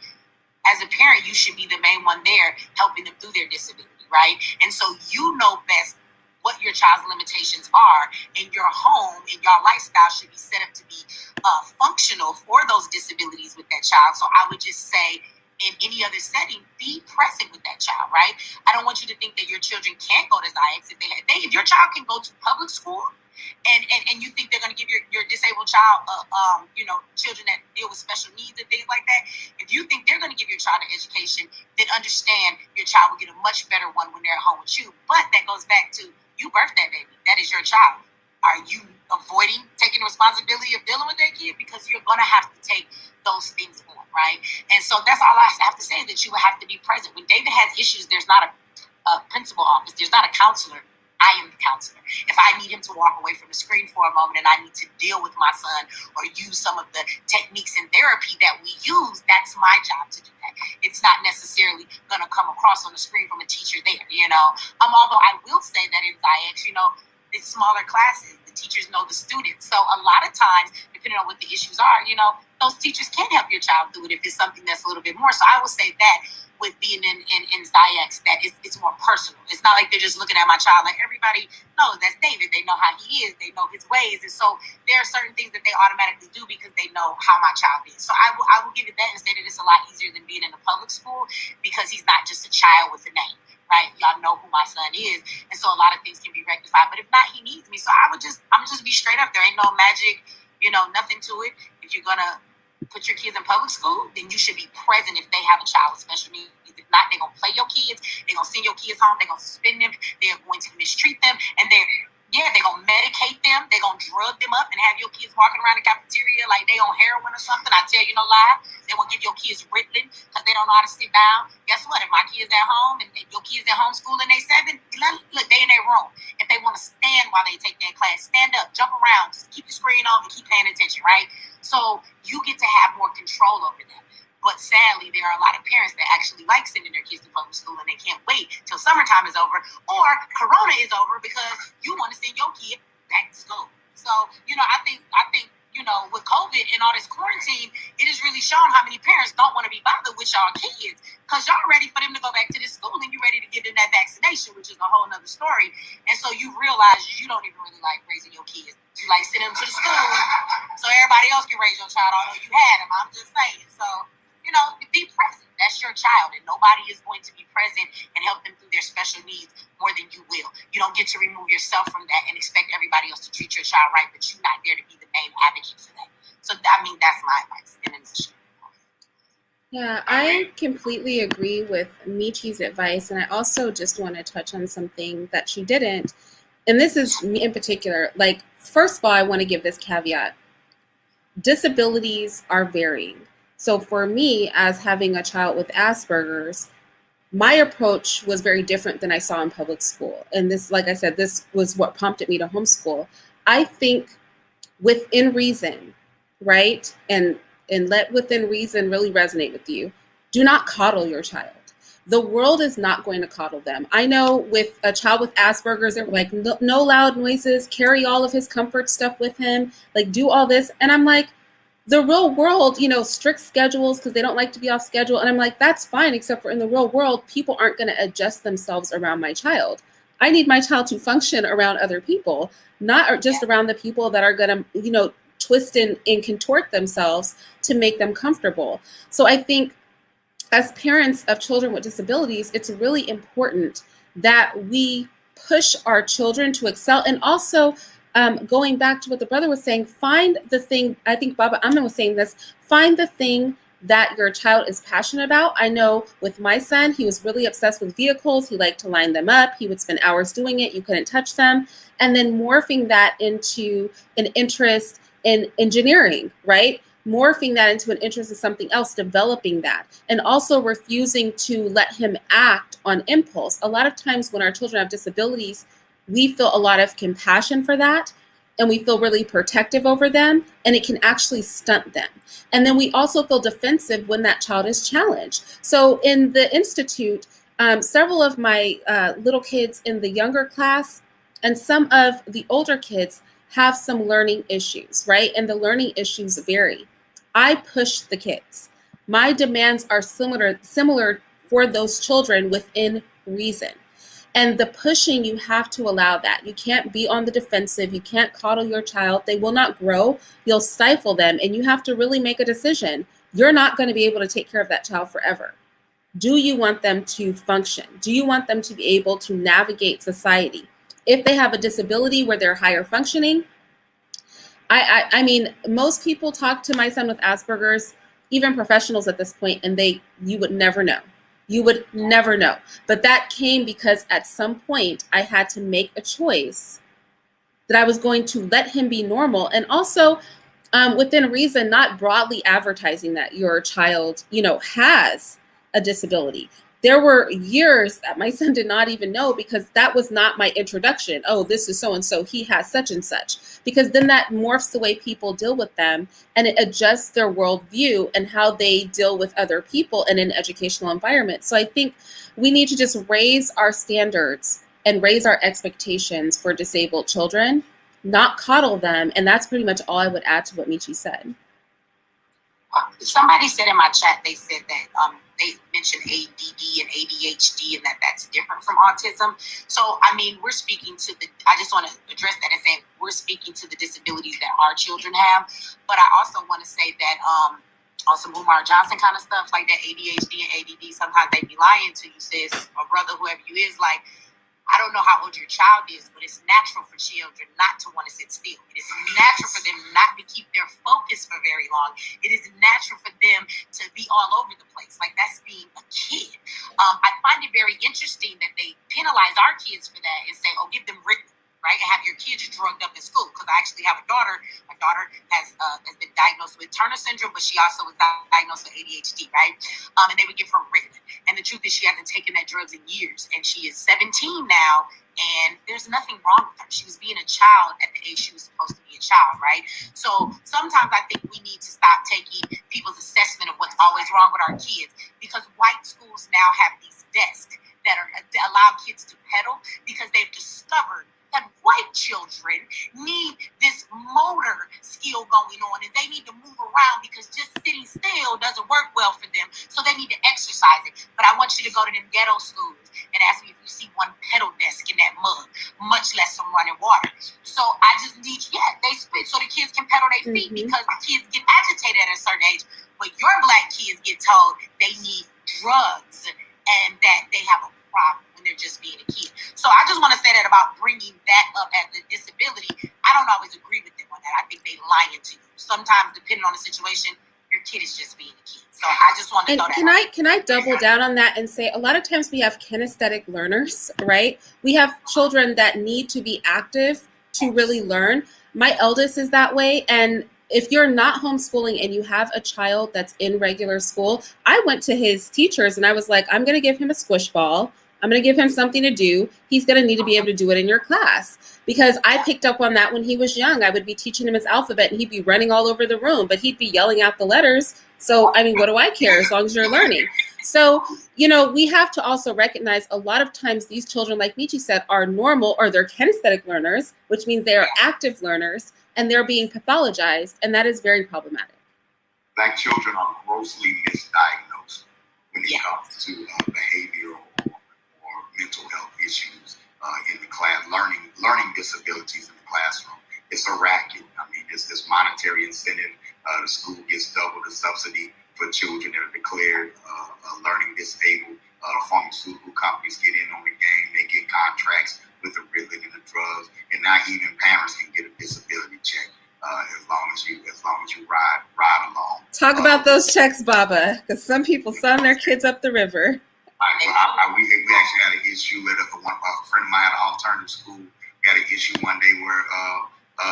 as a parent, you should be the main one there helping them through their disability, right? And so you know best what your child's limitations are, and your home and your lifestyle should be set up to be functional for those disabilities with that child. So I would just say, in any other setting, be present with that child, right? I don't want you to think that your children can't go to SciEx if your child can go to public school, and you think they're going to give your disabled child, children that deal with special needs and things like that. If you think they're going to give your child an education, then understand your child will get a much better one when they're at home with you. But that goes back to, you birthed that baby. That is your child. Are you avoiding taking responsibility of dealing with that kid? Because you're going to have to take those things on, right? And so that's all I have to say, is that you will have to be present. When David has issues, there's not a principal office. There's not a counselor I am the counselor. If I need him to walk away from the screen for a moment and I need to deal with my son or use some of the techniques in therapy that we use, that's my job to do that. It's not necessarily going to come across on the screen from a teacher there, Although I will say that in ZIAX, it's smaller classes. The teachers know the students. So a lot of times, depending on what the issues are, those teachers can help your child through it if it's something that's a little bit more. So I will say that with being in ZIAX, that it's more personal. It's not like they're just looking at my child like everybody knows that's David. They know how he is. They know his ways. And so there are certain things that they automatically do because they know how my child is. So I will give it that and say that it's a lot easier than being in a public school because he's not just a child with a name. Right, y'all know who my son is, and so a lot of things can be rectified. But if not, he needs me. So I'm just be straight up. There ain't no magic, nothing to it. If you're gonna put your kids in public school, then you should be present if they have a child with special needs. If not, they're gonna play your kids. They're gonna send your kids home. They're gonna suspend them. They're going to mistreat them, and they're gonna medicate them. They're gonna drug them up and have your kids walking around the cafeteria like they on heroin or something. I tell you no lie. They will give your kids Ritalin because they don't know how to sit down. Guess what? If my kids at home and your kids at homeschool and they 7, look, they in their room. If they want to stand while they take their class, stand up, jump around, just keep the screen on and keep paying attention, right? So you get to have more control over them. But sadly, there are a lot of parents that actually like sending their kids to public school and they can't wait till summertime is over or Corona is over because you want to send your kid back to school. So, I think, with COVID and all this quarantine, it has really shown how many parents don't want to be bothered with y'all kids because y'all ready for them to go back to this school and you're ready to give them that vaccination, which is a whole nother story. And so you realize you don't even really like raising your kids. You like sending them to the school so everybody else can raise your child, although you had them. I'm just saying. So, be present. That's your child, and nobody is going to be present and help them through their special needs more than you will. You don't get to remove yourself from that and expect everybody else to treat your child right, but you're not there to be the main advocate for that. So, that's my advice. Yeah, I completely agree with Michi's advice, and I also just want to touch on something that she didn't, and this is me in particular. Like, first of all, I want to give this caveat. Disabilities are varying. So for me, as having a child with Asperger's, my approach was very different than I saw in public school. And this, like I said, this was what prompted me to homeschool. I think within reason, right? And let within reason really resonate with you. Do not coddle your child. The world is not going to coddle them. I know with a child with Asperger's, they're like, no loud noises, carry all of his comfort stuff with him, like do all this. And I'm like, the real world, strict schedules because they don't like to be off schedule. And I'm like, that's fine, except for in the real world, people aren't going to adjust themselves around my child. I need my child to function around other people, not just around the people that are going to, twist and contort themselves to make them comfortable. So I think as parents of children with disabilities, it's really important that we push our children to excel. And also, going back to what the brother was saying, find the thing, I think Baba Amna was saying this, find the thing that your child is passionate about. I know with my son, he was really obsessed with vehicles. He liked to line them up. He would spend hours doing it. You couldn't touch them. And then morphing that into an interest in engineering, right? Morphing that into an interest in something else, developing that, and also refusing to let him act on impulse. A lot of times when our children have disabilities, we feel a lot of compassion for that, and we feel really protective over them, and it can actually stunt them. And then we also feel defensive when that child is challenged. So in the Institute, several of my little kids in the younger class and some of the older kids have some learning issues, right? And the learning issues vary. I push the kids. My demands are similar for those children within reason. And the pushing, you have to allow that. You can't be on the defensive. You can't coddle your child. They will not grow. You'll stifle them. And you have to really make a decision. You're not going to be able to take care of that child forever. Do you want them to function? Do you want them to be able to navigate society? If they have a disability where they're higher functioning, I mean, most people talk to my son with Asperger's, even professionals at this point, and you would never know. You would never know. But that came because at some point I had to make a choice that I was going to let him be normal, and also within reason, not broadly advertising that your child, has a disability. there were years that my son did not even know, because that was not my introduction. Oh, this is so-and-so, he has such and such. Because then that morphs the way people deal with them, and it adjusts their worldview and how they deal with other people in an educational environment. So I think we need to just raise our standards and raise our expectations for disabled children, not coddle them. And that's pretty much all I would add to what Michi said. Somebody said in my chat, they said that they mentioned ADD and ADHD and that's different from autism. So, I mean, we're speaking to I just want to address that and say we're speaking to the disabilities that our children have. But I also want to say that on some Umar Johnson kind of stuff, like that ADHD and ADD, sometimes they be lying to you, sis, or brother, whoever you is, like, I don't know how old your child is, but it's natural for children not to want to sit still. It is natural for them not to keep their focus for very long. It is natural for them to be all over the place. Like, that's being a kid. I find it very interesting that they penalize our kids for that and say, oh, give them written, right? And have your kids drugged up in school. Because I actually have a daughter. My daughter has been diagnosed with Turner syndrome, but she also was diagnosed with ADHD, right? And they would give her written. And the truth is she hasn't taken that drugs in years. And she is 17 now, and there's nothing wrong with her. She was being a child at the age she was supposed to be a child, right? So sometimes I think we need to stop taking people's assessment of what's always wrong with our kids, because white schools now have these desks that allow kids to pedal, because they've discovered that white children need this motor skill going on, and they need to move around, because just sitting still doesn't work well for them. So they need to exercise it. But I want you to go to them ghetto schools and ask me if you see one pedal desk in that mud, much less some running water. So I just need, they spit so the kids can pedal their feet, because the kids get agitated at a certain age. But your black kids get told they need drugs and that they have a problem when they're just being a kid. So I just want to say that about bringing that up as a disability. I don't always agree with them on that. I think they lying to you. Sometimes, depending on the situation, your kid is just being a kid. So I just want to know that. Can I double down on that and say, a lot of times we have kinesthetic learners, right? We have children that need to be active to really learn. My eldest is that way, and if you're not homeschooling and you have a child that's in regular school, I went to his teachers and I was like, I'm going to give him a squish ball. I'm going to give him something to do. He's going to need to be able to do it in your class, because I picked up on that when he was young. I would be teaching him his alphabet and he'd be running all over the room, but he'd be yelling out the letters. So, I mean, what do I care as long as you're learning? So, we have to also recognize a lot of times these children, like Michi said, are normal, or they're kinesthetic learners, which means they are active learners, and they're being pathologized, and that is very problematic. Black children are grossly misdiagnosed when it comes to behavioral or mental health issues in the class, learning disabilities in the classroom. It's a racket. I mean, it's monetary incentive. The school gets double the subsidy for children that are declared learning disabled. Pharmaceutical companies get in on the game. They get contracts with the Ritalin and the drugs, and now even parents can get a disability check as long as you ride along. Talk about those checks, Baba, because some people send their kids up the river. We actually had an issue with a friend of mine at an alternative school. We had an issue one day where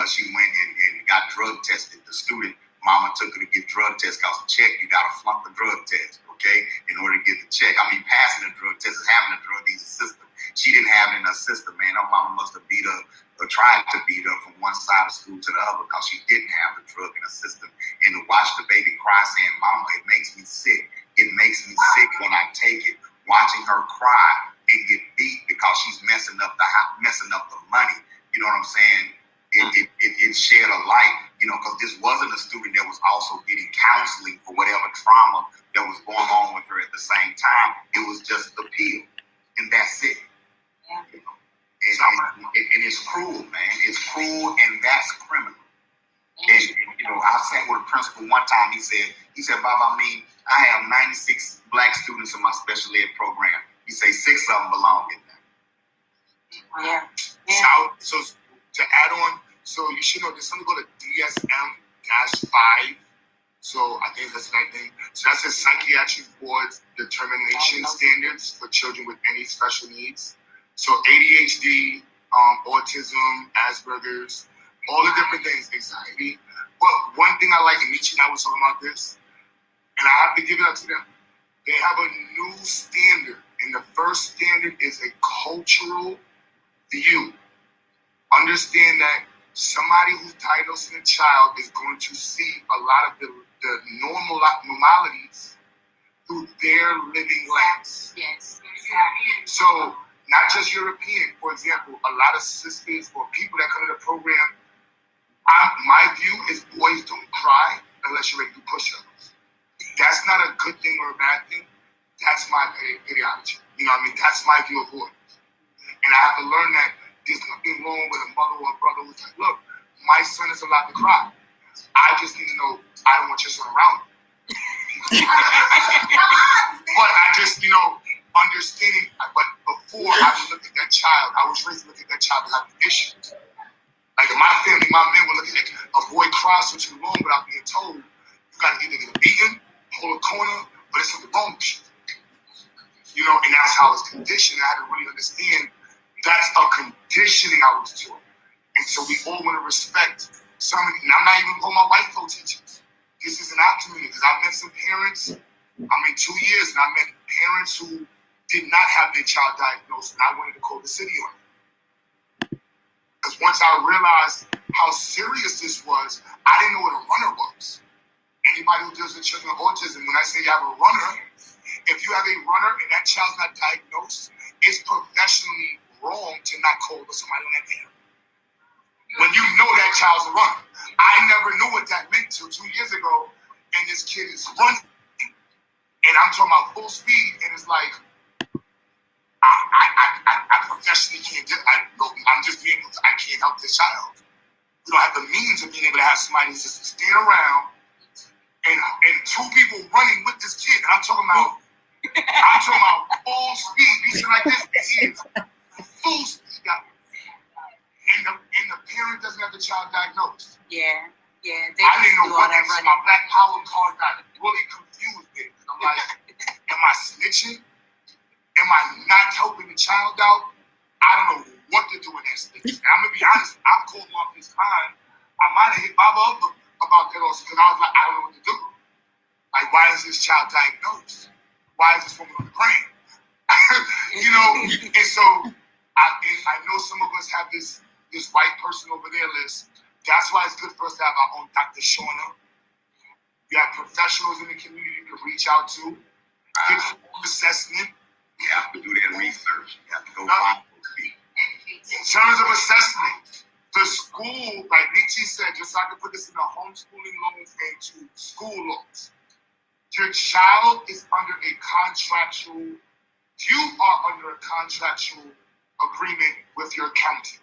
she went and got drug tested. The student mama took her to get drug test, because the check, you got to flunk the drug test, okay, in order to get the check. I mean, passing the drug test is having a drug user system. She didn't have it in her system, man. Her mama must have beat her or tried to beat her from one side of school to the other, because she didn't have the drug in her system. And to watch the baby cry saying, "Mama, it makes me sick. It makes me sick when I take it." Watching her cry and get beat because she's messing up the money. You know what I'm saying? It shed a light, because this wasn't a student that was also getting counseling for whatever trauma that was going on with her at the same time. It was just the pill, and that's it. And it's cruel, man. It's cruel, and that's criminal. And I sat with a principal one time. He said, "Bob, I mean, I have 96 black students in my special ed program." He said 6 of them belong in there. Yeah. So to add on, so you should know there's something called a DSM-5. So I think that's the right thing. So that's a psychiatric board determination standards for children with any special needs. So ADHD, autism, Asperger's, all the different things, anxiety. But one thing I like, and Michi and I was talking about this, and I have to give it up to them. They have a new standard, and the first standard is a cultural view. Understand that somebody who's diagnosing a child is going to see a lot of the normalities through their living lens. Yes. So, not just European. For example, a lot of sisters or people that come to the program, my view is boys don't cry unless you're ready to do push-ups. That's not a good thing or a bad thing. That's my ideology. You know what I mean? That's my view of boys. And I have to learn that there's nothing wrong with a mother or a brother who's like, look, my son is allowed to cry. I just need to know I don't want your son around me. But I just, understanding, but before I would look at that child, I was raised to look at that child without the issues. Like in my family, my men would look at a boy cries for too long without being told, you gotta either get beaten, hold a corner, but it's something wrong with you. And that's how it's conditioned. I had to really understand that's a conditioning I was taught. And so we all want to respect somebody. And I'm not even going my white co-teachers. This is an our community because I met some parents. I'm in 2 years and I met parents who did not have their child diagnosed, and I wanted to call the city on it. Because once I realized how serious this was, I didn't know what a runner was. Anybody who deals with children with autism, when I say you have a runner, if you have a runner and that child's not diagnosed, it's professionally wrong to not call somebody on that day. When you know that child's a runner. I never knew what that meant till 2 years ago, and this kid is running. And I'm talking about full speed, and it's like, I professionally can't do it. I'm just being, I can't help this child. You don't have the means of being able to have somebody who's just stand around and two people running with this kid. And I'm talking about full speed. He's like this, and he is full speed. And the parent doesn't have the child diagnosed. Yeah. I didn't know what that was. My Black Power card got really confused there. I'm like, am I snitching? Am I not helping the child out? I don't know what to do in that space. And I'm going to be honest, I've called off this time. I might have hit Baba up about that also because I was like, I don't know what to do. Like, why is this child diagnosed? Why is this woman on the ground? And so I know some of us have this white person over their list. That's why it's good for us to have our own Dr. Shauna. You have professionals in the community you can reach out to. Get full assessment. You have to do that research. You have to go find those people. In terms of assessment, the school, like Nietzsche said, just so I can put this in the homeschooling loans and to school loans. Your child is under a contractual, you are under a contractual agreement with your county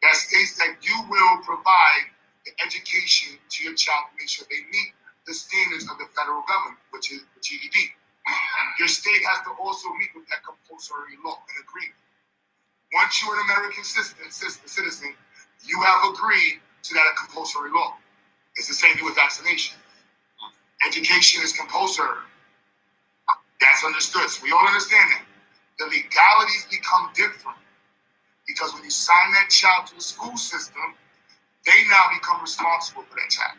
that states that you will provide the education to your child to make sure they meet the standards of the federal government, which is the GED. Your state has to also meet with that compulsory law and agreement. Once you're an American citizen, you have agreed to that compulsory law. It's the same thing with vaccination. Education is compulsory. That's understood. So we all understand that. The legalities become different because when you sign that child to the school system, they now become responsible for that child.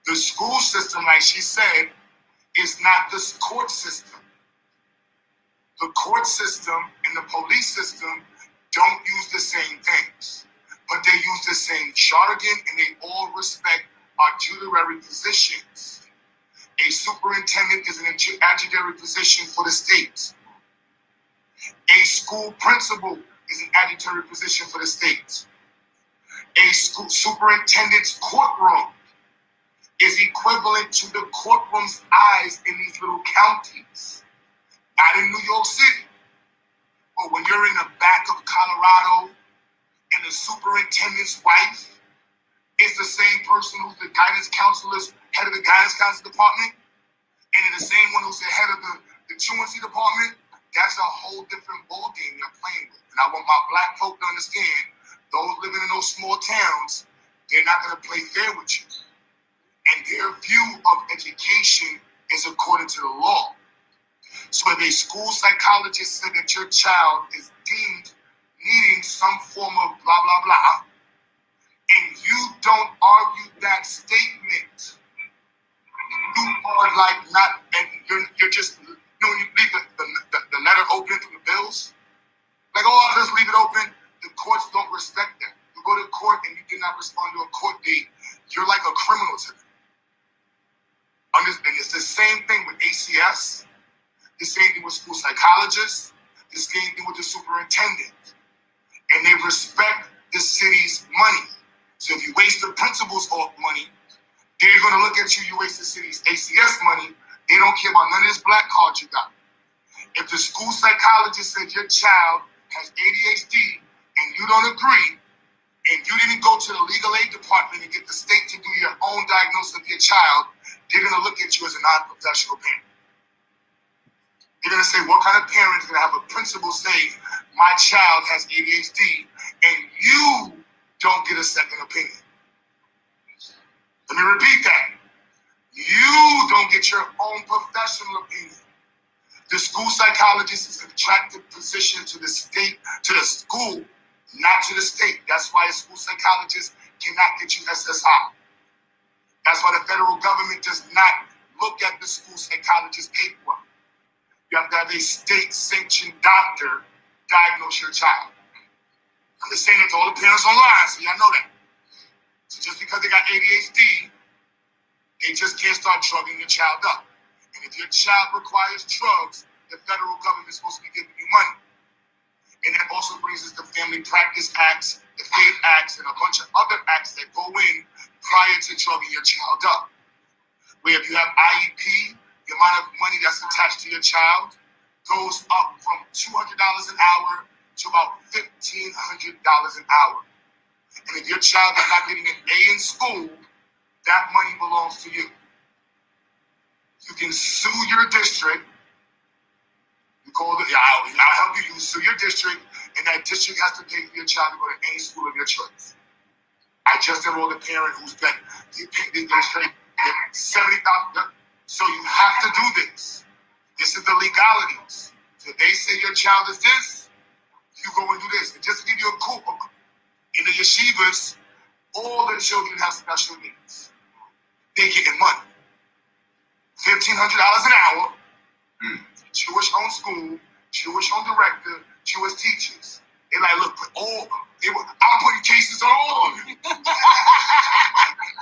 The school system, like she said, is not the court system. The court system and the police system don't use the same things, but they use the same jargon and they all respect adjudicatory positions. A superintendent is an adjudicatory position for the state. A school principal is an adjudicatory position for the state. A school superintendent's courtroom is equivalent to the courtroom's eyes in these little counties. Not in New York City, but when you're in the back of Colorado and the superintendent's wife is the same person who's the guidance counselor's head of the guidance counselor department, and then the same one who's the head of the truancy department, that's a whole different ballgame you're playing with. And I want my Black folk to understand, those living in those small towns, they're not going to play fair with you. And their view of education is according to the law. So if a school psychologist said that your child is deemed needing some form of blah, blah, blah, and you don't argue that statement, you are like not, and you're just, you know, when you leave the letter open from the bills, like, oh, I'll just leave it open. The courts don't respect that. You go to court and you did not respond to a court date, you're like a criminal to them. And it's the same thing with ACS, the same thing with school psychologists, the same thing with the superintendent. And they respect the city's money. So if you waste the principal's money, they're going to look at you, you waste the city's ACS money. They don't care about none of this black card you got. If the school psychologist said your child has ADHD and you don't agree, and you didn't go to the legal aid department and get the state to do your own diagnosis of your child, they're going to look at you as a non-professional parent. They're going to say, what kind of parent is going to have a principal say, my child has ADHD, and you don't get a second opinion? Let me repeat that. You don't get your own professional opinion. The school psychologist is an attractive position to the state, to the school, not to the state. That's why a school psychologist cannot get you SSI. That's why the federal government does not look at the school psychologist paperwork. You have to have a state-sanctioned doctor diagnose your child. I'm just saying that to all the parents online, so y'all know that. So just because they got ADHD, they just can't start drugging your child up. And if your child requires drugs, the federal government is supposed to be giving you money. And that also brings us the Family Practice Acts, the FAID Acts, and a bunch of other acts that go in prior to drugging your child up. Where if you have IEP, the amount of money that's attached to your child goes up from $200 an hour to about $1,500 an hour. And if your child is not getting an A in school, that money belongs to you. You can sue your district. You call it, I'll help you. You sue your district, and that district has to pay for your child to go to any school of your choice. I just enrolled a parent who's been, they straight $70,000. So you have to do this. This is the legalities. So they say your child is this, you go and do this. And just to give you a coup, in the yeshivas, all the children have special needs. They getting money. $1,500 an hour. Jewish-owned school, Jewish-owned director, Jewish teachers. They like, look, I'm putting cases on all of you.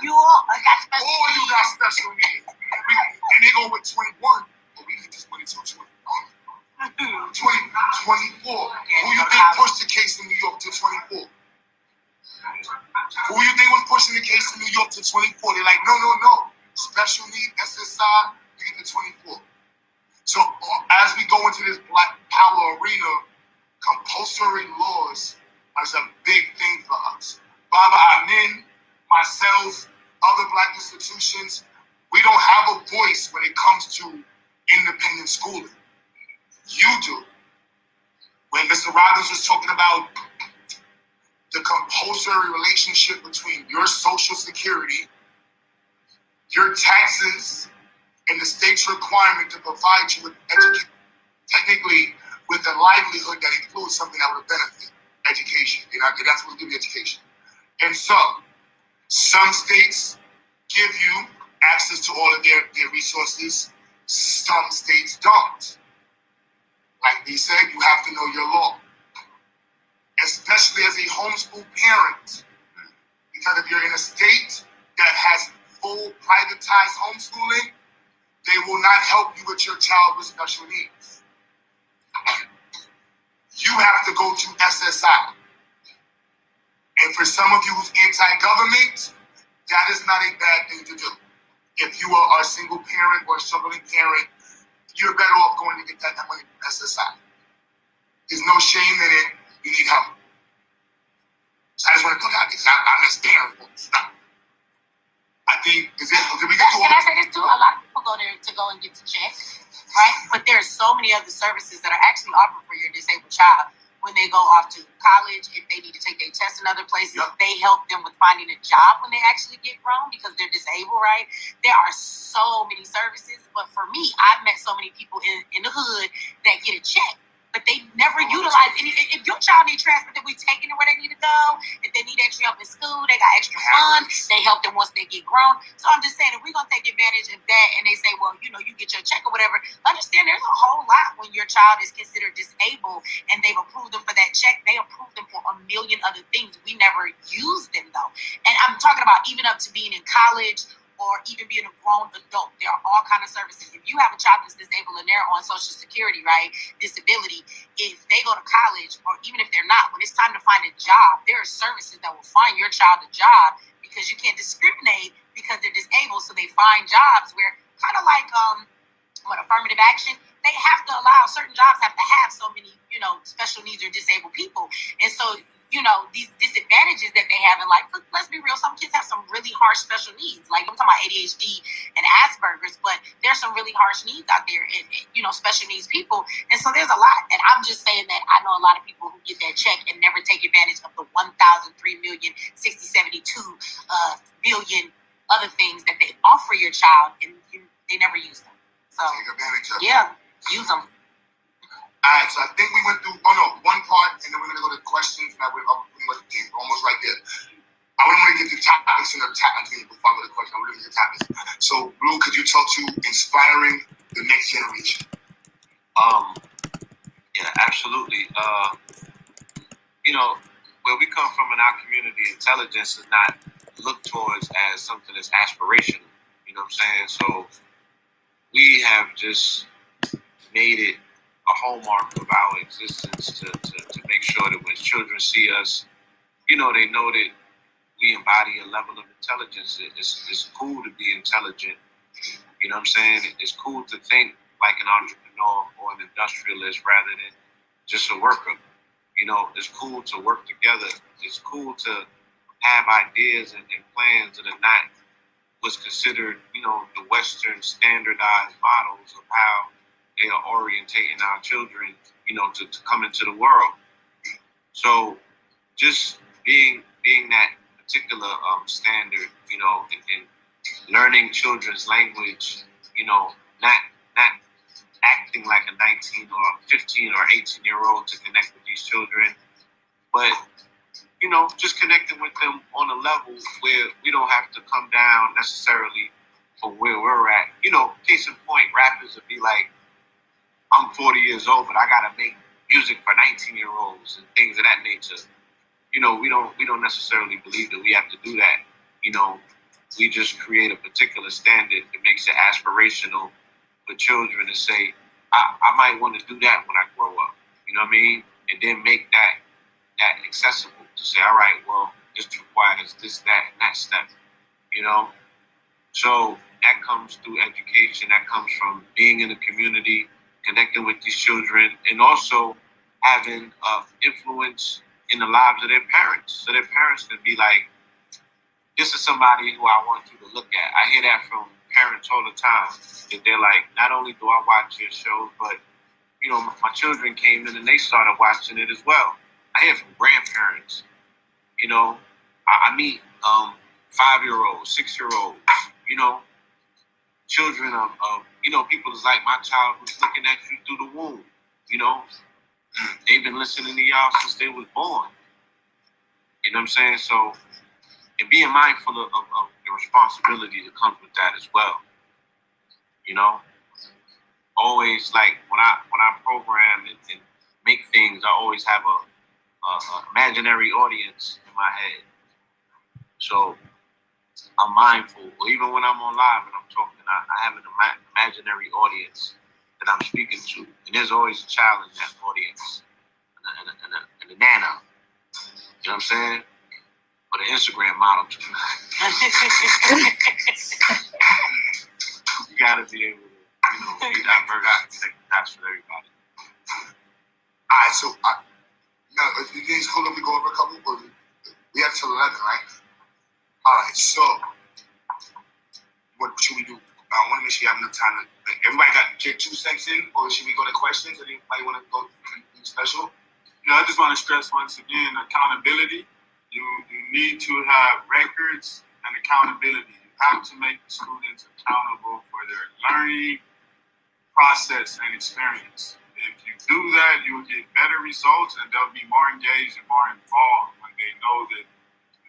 You all got special All you got special needs. And they go with 21, but we need this money till 24. Who you think pushed the case in New York to 24? Who you think was pushing the case in New York to 24? They're like, no. Special need, SSI, you get to 24. So as we go into this Black Power arena, compulsory laws is a big thing for us. Baba Amin, myself, other Black institutions, we don't have a voice when it comes to independent schooling. You do. When Mr. Robbins was talking about the compulsory relationship between your Social Security, your taxes, and the state's requirement to provide you with education, technically with a livelihood that includes something that would benefit education. That's what will give you education. And so, some states give you access to all of their resources. Some states don't. Like we said, you have to know your law. Especially as a homeschool parent. Because if you're in a state that has full privatized homeschooling, they will not help you with your child with special needs. You have to go to SSI. And for some of you who's anti-government, that is not a bad thing to do. If you are a single parent or a struggling parent, you're better off going to get that money from SSI. There's no shame in it. You need help. So I just want to put out this. I'm as parent. Stop. I think, did we get to all? Can I say this too? A lot of people go there to go and get the check, right? But there are so many other services that are actually offered for your disabled child. When they go off to college, if they need to take their tests in other places, they help them with finding a job when they actually get grown because they're disabled, right? There are so many services. But for me, I've met so many people in the hood that get a check but they never utilize any. If your child needs transport, we taking them where they need to go. If they need extra help in school, they got extra funds. They help them once they get grown. So I'm just saying, if we're gonna take advantage of that, and they say, well, you get your check or whatever, understand there's a whole lot when your child is considered disabled and they've approved them for that check. They approved them for a million other things. We never use them though, and I'm talking about even up to being in college, or even being a grown adult. There are all kinds of services. If you have a child that's disabled and they're on Social Security, right, disability, if they go to college, or even if they're not, when it's time to find a job, there are services that will find your child a job, because you can't discriminate because they're disabled. So they find jobs where, kind of like affirmative action, they have to allow, certain jobs have to have so many, special needs or disabled people. And so, these disadvantages that they have in life, let's be real, some kids have some really harsh special needs. Like, I'm talking about ADHD and Asperger's, but there's some really harsh needs out there, and special needs people. And so there's a lot. And I'm just saying that I know a lot of people who get that check and never take advantage of the 1,003 million, 72 billion other things that they offer your child, and they never use them. So, take advantage of it. Yeah, use them. All right, so I think we went through, one part, and then we're going to go to questions. Now we're almost right there. I want to get the topics in the topics before I go to the question. I want to get the topics. So, Blue, could you talk to inspiring the next generation? Yeah, absolutely. Where we come from in our community, intelligence is not looked towards as something that's aspirational. You know what I'm saying? So we have just made it a hallmark of our existence to make sure that when children see us, they know that we embody a level of intelligence. It's cool to be intelligent. You know what I'm saying? It's cool to think like an entrepreneur or an industrialist rather than just a worker. It's cool to work together. It's cool to have ideas and plans that are not what's considered, the Western standardized models of how they are orientating our children, to come into the world. So just being that particular standard, and learning children's language, not acting like a 19 or 15 or 18-year-old to connect with these children, but just connecting with them on a level where we don't have to come down necessarily from where we're at. Case in point, rappers would be like, I'm 40 years old, but I gotta make music for 19-year-olds and things of that nature. We don't necessarily believe that we have to do that. We just create a particular standard that makes it aspirational for children to say, I might want to do that when I grow up. You know what I mean? And then make that accessible to say, all right, well, this requires this, that, and that step. So that comes through education. That comes from being in the community, connecting with these children, and also having influence in the lives of their parents. So their parents can be like, this is somebody who I want you to look at. I hear that from parents all the time, that they're like, not only do I watch your shows, but, my children came in and they started watching it as well. I hear from grandparents, I meet 5-year-olds, 6-year-olds, children of people is like my child who's looking at you through the womb, They've been listening to y'all since they was born. You know what I'm saying? So, and being mindful of the responsibility that comes with that as well. Always, like when I program and make things, I always have a imaginary audience in my head. So I'm mindful, or even when I'm on live and I'm talking, I have an imaginary audience that I'm speaking to, and there's always a child in that audience, and a nana. You know what I'm saying? Or the Instagram model too. You gotta be able to, be diverse. That's for everybody. All right, so now, you guys hold up, we go over a couple, but we have till 11, right? All right, so what should we do? I want to make sure you have enough time. Everybody got their 2 cents in, or should we go to questions? Anybody want to go anything special? I just want to stress once again, accountability. You need to have records and accountability. You have to make the students accountable for their learning process and experience. If you do that, you'll get better results, and they'll be more engaged and more involved when they know that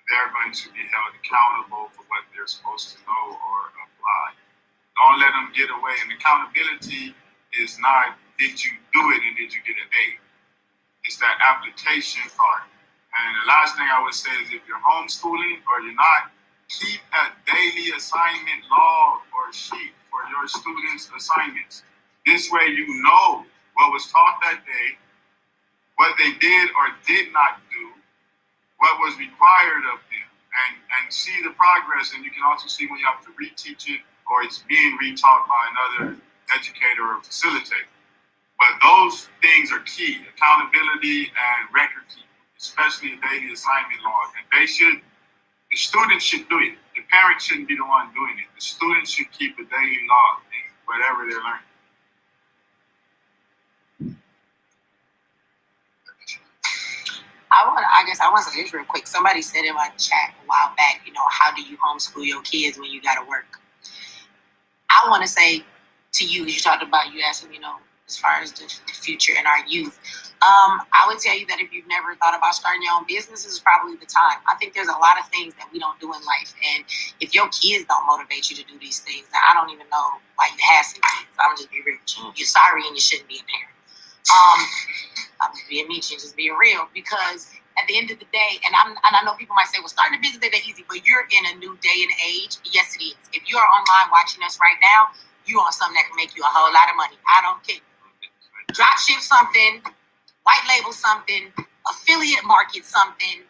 they're going to be held accountable for what they're supposed to know or apply. Don't let them get away. And accountability is not, did you do it and did you get an A? It's that application part. And the last thing I would say is if you're homeschooling or you're not, keep a daily assignment log or sheet for your students' assignments. This way you know what was taught that day, what they did or did not do, what was required of them, and see the progress. And you can also see when you have to reteach it or it's being retaught by another educator or facilitator. But those things are key, accountability and record keeping, especially a daily assignment log. And the students should do it. The parents shouldn't be the one doing it. The students should keep a daily log in whatever they're learning. I guess I want to say this real quick. Somebody said in my chat a while back, how do you homeschool your kids when you got to work? I want to say to you, as you talked about, you asked me, as far as the future and our youth. I would tell you that if you've never thought about starting your own business, this is probably the time. I think there's a lot of things that we don't do in life. And if your kids don't motivate you to do these things, then I don't even know why you have some kids. I'm just be real with you. You're sorry and you shouldn't be a parent. I'm just being mean and just being real, because at the end of the day, and I know people might say, well, starting a business ain't easy, but you're in a new day and age. Yes, it is. If you are online watching us right now, you on something that can make you a whole lot of money. I don't care. Drop ship something, white label something, affiliate market something.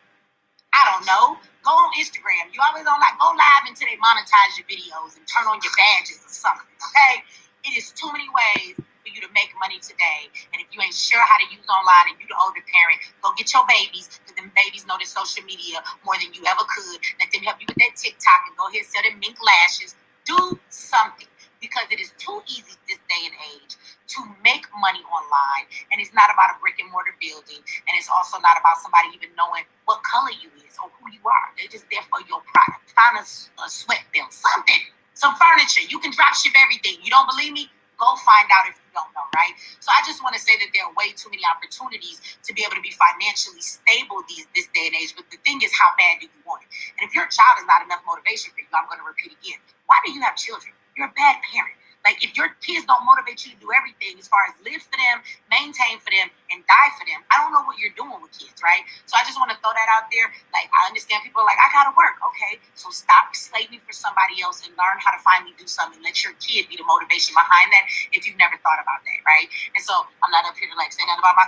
I don't know. Go on Instagram. You always on go live until they monetize your videos and turn on your badges or something. Okay? It is too many ways for you to make money today. And if you ain't sure how to use online and you the older parent, go get your babies, because them babies know the social media more than you ever could. Let them help you with that TikTok and go ahead and sell them mink lashes. Do something, because it is too easy this day and age to make money online. And it's not about a brick and mortar building. And it's also not about somebody even knowing what color you is or who you are. They're just there for your product. Find a sweat bill, something, some furniture. You can drop ship everything. You don't believe me? Go find out if you don't know, right? So I just want to say that there are way too many opportunities to be able to be financially stable this day and age. But the thing is, how bad do you want it? And if your child is not enough motivation for you, I'm going to repeat again. Why do you have children? You're a bad parent. Like, if your kids don't motivate you to do everything as far as live for them, maintain for them, and die for them, I don't know what you're doing with kids, right? So I just want to throw that out there. Like, I understand people are like, I got to work. Okay, so stop slaving for somebody else and learn how to finally do something. Let your kid be the motivation behind that if you've never thought about that, right? And so I'm not up here to, say nothing about my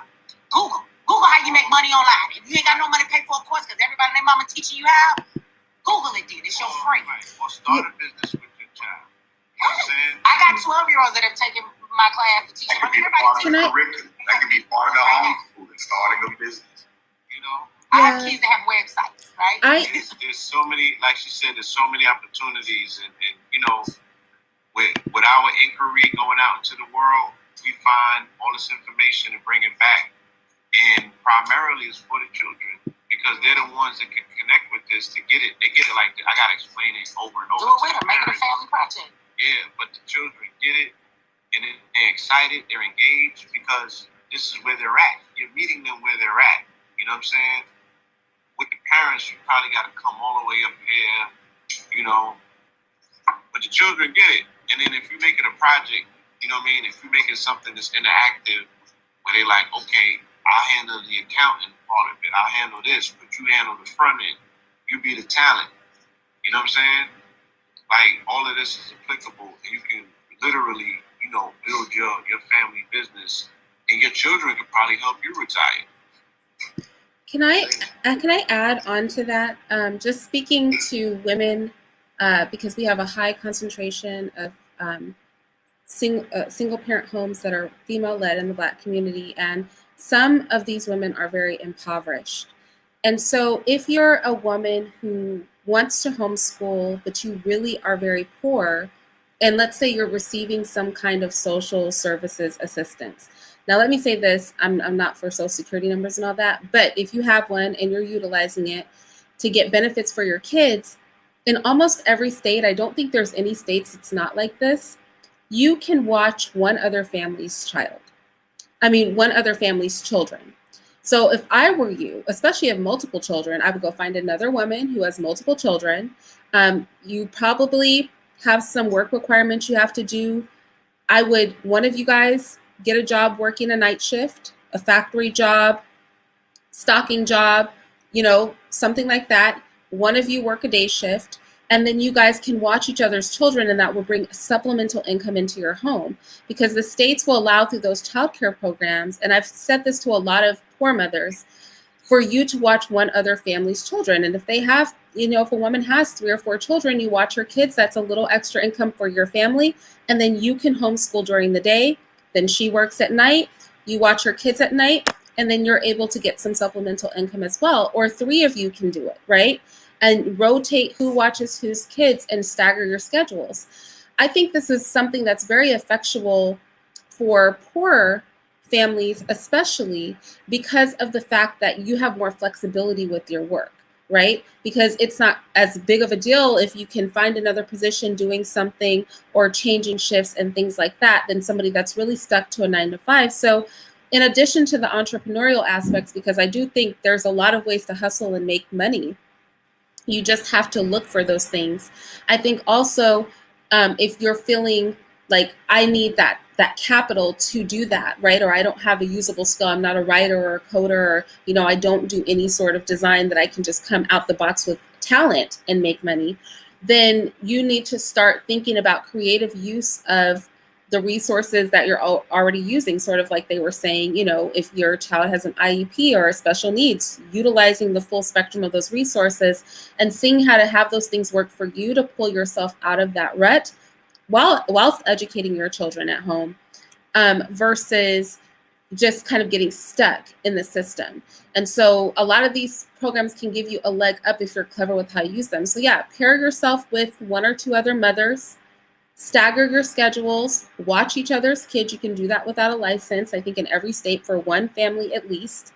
Google. Google how you make money online. If you ain't got no money to pay for a course because everybody and their mama teaching you how, Google it, dude. It's your free. Or start a business with your child. You know what I'm saying? I got 12-year-olds that have taken my class to teach. That could be part of the curriculum. That could be part of the homeschooling, starting a business. I have kids that have websites, right? There's so many, like she said, there's so many opportunities, and with our inquiry going out into the world, we find all this information and bring it back, and primarily it's for the children, because they're the ones that can connect with this to get it. They get it like I gotta explain it over and over. Do it with them, make it a family project. Yeah, but the children get it, and they're excited, they're engaged, because this is where they're at. You're meeting them where they're at. You know what I'm saying? With the parents, you probably got to come all the way up here, but the children get it. And then if you make it a project, you know what I mean? If you make it something that's interactive, where they like, okay, I handle the accounting part of it, I handle this, but you handle the front end. You be the talent. You know what I'm saying? Like, all of this is applicable, and you can literally, build your family business, and your children can probably help you retire. Can I add on to that? Just speaking to women, because we have a high concentration of single parent homes that are female led in the Black community, and some of these women are very impoverished. And so if you're a woman who wants to homeschool, but you really are very poor, and let's say you're receiving some kind of social services assistance. Now, let me say this, I'm not for social security numbers and all that, but if you have one and you're utilizing it to get benefits for your kids, in almost every state, I don't think there's any states it's not like this, you can watch one other family's child. one other family's children. So if I were you, especially if multiple children, I would go find another woman who has multiple children. You probably have some work requirements you have to do. One of you guys get a job working a night shift, a factory job, stocking job, something like that. One of you work a day shift, and then you guys can watch each other's children, and that will bring supplemental income into your home, because the states will allow through those childcare programs, and I've said this to a lot of poor mothers, for you to watch one other family's children. And if they have, if a woman has 3 or 4 children, you watch her kids, that's a little extra income for your family, and then you can homeschool during the day, then she works at night, you watch her kids at night, and then you're able to get some supplemental income as well. Or 3 of you can do it, right? And rotate who watches whose kids and stagger your schedules. I think this is something that's very effectual for poorer families, especially because of the fact that you have more flexibility with your work, right? Because it's not as big of a deal if you can find another position doing something or changing shifts and things like that than somebody that's really stuck to a 9 to 5. So in addition to the entrepreneurial aspects, because I do think there's a lot of ways to hustle and make money, you just have to look for those things. I think also if you're feeling like I need that capital to do that, right? Or I don't have a usable skill, I'm not a writer or a coder, or, I don't do any sort of design that I can just come out the box with talent and make money, then you need to start thinking about creative use of the resources that you're already using, sort of like they were saying, if your child has an IEP or a special needs, utilizing the full spectrum of those resources and seeing how to have those things work for you to pull yourself out of that rut whilst educating your children at home, versus just kind of getting stuck in the system. And so a lot of these programs can give you a leg up if you're clever with how you use them. So yeah, pair yourself with 1 or 2 other mothers, stagger your schedules, watch each other's kids. You can do that without a license, I think in every state for 1 family at least.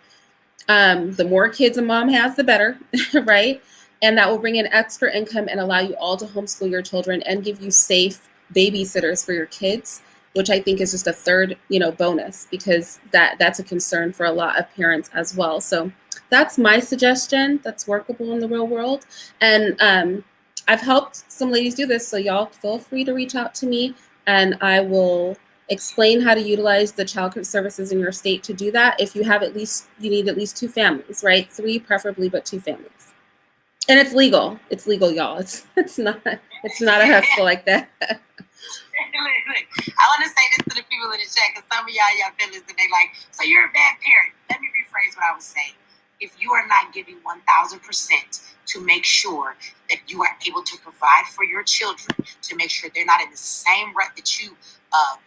The more kids a mom has, the better, right? And that will bring in extra income and allow you all to homeschool your children and give you safe babysitters for your kids, which I think is just a third, bonus, because that's a concern for a lot of parents as well. So that's my suggestion that's workable in the real world. And I've helped some ladies do this, so y'all feel free to reach out to me, and I will explain how to utilize the child care services in your state to do that. If you have you need at least 2 families, right? 3 preferably, but 2 families. And it's legal. It's legal, y'all. It's not a hustle like that. Look, I want to say this to the people in the chat, because some of y'all feelings, and they like, so you're a bad parent. Let me rephrase what I was saying. If you are not giving 1,000% to make sure that you are able to provide for your children, to make sure they're not in the same rut that you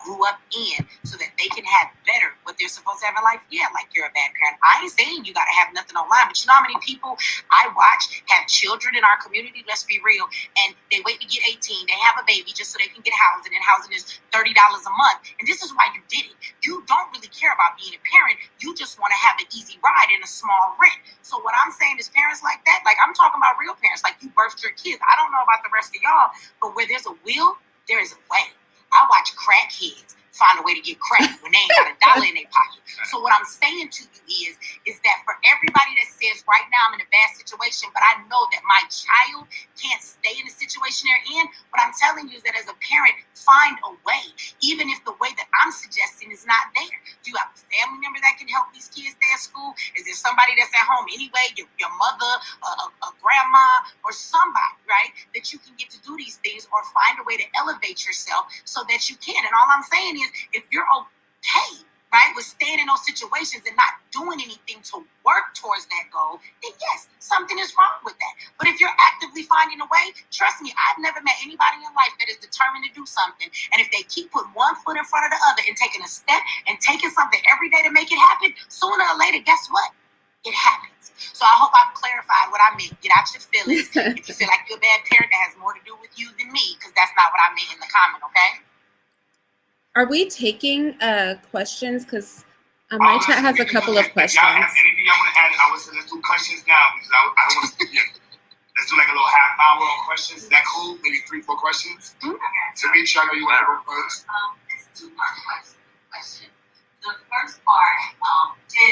grew up in, so that they can have better what they're supposed to have in life, yeah, like you're a bad parent. I ain't saying you got to have nothing online, but you know how many people I watch have children in our community, let's be real, and they wait to get 18, they have a baby just so they can get housing, and housing is $30 a month, and this is why you did it. You don't really care about being a parent, you just want to have an easy ride in a small rent. So what I'm saying is parents like that, like I'm talking about real parents, like you birthed your kids. I don't know about the rest of y'all, but where there's a will, there is a way. I watch crackheads find a way to get crack when they ain't got $1 in their pocket. So what I'm saying to you is that for everybody that says right now I'm in a bad situation, but I know that my child can't stay in the situation they're in, what I'm telling you is that as a parent, find a way, even if the way that I'm suggesting is not there. Do you have a family member that can help these kids stay at school? Is there somebody that's at home anyway, your mother, a grandma, or somebody, right, that you can get to do these things, or find a way to elevate yourself so that you can. And all I'm saying is, if you're okay, right, with staying in those situations and not doing anything to work towards that goal, then yes, something is wrong with that. But if you're actively finding a way, trust me, I've never met anybody in life that is determined to do something, and if they keep putting one foot in front of the other and taking a step and taking something every day to make it happen, sooner or later, guess what? It happens. So I hope I've clarified what I meant. Get out your feelings. If you feel like you're a bad parent, that has more to do with you than me, because that's not what I meant in the comment, okay? Are we taking questions? Because my chat has a couple of questions. Y'all have anything y'all want to add? Let's do questions now, because I don't want to forget. Let's do like a little half hour on questions. Is that cool? Maybe 3-4 questions? Mm-hmm. So make sure I know you want to go first. It's a 2-part question. the first part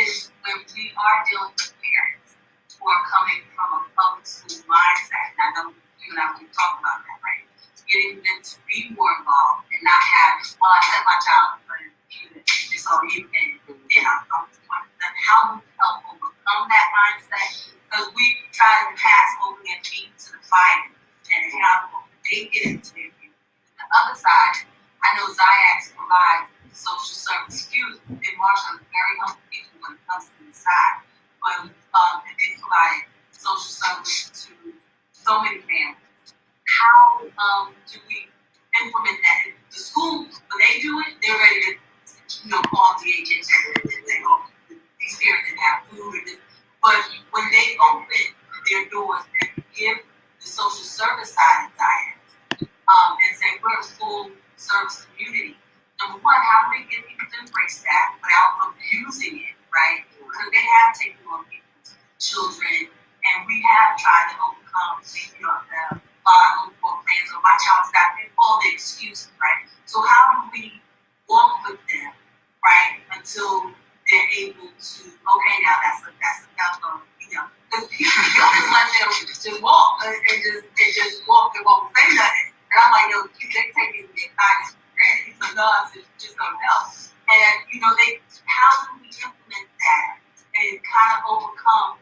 is when we are dealing with parents who are coming from a public school mindset. And I know you and I will talk about that, right? Getting them to be more involved and not have, well, I set my child up for it's on you and I'm how we help overcome that mindset. Because we try to pass over their feet to the fire and how they get into their view. The other side, I know Ziax provides social service. And Marshall is very helpful people when it comes to this side. But they provide social service to so many families. How do we implement that? The school, when they do it, they're ready to call DHS and say, oh, these parents didn't have food or this. But when they open their doors and give the social service side of Ziax, and say we're a full service community, number one, how do we get people to embrace that without abusing it, right? Because they have taken on people's children, and we have tried to overcome the plans of my child's got all the excuses, right? So how do we walk with them, right, until they're able to, okay, now that's because people just let them just walk and just walk and won't say nothing. And I'm like, yo, they're taking their kindness for granted. These are gods that just don't know. And how do we implement that and kind of overcome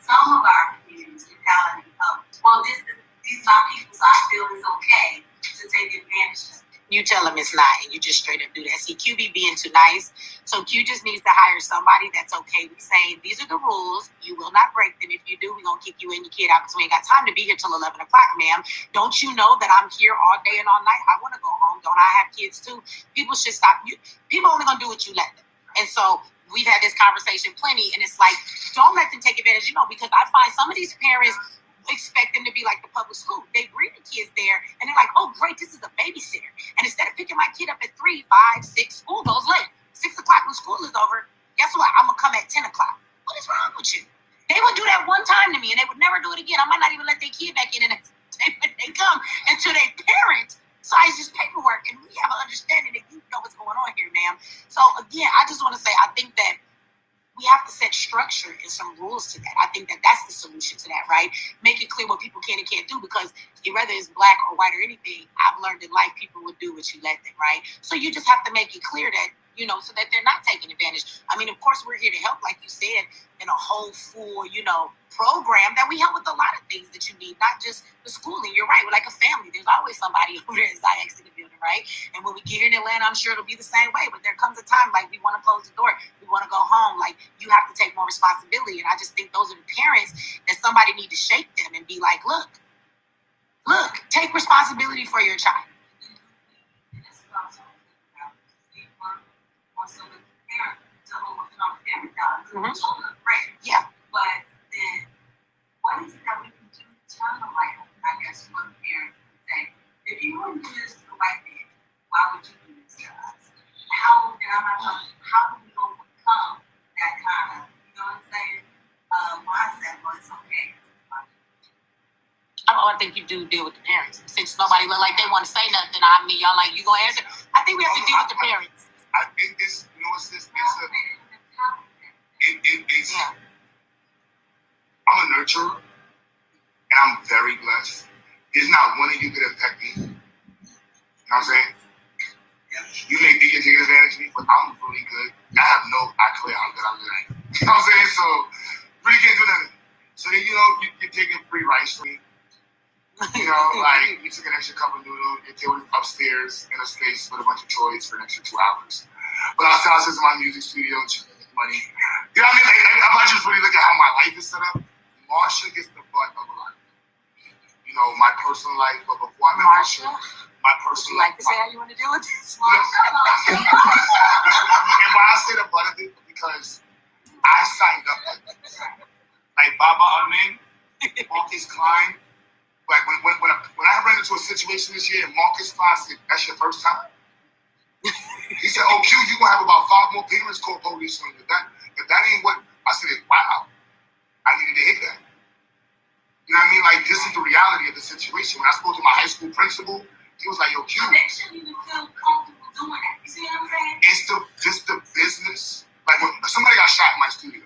some of our community's mentality of, well, these are my people, so I feel it's okay to take advantage of it. You tell them it's not, and you just straight up do that. See, Q be being too nice, so Q just needs to hire somebody that's okay with saying, these are the rules, you will not break them. If you do, we're going to kick you and your kid out because we ain't got time to be here till 11 o'clock, ma'am. Don't you know that I'm here all day and all night? I want to go home. Don't I have kids too? People should stop. People only going to do what you let them. And so we've had this conversation plenty, and it's like, don't let them take advantage, because I find some of these parents expect them to be like the public school. They bring the kids there, and they're like, oh, great, this is a babysitter. And instead of picking my kid up at 3, 5, 6, school goes late. 6 o'clock when school is over, guess what? I'm going to come at 10 o'clock. What is wrong with you? They would do that one time to me, and they would never do it again. I might not even let their kid back in, and they come until their parent signs this paperwork, and we have an understanding that you know what's going on here, ma'am. So, again, I just want to say, I think that we have to set structure and some rules to that. I think that that's the solution to that, right? Make it clear what people can and can't do, because whether it's black or white or anything, I've learned in life people will do what you let them, right? So you just have to make it clear that, so that they're not taking advantage. I mean, of course, we're here to help, like you said, in a whole full, program that we help with a lot of things that you need, not just the schooling. You're right. We're like a family. There's always somebody over there as Ziax in the building, right? And when we get here in Atlanta, I'm sure it'll be the same way. But there comes a time, like, we want to close the door. We want to go home. Like, you have to take more responsibility. And I just think those are the parents that somebody need to shake them and be like, look, take responsibility for your child. Right. Yeah. But then, what is it that we can do to turn the light on? I guess for the parent to say, if you wouldn't do this to the white man, why would you do this to us? How do we overcome that kind of, mindset? Well, it's okay. I think you do deal with the parents. Since nobody look like they want to say nothing, y'all like, you gonna answer? I think we have to deal with the parents. I think it's, I'm a nurturer, and I'm very blessed. There's not one of you could affect me. You know what I'm saying? You may think you're taking advantage of me, but I'm really good. I have no idea how good I'm doing. You know what I'm saying? So, really can't do nothing. So then, you're taking free rice from me. Like, you took an extra cup of noodles, you're upstairs in a space with a bunch of toys for an extra 2 hours. But I was in my music studio, money. You know what I mean? Like, if I just really look at how my life is set up, Marsha gets the butt of a lot. My personal life, but before I met Marsha, my personal life. Would you like to say how you want to deal with this? And why I say the butt of it, because I signed up like Baba Amin, Marcus Klein. Like when I ran into a situation this year and Marcus Klein said, that's your first time? He said, oh, Q, you're going to have about 5 more parents call police on you. If that ain't what, I said, wow, I needed to hit that. You know what I mean? Like, this is the reality of the situation. When I spoke to my high school principal, he was like, yo, Q. They shouldn't even feel comfortable You see what I'm saying? It's just the business. Like when somebody got shot in my studio,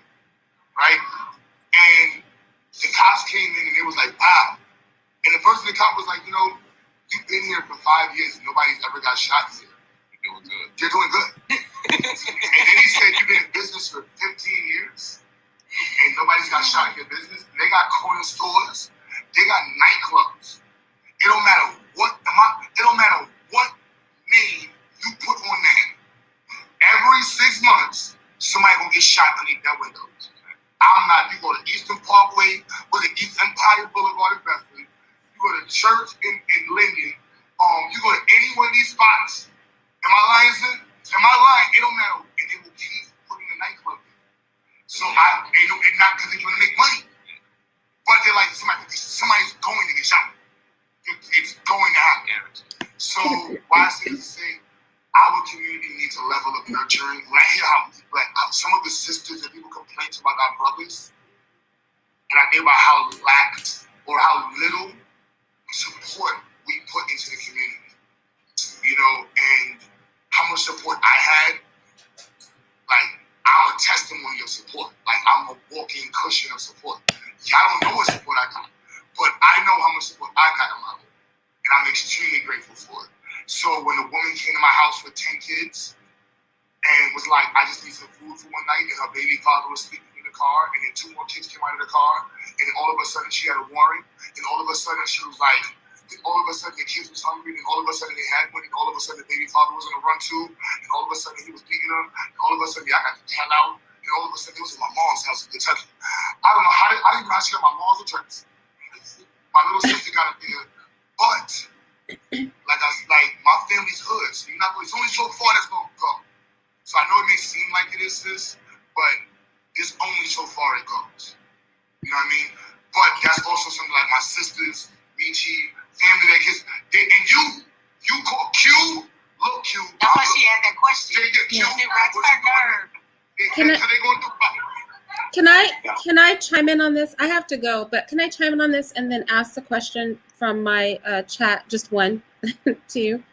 right? And the cops came in and it was like, wow. And the person, the cop was like, you know, you've been here for 5 years and nobody's ever got shot here. You're doing good. You're doing good. And then he said, you've been in business for 15 years and nobody's got shot in your business. And they got corner stores. They got nightclubs. It don't matter what name you put on that. Every 6 months, somebody gonna get shot underneath that window. I'm not. You go to Eastern Parkway, or the East Empire Boulevard in Bedford. You go to church in Linden. You go to any one of these spots. Am I lying, sir? Am I lying? It don't matter. And they will keep putting the nightclub in. So they know it's not because they want to make money, but they're like somebody's going to get shot. It's going to happen. So why I say to say, our community needs a level of nurturing. When I hear how some of the sisters and people complain about our brothers, and I think about how lax or how little support we put into the community, you know, and how much support I had, like, I'm a testimony of support. Like, I'm a walking cushion of support. Y'all don't know what support I got, but I know how much support I got in my life, and I'm extremely grateful for it. So when the woman came to my house with 10 kids and was like, I just need some food for one night, and her baby father was sleeping in the car, and then 2 more kids came out of the car, and all of a sudden she had a warrant, and all of a sudden she was like, all of a sudden the kids was hungry, and all of a sudden they had one, and all of a sudden the baby father was on the run too, and all of a sudden he was beating them, and all of a sudden I got the hell out, and all of a sudden it was at my mom's house in Kentucky. I don't know how I didn't know how she got my mom's address. My little sister got it there, but like my family's hood, so it's only so far that's gonna go. So I know it may seem like it is this, but it's only so far it goes. You know what I mean? But that's also something like my sisters, Michi, family that kids, and you call Q, look Q. That's why she had that question. Can I chime in on this? I have to go, but can I chime in on this and then ask the question from my chat, just one to you?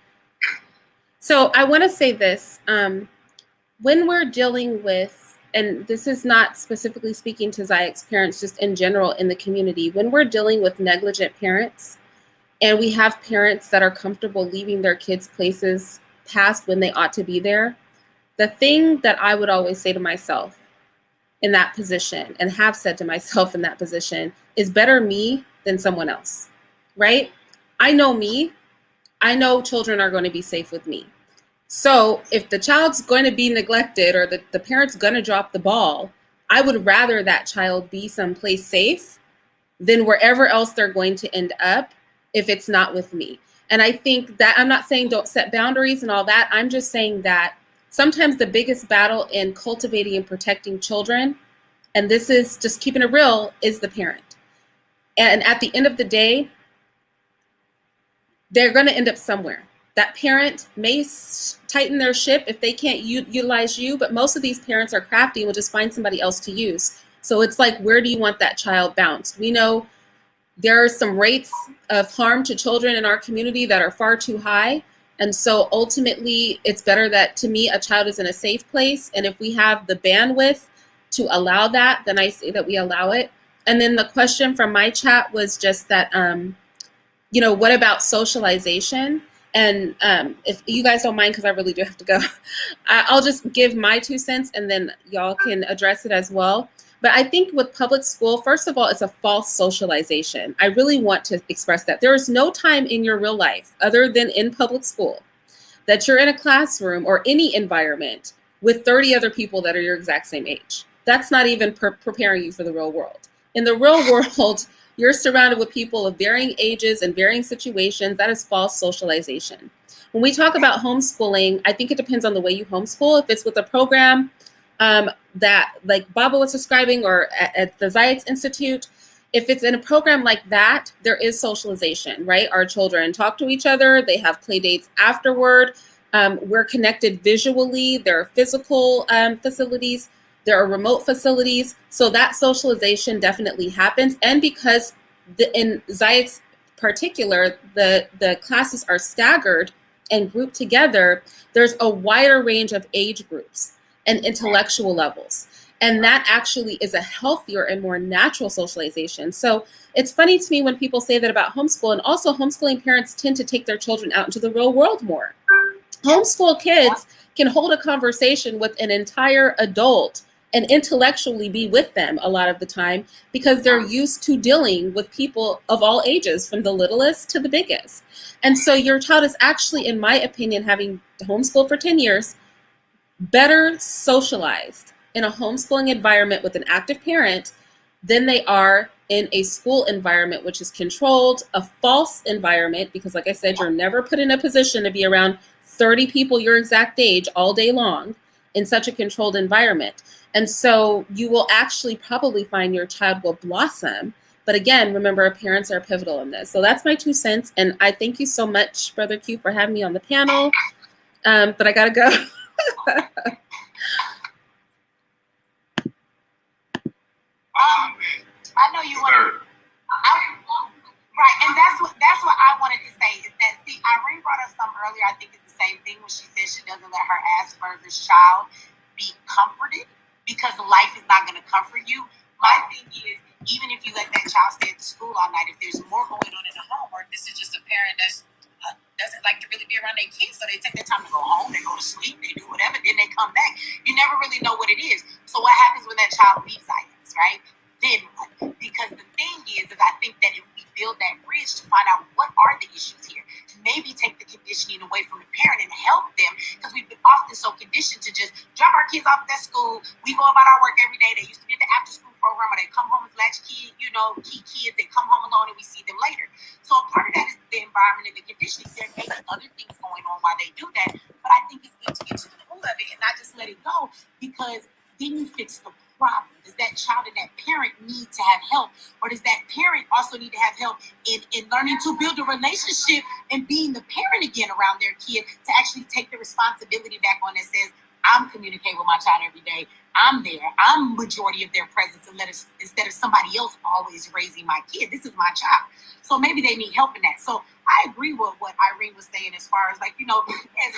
So I want to say this. When we're dealing with, and this is not specifically speaking to Zayek's parents, just in general in the community, when we're dealing with negligent parents and we have parents that are comfortable leaving their kids places past when they ought to be there, the thing that I would always say to myself in that position, and have said to myself in that position, is better me than someone else, right? I know me. I know children are going to be safe with me. So if the child's going to be neglected or the parent's going to drop the ball, I would rather that child be someplace safe than wherever else they're going to end up if it's not with me. And I think that, I'm not saying don't set boundaries and all that. I'm just saying that sometimes the biggest battle in cultivating and protecting children, and this is just keeping it real, is the parent. And at the end of the day, they're going to end up somewhere. That parent may tighten their ship if they can't utilize you, but most of these parents are crafty and will just find somebody else to use. So it's like, where do you want that child bounced? We know there are some rates of harm to children in our community that are far too high. And so ultimately, it's better that, to me, a child is in a safe place. And if we have the bandwidth to allow that, then I say that we allow it. And then the question from my chat was just that, what about socialization? And if you guys don't mind, because I really do have to go, I'll just give my 2 cents and then y'all can address it as well. But I think with public school, first of all, it's a false socialization. I really want to express that. There is no time in your real life other than in public school that you're in a classroom or any environment with 30 other people that are your exact same age. That's not even preparing you for the real world. In the real world, you're surrounded with people of varying ages and varying situations. That is false socialization. When we talk about homeschooling, I think it depends on the way you homeschool. If it's with a program that like Baba was describing, or at the Zayek's Institute, if it's in a program like that, there is socialization, right? Our children talk to each other. They have play dates afterward. We're connected visually. There are physical facilities. There are remote facilities. So that socialization definitely happens. And because in Zayek's particular, the classes are staggered and grouped together, there's a wider range of age groups and intellectual levels. And that actually is a healthier and more natural socialization. So it's funny to me when people say that about homeschool, and also homeschooling parents tend to take their children out into the real world more. Homeschool kids can hold a conversation with an entire adult and intellectually be with them a lot of the time because they're used to dealing with people of all ages, from the littlest to the biggest. And so your child is actually, in my opinion, having homeschooled for 10 years, better socialized in a homeschooling environment with an active parent than they are in a school environment, which is controlled, a false environment, because like I said, you're never put in a position to be around 30 people your exact age all day long in such a controlled environment. And so you will actually probably find your child will blossom. But again, remember, parents are pivotal in this. So that's my 2 cents. And I thank you so much, Brother Q, for having me on the panel. But I got to go. I know you want to. Right, and that's what I wanted to say is that, see, Irene brought up something earlier. I think it's the same thing when she says she doesn't let her Asperger's child be comforted because life is not going to comfort you. My thing is, even if you let that child stay at the school all night, if there's more going on in the home, or if this is just a parent that's doesn't like to really be around their kids, so they take their time to go home, they go to sleep, they do whatever, then they come back. You never really know what it is. So what happens when that child leaves IELTS, right? Then what? Because the thing is I think that if we build that bridge to find out what are the issues here, maybe take the conditioning away from the parent and help them, because we've been often so conditioned to just drop our kids off at school. We go about our work every day. They used to be at the after school program, or they come home as latchkey, key kids. They come home alone and we see them later. So a part of that is the environment and the conditioning. There may be other things going on while they do that, but I think it's good to get to the root of it and not just let it go, because then you fix the problem. Does that child and that parent need to have help, or does that parent also need to have help in learning to build a relationship and being the parent again around their kid, to actually take the responsibility back on that says, I'm communicating with my child every day. I'm there. I'm majority of their presence, and instead of somebody else always raising my kid. This is my child. So maybe they need help in that. So I agree with what Irene was saying as far as it's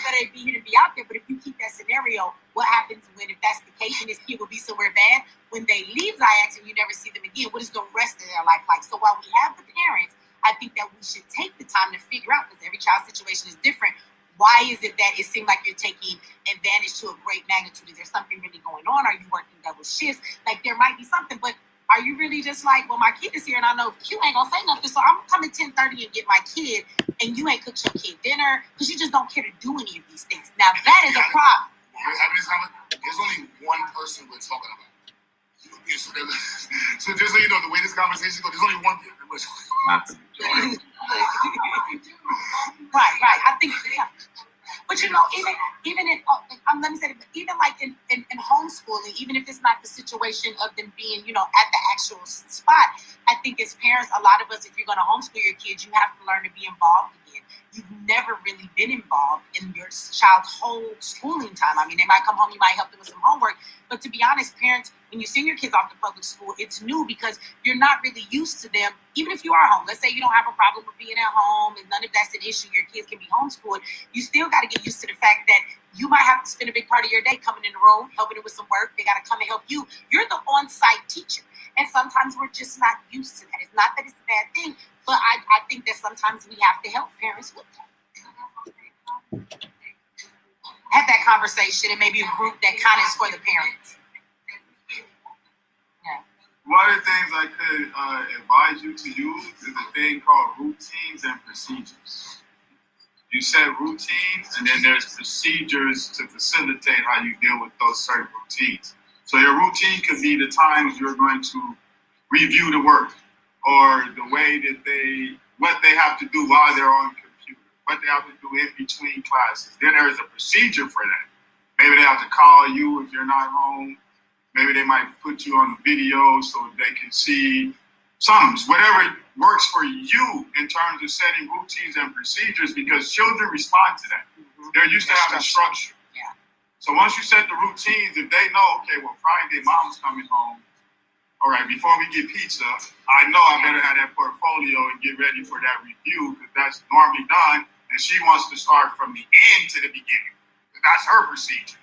better to be here to be out there. But if you keep that scenario, what happens if that's the case and this kid will be somewhere bad? When they leave IX and you never see them again, what is the rest of their life like? So while we have the parents, I think that we should take the time to figure out, because every child's situation is different. Why is it that it seemed like you're taking advantage to a great magnitude? Is there something really going on? Are you working double shifts? There might be something, but are you really just well, my kid is here and I know Q ain't gonna say nothing, so I'm coming 10:30 and get my kid, and you ain't cooked your kid dinner because you just don't care to do any of these things. Now that is a problem. When we're having this conversation, there's only one person we're talking about. So just so you know, the way this conversation goes, there's only one person we're talking about. Right. I think, yeah. But even in let me say it, but even in homeschooling, even if it's not the situation of them being, at the actual spot, I think as parents, a lot of us, if you're going to homeschool your kids, you have to learn to be involved again. You've never really been involved in your child's whole schooling time. I mean, they might come home, you might help them with some homework, but to be honest, parents, when you send your kids off to public school, it's new because you're not really used to them. Even if you are home, let's say you don't have a problem with being at home and none of that's an issue, your kids can be homeschooled, you still got to get used to the fact that you might have to spend a big part of your day coming in the room, helping them with some work. They got to come and help you. You're the on-site teacher. And sometimes we're just not used to that. It's not that it's a bad thing, but I think that sometimes we have to help parents with that. Have that conversation and maybe a group that kind of is for the parents. Yeah. One of the things I could advise you to use is a thing called routines and procedures. You set routines, and then there's procedures to facilitate how you deal with those certain routines. So your routine could be the times you're going to review the work, or the way that what they have to do while they're on the computer, what they have to do in between classes. Then there is a procedure for that. Maybe they have to call you if you're not home. Maybe they might put you on video so they can see something, whatever works for you in terms of setting routines and procedures, because children respond to that. They're used to having structure. Yeah. So once you set the routines, if they know, okay, well, Friday, mom's coming home. All right, before we get pizza, I know I better have that portfolio and get ready for that review, because that's normally done. and she wants to start from the end to the beginning. That's her procedure.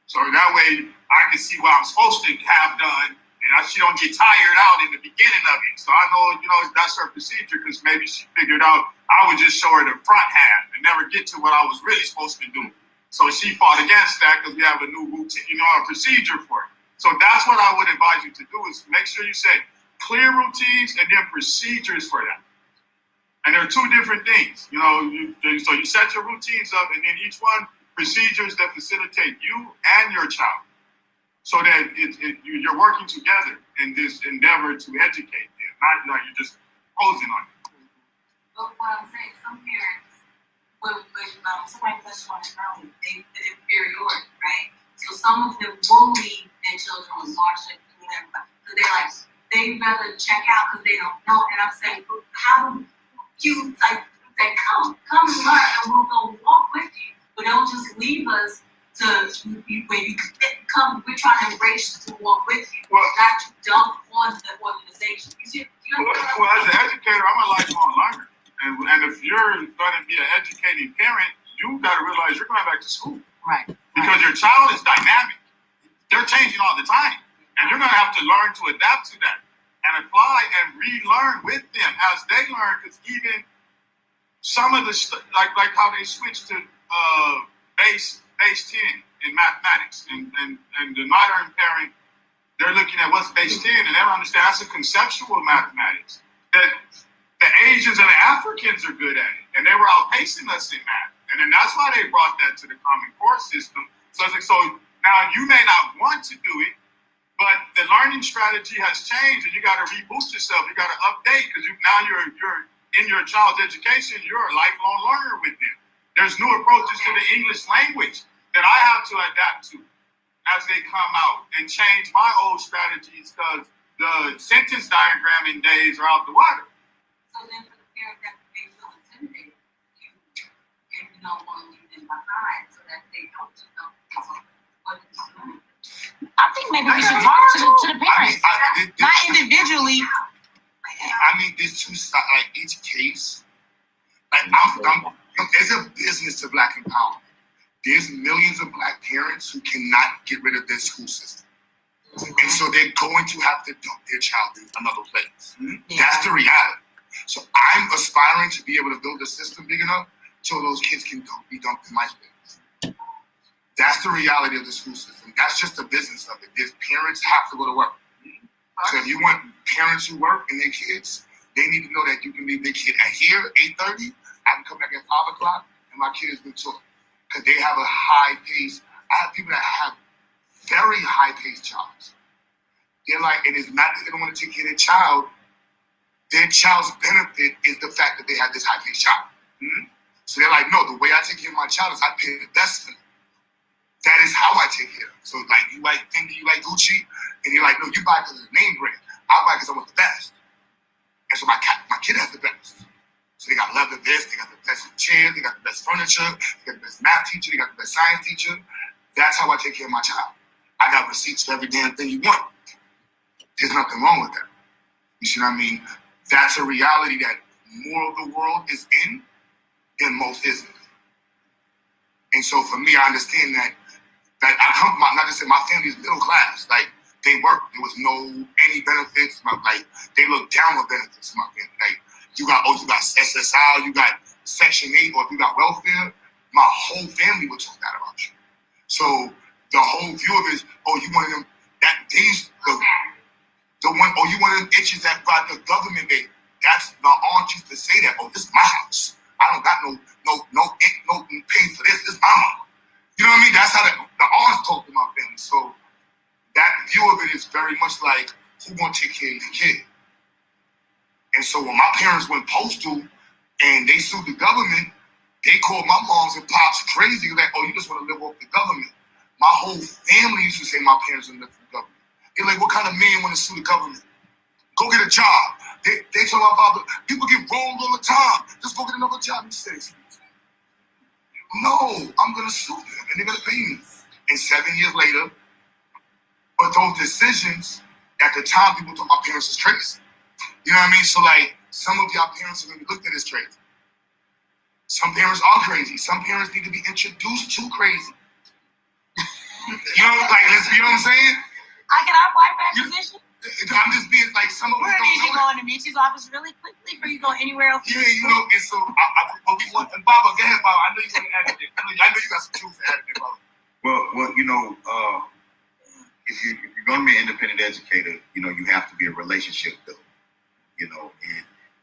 So that way I can see what I'm supposed to have done, and she don't get tired out in the beginning of it. So I know, that's her procedure, because maybe she figured out I would just show her the front half and never get to what I was really supposed to do. So she fought against that because we have a new routine, a procedure for it. So that's what I would advise you to do, is make sure you set clear routines and then procedures for that. And there are two different things, so you set your routines up, and then each one procedures that facilitate you and your child, so that you're working together in this endeavor to educate them, not like you're just posing on it. But what I'm saying, some parents, when somebody touched on it earlier, they did inferiority, right? So some of them bully their children with hardship and everybody. So they rather check out because they don't know. And I'm saying, how do you say, come learn, and we'll go walk with you. But don't just leave us when you come. We're trying to embrace you to walk with you, not to dump on the organization. Well, as an educator, I'm a lifelong learner, and if you're going to be an educating parent, you got to realize you're going back to school, Right? Because your child is dynamic; they're changing all the time, and you're going to have to learn to adapt to that and apply and relearn with them as they learn. Because even some of the like how they switch to base 10 in mathematics, and the modern parent, they're looking at what's base 10, and they don't understand that's a conceptual mathematics that the Asians and the Africans are good at it, and they were outpacing us in math, and then that's why they brought that to the Common Core system. So now you may not want to do it, but the learning strategy has changed, and you got to reboost yourself. You got to update, because now you're in your child's education. You're a lifelong learner with them. There's new approaches to the English language that I have to adapt to as they come out, and change my old strategies, because the sentence diagramming days are out the water. So then for the parents that may feel intimidated, you don't want to leave them behind so that they don't know what it's doing. I think maybe we should talk to the parents, not individually. There's two sides, like each case. There's a business to Black empowerment. There's millions of Black parents who cannot get rid of their school system. And so they're going to have to dump their child in another place. Yeah. That's the reality. So I'm aspiring to be able to build a system big enough so those kids can be dumped in my space. That's the reality of the school system. That's just the business of it. There's parents have to go to work. So if you want parents who work and their kids, they need to know that you can leave their kid at here, 8:30, I can come back at 5 o'clock, and my kid has been taught. Because they have a high pace. I have people that have very high paced jobs. They're like, it is not that they don't want to take care of their child. Their child's benefit is the fact that they have this high paced job. Mm-hmm. So they're like, no, the way I take care of my child is I pay the best for them. That is how I take care of them. So like, you like Fendi, you like Gucci, and you're like, no, you buy because of the name brand. I buy because I want the best. And so my kid has the best. So they got leather this, they got the best chairs, they got the best furniture, they got the best math teacher, they got the best science teacher. That's how I take care of my child. I got receipts for every damn thing you want. There's nothing wrong with that. You see what I mean? That's a reality that more of the world is in than most isn't. And so for me, I understand that I come from, not just say my family is middle class. Like, they work. There was any benefits. Like, they look down on benefits to my family. Like, you got SSI, you got Section 8, or if you got welfare, my whole family would talk that about you. So the whole view of it is, you one of them, you one of them itches that brought the government, baby. That's, my aunt used to say that, this is my house. I don't got no pay for this. This is my mom. You know what I mean? That's how the aunts talk to my family. So that view of it is very much like, who gonna take care of the kid? And so when my parents went postal and they sued the government, they called my moms and pops crazy, like, you just want to live off the government. My whole family used to say my parents would live off the government. They're like, what kind of man want to sue the government? Go get a job. They tell my father, people get wronged all the time. Just go get another job. He says, no, I'm going to sue them and they're going to pay me. And 7 years later, but those decisions, at the time, people thought my parents was crazy. You know what I mean? So like, some of y'all parents are going to be looked at as crazy. Some parents are crazy. Some parents need to be introduced to crazy. You know, like, you know what I'm saying? I can apply for that position. I'm just being like, some of them Where don't need you know. go in the Mitch's office really quickly before you go anywhere else? Yeah, you know, and so, but we want, and Baba, go ahead, Baba. I know you want to add it. I know you got some truth to add it, Baba. Well, you know, if you're going to be an independent educator, you know, you have to be a relationship builder. You know,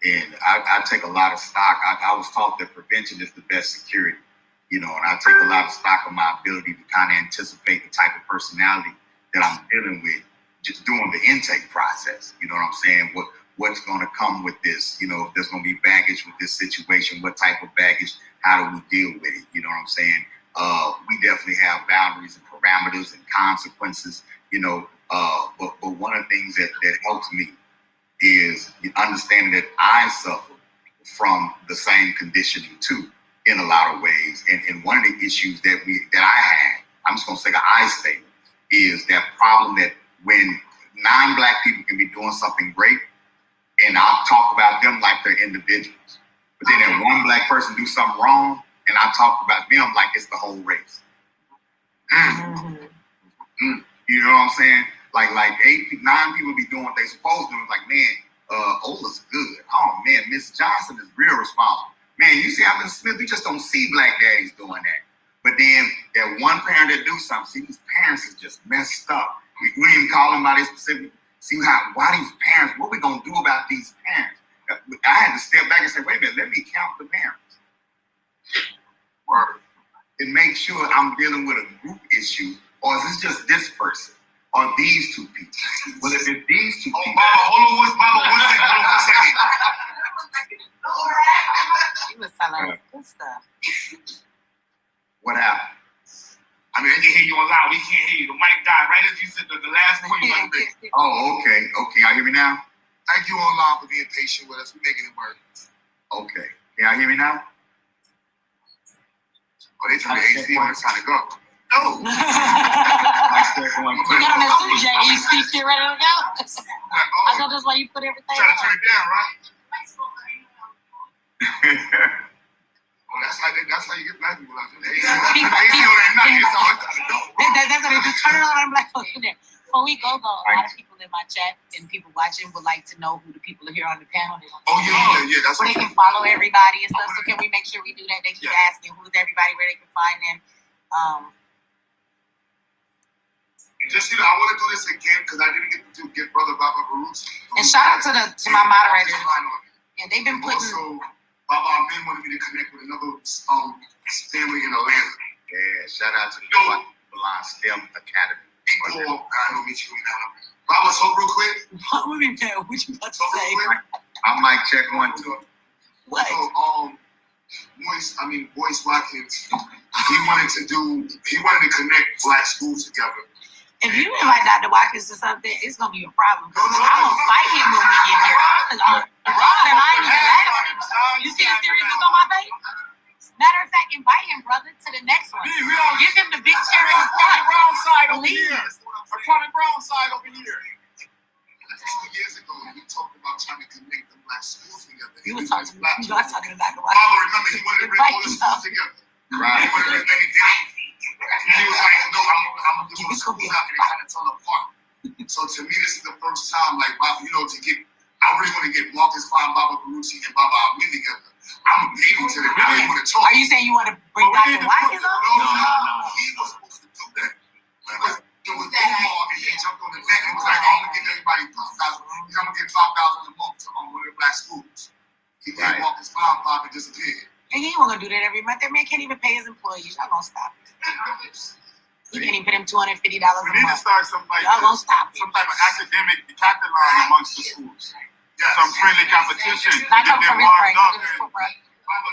and I take a lot of stock. I was taught that prevention is the best security. You know, and I take a lot of stock of my ability to kind of anticipate the type of personality that I'm dealing with just doing the intake process. You know what I'm saying? What's going to come with this? You know, if there's going to be baggage with this situation, what type of baggage? How do we deal with it? You know what I'm saying? We definitely have boundaries and parameters and consequences. You know, but one of the things that helps me is understanding that I suffer from the same conditioning too, in a lot of ways. And one of the issues that I had, I'm just gonna say the I statement, is that problem that when non-Black people can be doing something great, and I'll talk about them like they're individuals. But then if one Black person do something wrong, and I talk about them like it's the whole race. You know what I'm saying? Like 9 people be doing what they supposed to do. Like, man, Ola's good. Oh man, Miss Johnson is real responsible. Man, you see Alvin Smith, we just don't see Black daddies doing that. But then that one parent that do something, see, these parents is just messed up. We didn't even call them by this specific. See why these parents, what we gonna do about these parents? I had to step back and say, wait a minute, let me count the parents. And make sure I'm dealing with a group issue, or is this just this person? Or these two people? Well, if it's these two people. Baba, hold on one second. He was telling us good stuff. What happened? I mean, I can hear you on loud. We can't hear you. The mic died right as you said the last one you like to. Oh, okay. Y'all hear me now? Thank you online for being patient with us. We're making it work. Okay. Can y'all hear me now? Oh, they told me HD when it's time to go. No. You got on that suit jacket, you speak shit ready to go. I thought that's why you put everything Try to turn on. it down, right? Oh, that's how you get Black people out there. AC on that night. It's always time to go. That's what they do. Turn it on and Black folks in there. Before we go, though, a lot of people in my chat and people watching would like to know who the people are here on the panel. Oh, yeah. That's so they can follow everybody and stuff. So can we make sure we do that? They keep asking who's everybody, where they can find them. And just, you know, I want to do this again because I didn't get to give Brother Baba Baruch. And shout out to my moderators. Yeah, they've been putting. Also, Baba Amin wanted me to connect with another family in Atlanta. Yeah, shout out to the Blind STEM Academy. People, I know meet you now. Baba, talk real quick. What you about to say? I might check 1, 2. What? So, Boyce Watkins, he wanted to connect Black schools together. If you invite Dr. Watkins to something, it's gonna be a problem. I'm gonna fight him when we get here. You see the seriousness on my face? Matter of fact, invite him, brother, to the next one. Give him the big chair in the corner. Brown side over here. The Kwame Brown side over here. 2 years ago, we talked about trying to connect the Black schools together. You were talking about Dr. Watkins. Baba, remember, he wanted to bring all the schools together. Right. He wanted to bring he was like, no, I'm going to do the schools out and kind of tell them apart. So to me, this is the first time, like, Baba, I really want to get Marcus Klein, Baba Baruchi, and Baba Amin together. I'm a baby to them. I don't want to talk. Are you saying you want to bring Dr. Watkins on? No. He was supposed to do that. It was Omar, and he jumped on the neck and was like, I'm going to give everybody $5,000. I'm going to get $5,000 a month to one of the Black schools. He gave Marcus Klein $5,000 and disappeared. And he ain't gonna do that every month. That man can't even pay his employees. Y'all gonna stop it. You can't even pay him $250 a month. We need to start some Y'all gonna stop it. some type of academic decathlon amongst the schools. Some friendly competition. Not Get come them from his brain. warmed up It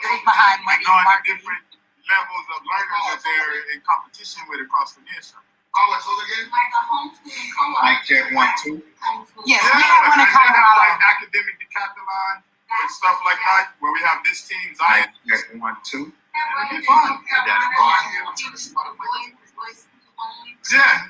and was behind money knowing the marketing. different levels of learners that they're in competition with across the nation. Mic check 1, 2. Yes, we have one in Colorado. Like academic decathlon and stuff like that, where we have this team, Zion. Mic check 1, 2. It'll be fun. Yeah.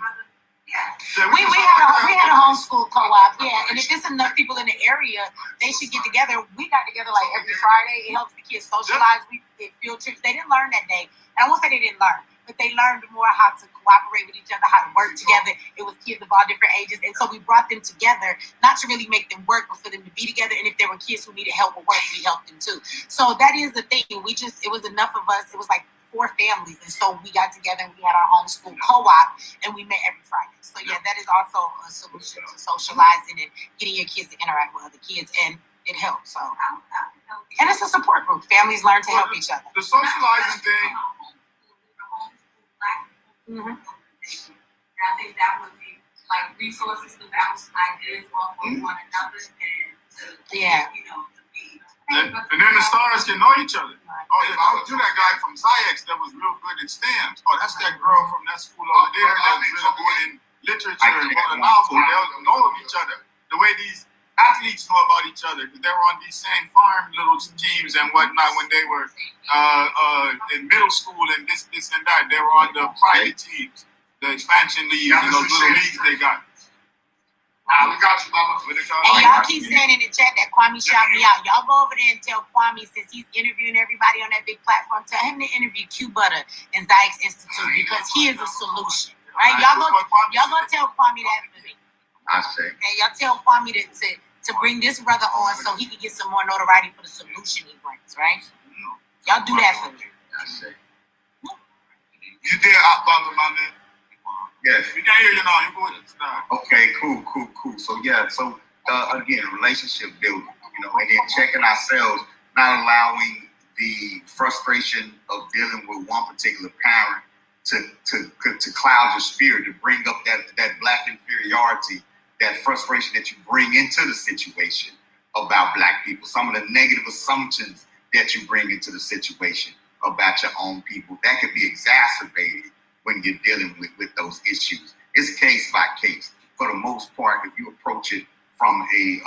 Yeah, we had a homeschool co-op, yeah. And if there's enough people in the area, they should get together. We got together like every Friday. It helps the kids socialize. We did field trips. They didn't learn that day. And I won't say they didn't learn, but they learned more how to cooperate with each other, how to work together. It was kids of all different ages. And so we brought them together, not to really make them work, but for them to be together. And if there were kids who needed help with work, we helped them too. So that is the thing. It was enough of us. It was like 4 families, and so we got together and we had our homeschool co-op, and we met every Friday. So yeah, that is also a solution to socializing and getting your kids to interact with other kids, and it helps. So, and it's a support group. Families learn to help each other. The socializing thing. Mm-hmm. I think that would be like resources to bounce ideas off of one another and to to be. And then the stars can know each other. Oh, yeah, I knew that guy from Ziyex that was real good at STEM. Oh, that's that girl from that school over there that's really good in literature and wrote a novel. They'll know of each other. The way these athletes know about each other, because they were on these same farm little teams and whatnot when they were in middle school and this and that. They were on the private teams, the expansion leagues, and those little leagues they got. We got you, Mama. And y'all keep saying in the chat that Kwame shout me out. Y'all go over there and tell Kwame, since he's interviewing everybody on that big platform, tell him to interview Q Butter and Ziyex Institute, because he is a solution. Right? Y'all gonna tell Kwame that for me. I say. And y'all tell Kwame to bring this brother on so he can get some more notoriety for the solution he brings, right? Y'all do that for me. I say. You did Baba, my man. Yes. We can't hear you now. You go with it now. Okay, cool. So again, relationship building, and then checking ourselves, not allowing the frustration of dealing with one particular parent to cloud your spirit, to bring up that Black inferiority, that frustration that you bring into the situation about Black people, some of the negative assumptions that you bring into the situation about your own people, that could be exacerbated when you're dealing with those issues. It's case by case. For the most part, if you approach it from a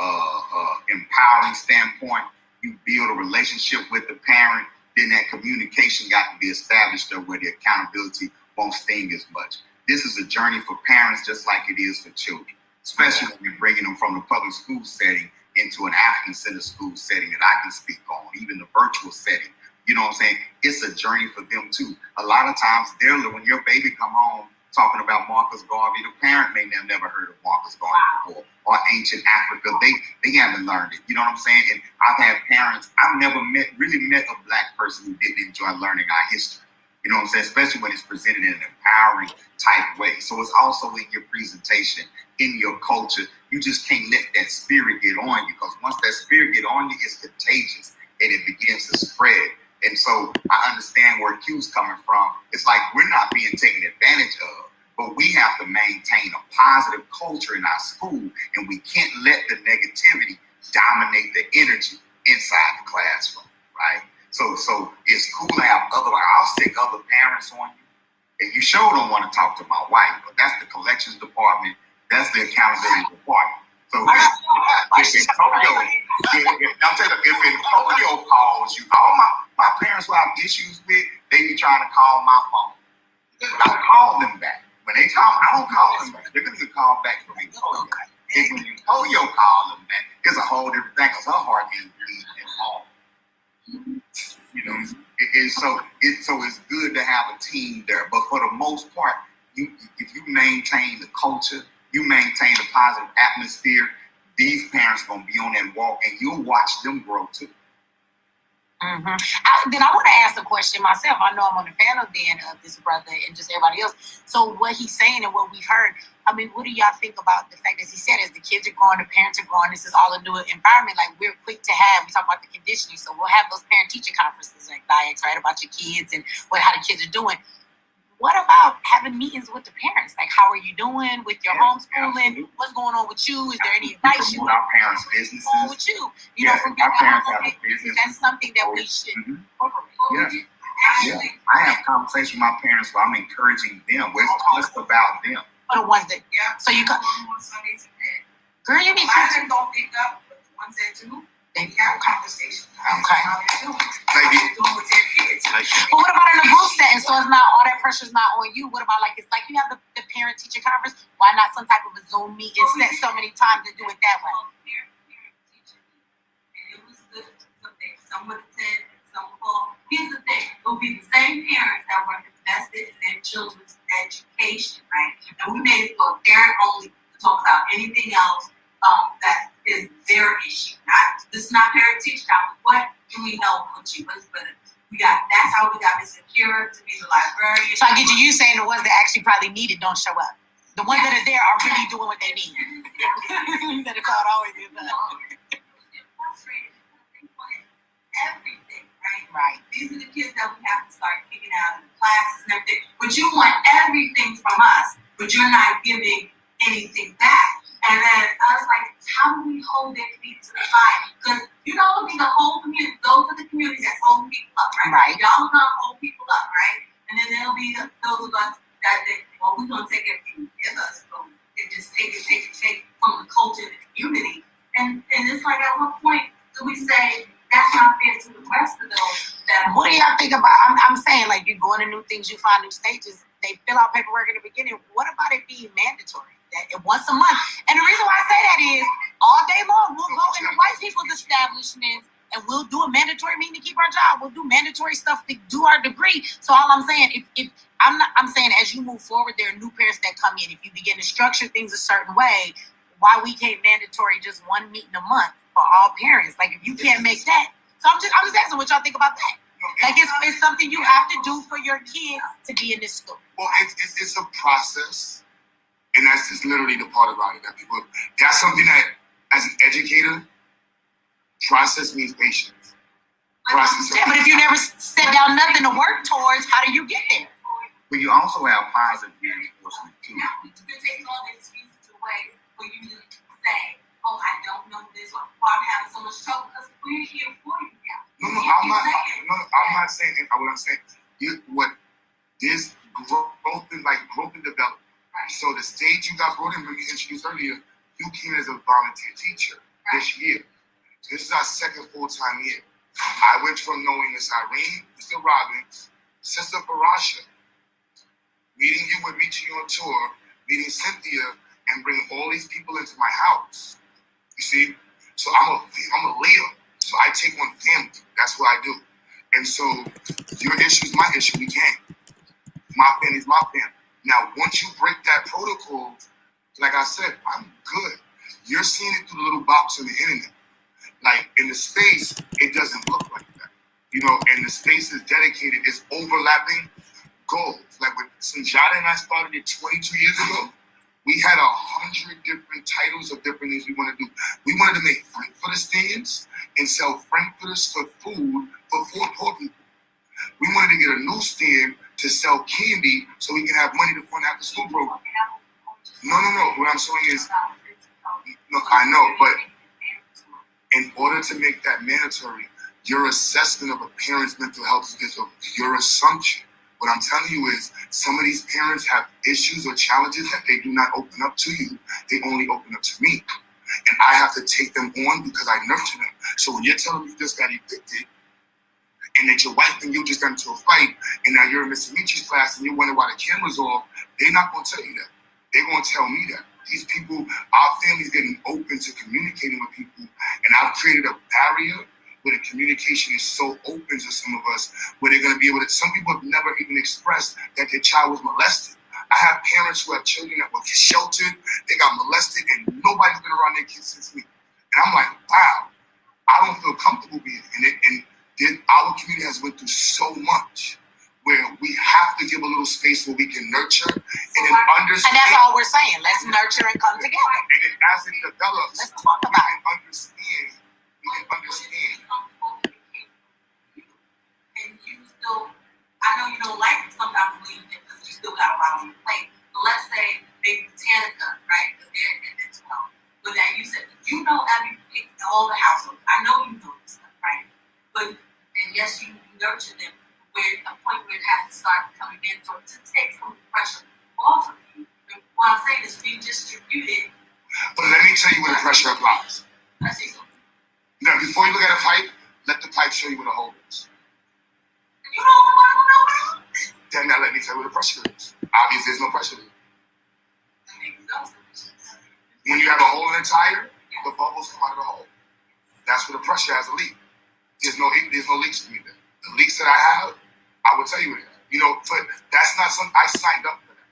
empowering standpoint, you build a relationship with the parent, then that communication got to be established there where the accountability won't sting as much. This is a journey for parents just like it is for children, especially when you're bringing them from the public school setting into an African-centered school setting that I can speak on, even the virtual setting. You know what I'm saying? It's a journey for them too. A lot of times, when your baby come home talking about Marcus Garvey, the parent may have never heard of Marcus Garvey before, or ancient Africa. They haven't learned it. You know what I'm saying? And I've had parents. I've never really met a Black person who didn't enjoy learning our history. You know what I'm saying? Especially when it's presented in an empowering type way. So it's also in your presentation, in your culture. You just can't let that spirit get on you, because once that spirit get on you, it's contagious and it begins to spread. And so I understand where Q's coming from. It's like we're not being taken advantage of, but we have to maintain a positive culture in our school, and we can't let the negativity dominate the energy inside the classroom, right? So it's cool to have I'll stick other parents on you. And you sure don't want to talk to my wife, but that's the collections department. That's the accountability department. So if Antonio calls you, all my parents who I have issues with, they be trying to call my phone. I don't call them back. When they call, I don't call them back. They're going to call back from Antonio. And when Antonio call them back, it's a whole different thing, because her heart is bleeding at home. And so it's good to have a team there. But for the most part, if you maintain the culture, you maintain a positive atmosphere, these parents are going to be on that walk, and you'll watch them grow too. Mm-hmm. Then I want to ask a question myself. I know I'm on the panel then of this brother and just everybody else. So what he's saying and what we've heard, I mean, what do y'all think about the fact, as he said, as the kids are growing, the parents are growing, this is all a new environment. Like, we're quick to we talk about the conditioning. So we'll have those parent-teacher conferences like Ziyex, right, about your kids and how the kids are doing. What about having meetings with the parents? Like, how are you doing with your homeschooling? Absolutely. What's going on with you? Is there any advice you want? Our parents' businesses. What's going on with you? You know, from our parents have a business. That's something that we should incorporate. Yeah. I have conversations with my parents where I'm encouraging them. What's about them? For the ones that, so you got. Girl, you mean I don't pick up, but the ones that do, they have conversations. Okay. Maybe. But what about in a group setting? So it's not all that pressure's not on you. What about it's like you have the parent teacher conference? Why Why not some type of a Zoom meet instead so many times to do it that way? And it was good. Someone said, here's the thing, it will be the same parents that were invested in their children's education, right? And we made it go parent only to talk about anything else that is their issue. This is not parent teacher time. What can we help with you? That's how we got Miss Akira to be the librarian. So I get you saying the ones that actually probably need it don't show up. The ones that are there are really doing what they need. That is how it always is. Everything, right? Right. These are the kids that we have to start kicking out of the classes and everything. But you want everything from us, but you're not giving anything back. And then I was like, how do we hold their feet to the fire? Because you know, the whole community, those are the communities that's holding people up, right? Right. Y'all are gonna hold people up, right? And then there'll be those of us that we're gonna take everything you give us, and just take from the culture and the community. And it's like, at what point do we say that's not fair to the rest of those that? What do y'all think about? I'm saying, like, you're going to new things, you find new stages. They fill out paperwork in the beginning. What about it being mandatory? That once a month. And the reason why I say that is all day long we'll go into white people's establishments and we'll do a mandatory meeting to keep our job. We'll do mandatory stuff to do our degree. So all I'm saying, if I'm saying as you move forward, there are new parents that come in. If you begin to structure things a certain way, why we can't mandatory just one meeting a month for all parents? Like, if you can't make that. So I'm just asking what y'all think about that. Like, it's something you have to do for your kids to be in this school. Well, it's a process. And that's just literally the part about it. That's something that, as an educator, process means patience. Process. Yeah, but if you never set down nothing to work towards, how do you get there? But you also have positive reinforcement too. You can take all the excuses away for you to say, oh, I don't know this, or I'm having so much trouble, because we're here for you now. No, I'm not saying what I'm saying. There's growth and development. So the stage you got brought in, when we introduced earlier, you came as a volunteer teacher this year. This is our second full-time year. I went from knowing Miss Irene, Mr. Robbins, Sister Farasha, meeting you would meet you on tour, meeting Cynthia, and bringing all these people into my house. You see? So I'm a leader. So I take on family. That's what I do. And so your issue is my issue. We can't. My family is my family. Now, once you break that protocol, like I said, I'm good. You're seeing it through the little box on the internet. Like, in the space, it doesn't look like that. You know, and the space is dedicated, it's overlapping goals. Like, when Sinjada and I started it 22 years ago, we had 100 different titles of different things we want to do. We wanted to make Frankfurter stands and sell Frankfurters for food for poor people. We wanted to get a new stand to sell candy so we can have money to fund after school program. No. What I'm saying is, no, I know, but in order to make that mandatory, your assessment of a parent's mental health is your assumption. What I'm telling you is, some of these parents have issues or challenges that they do not open up to you. They only open up to me. And I have to take them on because I nurture them. So when you're telling me you just got evicted, and that your wife and you just got into a fight, and now you're in Mr. Michi's class and you wonder why the camera's off, they're not going to tell you that. They're going to tell me that. These people, our family's getting open to communicating with people, and I've created a barrier where the communication is so open to some of us, where they're going to be able to, some people have never even expressed that their child was molested. I have parents who have children that were sheltered, they got molested, and nobody's been around their kids since me. And I'm like, wow, I don't feel comfortable being in it. And our community has went through so much where we have to give a little space where we can nurture and then understand. And that's all we're saying. Let's nurture and come together. And then as it develops, let's talk about it. We can understand. And you still, I know you don't like it sometimes leave it because you still got a lot on your plate. But let's say maybe Tanica, right? Because they're in it as well. But that you said, you know all the households. I know you know this stuff, right? But, and yes, you nurture them where a point where it has to start coming in to take some pressure off of you. And what I'm saying is redistribute it. But let me tell you where the pressure applies. I see something. Now, before you look at a pipe, let the pipe show you where the hole is. You don't want to know what? Then now let me tell you where the pressure is. Obviously, there's no pressure there. When you have a hole in the tire, the bubbles come out of the hole. That's where the pressure has a leak. There's no leaks for me there. The leaks that I have, I will tell you that. You know, but that's not something I signed up for that.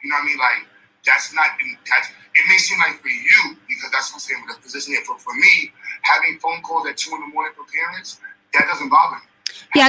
You know what I mean? Like, that's not, it may seem like for you, because that's what I'm saying with the position there. But for me, having phone calls at 2 in the morning from parents, that doesn't bother me. Yeah,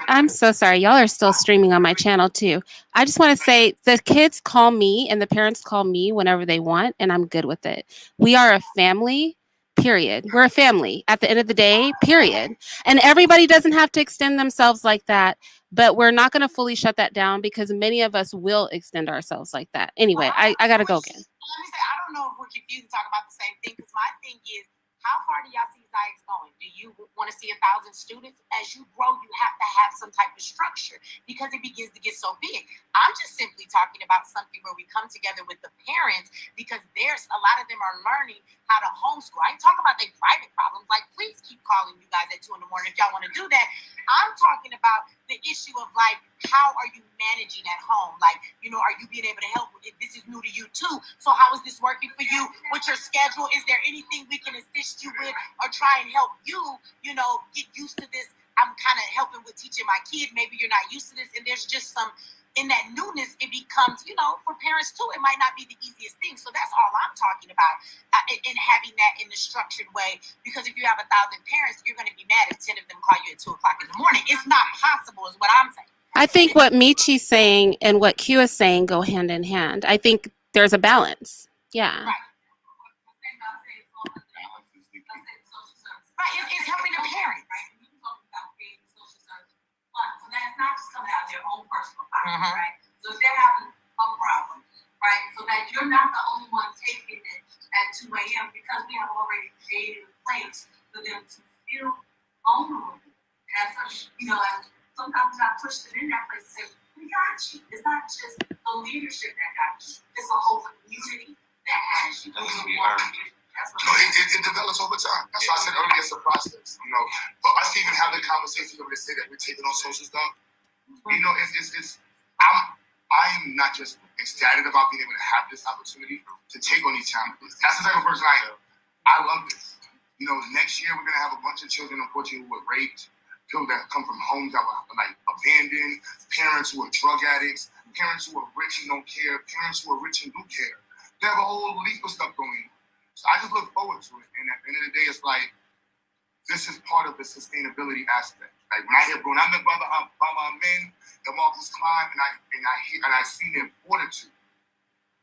I'm so sorry. Y'all are still streaming on my channel too. I just want to say the kids call me and the parents call me whenever they want, and I'm good with it. We are a family, period. We're a family at the end of the day, period. And everybody doesn't have to extend themselves like that, but we're not going to fully shut that down because many of us will extend ourselves like that. Anyway, I got to go again. Let me say, I don't know if we're confused and talk about the same thing, because my thing is, how far do y'all see Zions going? Do you want to see 1,000 students? As you grow, you have to have some type of structure because it begins to get so big. I'm just simply talking about something where we come together with the parents, because there's a lot of them are learning how to homeschool. I ain't talking about their private problems. Like, please keep calling you guys at 2 in the morning if y'all want to do that. I'm talking about the issue of, like, how are you managing at home? Like, you know, are you being able to help with it? This is new to you too. So how is this working for you with your schedule? Is there anything we can assist you with or try and help you, you know, get used to this? I'm kind of helping with teaching my kid. Maybe you're not used to this. And there's just some, in that newness, it becomes, you know, for parents too, it might not be the easiest thing. So that's all I'm talking about in having that in a structured way. Because if you have 1,000 parents, you're going to be mad if 10 of them call you at 2 o'clock in the morning. It's not possible is what I'm saying. I think what Michi's saying and what Q is saying go hand in hand. I think there's a balance. Yeah. Right. Right. It's helping the parents. So that's not just coming out of their own personal pocket, right? So if they're having a problem, right? So that you're not the only one taking it at 2 a.m. because we have already created a place for them to feel vulnerable. And such, you know, and sometimes I push them in that place and say, we got you. It's not just the leadership that got you. It's a whole community that has you. It develops over time. That's why I said earlier, it's a process. You know, but us even have the conversation over to say that we're taking on social stuff. You know, I am not just ecstatic about being able to have this opportunity to take on these challenges. That's the type of person I am. I love this. You know, next year we're gonna have a bunch of children, unfortunately, who were raped, people that come from homes that were like abandoned, parents who are drug addicts, parents who are rich and don't care, parents who are rich and do care. They have a whole leap of stuff going on. So I just look forward to it. And at the end of the day, it's like, this is part of the sustainability aspect. Like when I hear growing up by my men, the Marcus Klein, and I see their fortitude.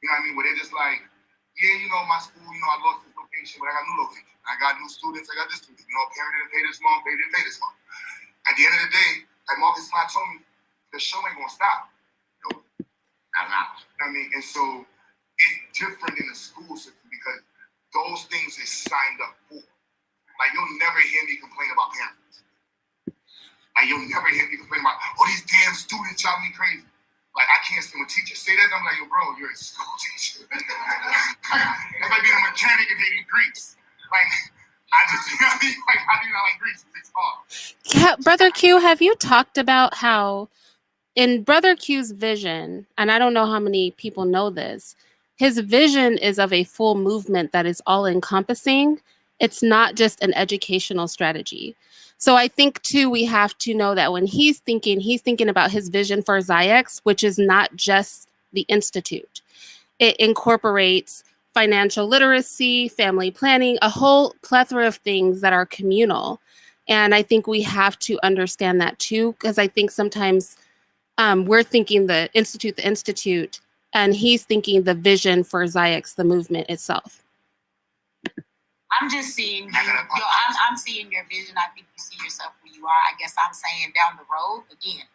You know what I mean? Where they're just like, yeah, you know, my school, you know, I lost this location, but I got new location. I got new students, I got this student. You know, a parent didn't pay this month, they didn't pay this month. At the end of the day, like Marcus Klein told me, the show ain't gonna stop. No, not now. You know what I mean? And so it's different in the school system because those things is signed up for. Like, you'll never hear me complain about parents. Like, you'll never hear me complain about, oh, these damn students drive me crazy. Like, I can't stand when teachers say that. I'm like, yo, bro, you're a school teacher. That's like being a mechanic and hating grease. Like, I just, you know what I mean? Like, how do you not like grease? It's hard. Brother Q, have you talked about how in Brother Q's vision, and I don't know how many people know this, his vision is of a full movement that is all encompassing. It's not just an educational strategy. So I think too, we have to know that when he's thinking about his vision for ZIX, which is not just the Institute. It incorporates financial literacy, family planning, a whole plethora of things that are communal. And I think we have to understand that too, because I think sometimes we're thinking the Institute, and he's thinking the vision for ZIX, the movement itself. I'm just seeing you. I'm seeing your vision. I think you see yourself where you are. I guess I'm saying down the road, again,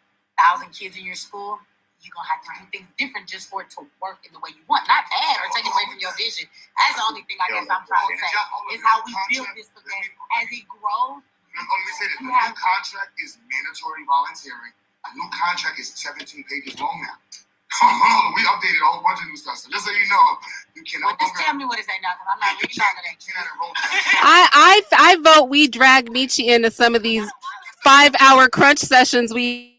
1,000 kids in your school, you're going to have to do things different just for it to work in the way you want. Not bad or taking away from your vision. That's the only thing I guess I'm trying to say. Is how we build this for that as it grows. Let me say this. The new contract is mandatory volunteering. A new contract is 17 pages long now. We updated a whole bunch of new stuff. So just so you know, you cannot. Well, just tell me what it say now, because I'm not reading all of I that. vote we drag Michi into some of these 5-hour crunch sessions we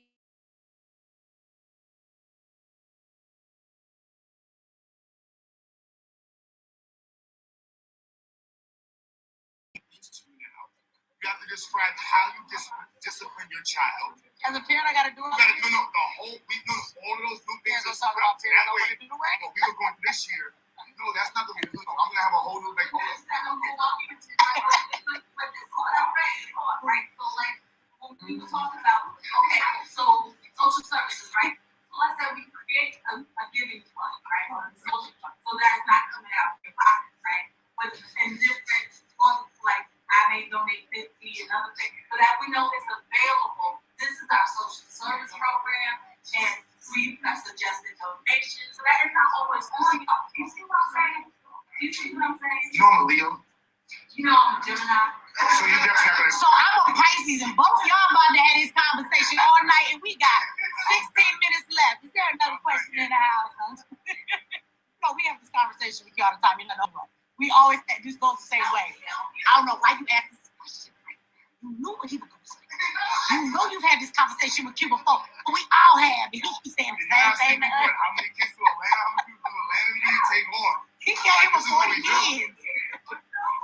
describe how you discipline your child. As a parent, I gotta do it. You gotta the whole week, all of those new things. Talk about parent, that way, we were going through this year. No, that's not gonna be good. I'm gonna have a whole new like. But this is what I'm ready for, right? So like when we were talking about, okay, so social services, right? So let's say we create a giving fund, right? Or a social fund, so that's not coming out of your pocket, right? But in different funds, like I may donate 50 and other things, but that we know it's available. This is our social service program, and we have suggested donations. So that is not always on y'all. You see what I'm saying? You see what I'm saying? You know I'm a Leo. You know I'm a Gemini. So you definitely have So I'm a Pisces, and both of y'all about to have this conversation all night, and we got 16 minutes left. Is there another question in the house? No, we have this conversation with you all the time. You know what? We always this goes the same way. I don't know why you asked this question. You knew what he was going to say. You know you've had this conversation with Q before, but we all have. And he keeps saying the same thing to us. How many kids to Atlanta? How many people to Atlanta do you take on? He gave us 40 kids.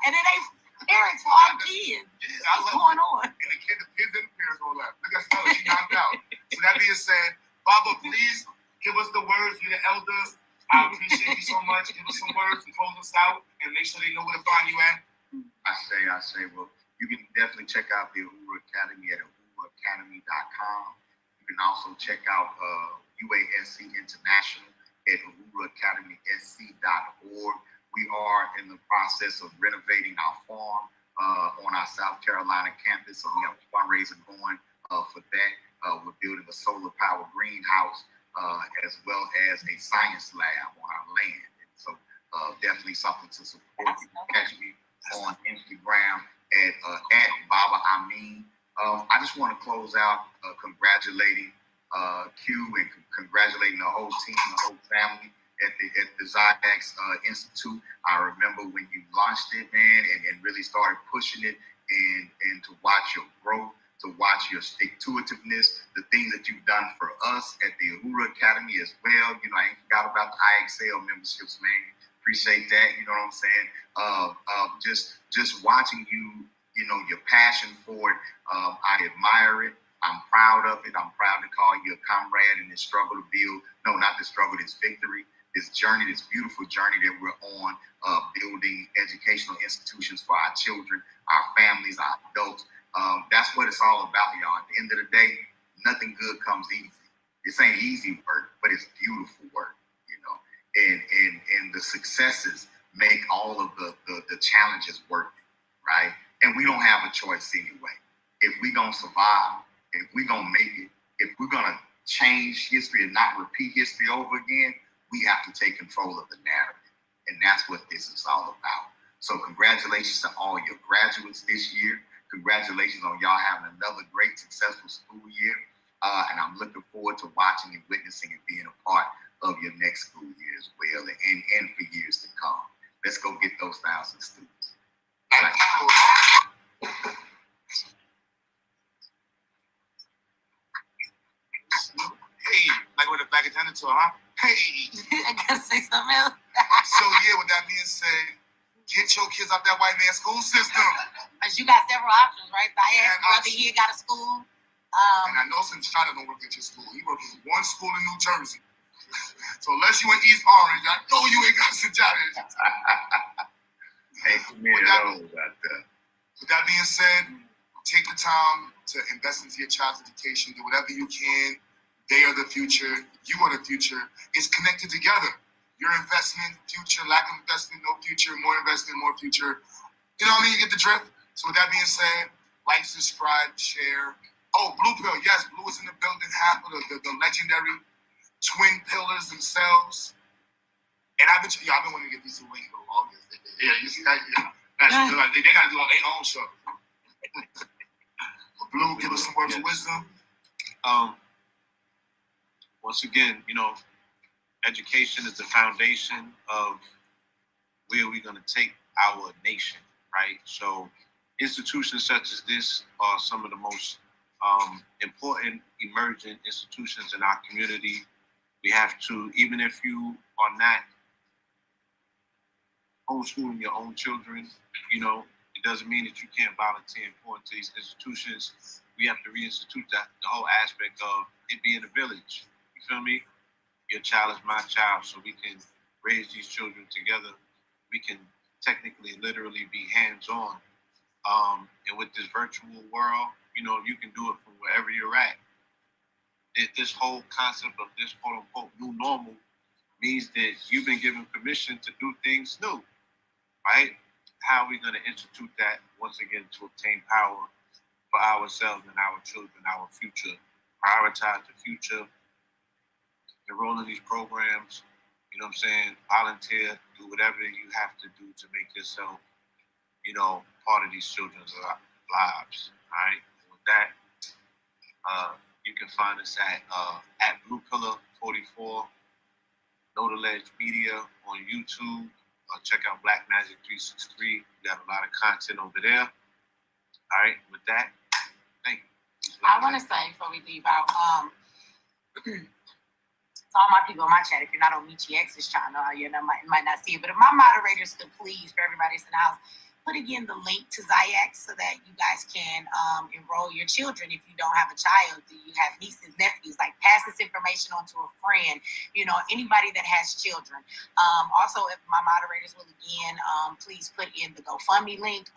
And it ain't parents for all kids. What's going on? And the kids and the parents all that. Look at Stella, she knocked out. So that being said, Baba, please give us the words. You're the elders. I appreciate you so much. Give us some words to close us out and make sure they know where to find you at. I say, well, you can definitely check out the Uhuru Academy at uhuruacademy.com. You can also check out UASC International at uhuruacademysc.org. We are in the process of renovating our farm on our South Carolina campus, so we have a fundraiser going for that. We're building a solar power greenhouse as well as a science lab on our land. And so definitely something to support. You can catch me on Instagram at Baba Amin. I just want to close out congratulating Q and congratulating the whole team, the whole family at the Zydex Institute. I remember when you launched it, man, and really started pushing it, and to watch your growth, to watch your stick-to-itiveness, the things that you've done for us at the Uhuru Academy as well. You know, I ain't forgot about the IXL memberships, man. Appreciate that. You know what I'm saying? Just watching you, you know, your passion for it. I admire it. I'm proud of it. I'm proud to call you a comrade in this struggle to build. No, not the struggle, this victory. This journey, this beautiful journey that we're on, building educational institutions for our children, our families, our adults. That's what it's all about, y'all. At the end of the day, nothing good comes easy. This ain't easy work, but it's beautiful work, you know. And the successes make all of the challenges worth it, right? And we don't have a choice anyway. If we gonna survive, if we gonna make it, if we're gonna change history and not repeat history over again, we have to take control of the narrative. And that's what this is all about. So congratulations to all your graduates this year. Congratulations on y'all having another great, successful school year. And I'm looking forward to watching and witnessing and being a part of your next school year as well, and for years to come. Let's go get those 1,000 students. Right. Hey, like with a black agenda to huh? Hey. I gotta say something else. So yeah, with that being said, get your kids out that white man school system. Because you got several options, right? So I asked And brother here got a school. And I know since China don't work at your school. He works at one school in New Jersey. So unless you in East Orange, I know you ain't got some challenge. With that being said, take the time to invest into your child's education. Do whatever you can. They are the future. You are the future. It's connected together. Your investment, future, lack of investment, no future, more investment, more future. You know what I mean? You get the drift. So with that being said, like, subscribe, share. Oh, Blue Pill. Yes, Blue is in the building. Half of the legendary twin pillars themselves. And I've been wanting to get these two wings for the longest. Yeah, you see that? Yeah. They got to do their own show. Blue, give us some words of wisdom. Once again, you know, education is the foundation of where we're going to take our nation, right? So institutions such as this are some of the most important emerging institutions in our community. We have to, even if you are not homeschooling your own children, you know, It doesn't mean that you can't volunteer and pour into these institutions. We have to reinstitute the whole aspect of it being a village. You feel me? Your child is my child, so we can raise these children together. We can technically, literally be hands-on. And with this virtual world, you know, you can do it from wherever you're at. This whole concept of this quote-unquote new normal means that you've been given permission to do things new, right? How are we going to institute that once again to obtain power for ourselves and our children, our future? Prioritize the future, enroll in these programs, you know what I'm saying? Volunteer, do whatever you have to do to make yourself, you know, part of these children's lives, all right? And with that, you can find us at Blue Pillar 44, Know the Ledge Media on YouTube. Check out Black Magic 363. We got a lot of content over there. All right, with that, thank you. I want to say before we leave out, to all my people in my chat, if you're not on Michi X's channel, you know, might not see it, but if my moderators could please, for everybody that's in the house, put again the link to Ziax so that you guys can enroll your children. If you don't have a child, do you have nieces, nephews, like pass this information on to a friend, you know, anybody that has children. Also, if my moderators will again, please put in the GoFundMe link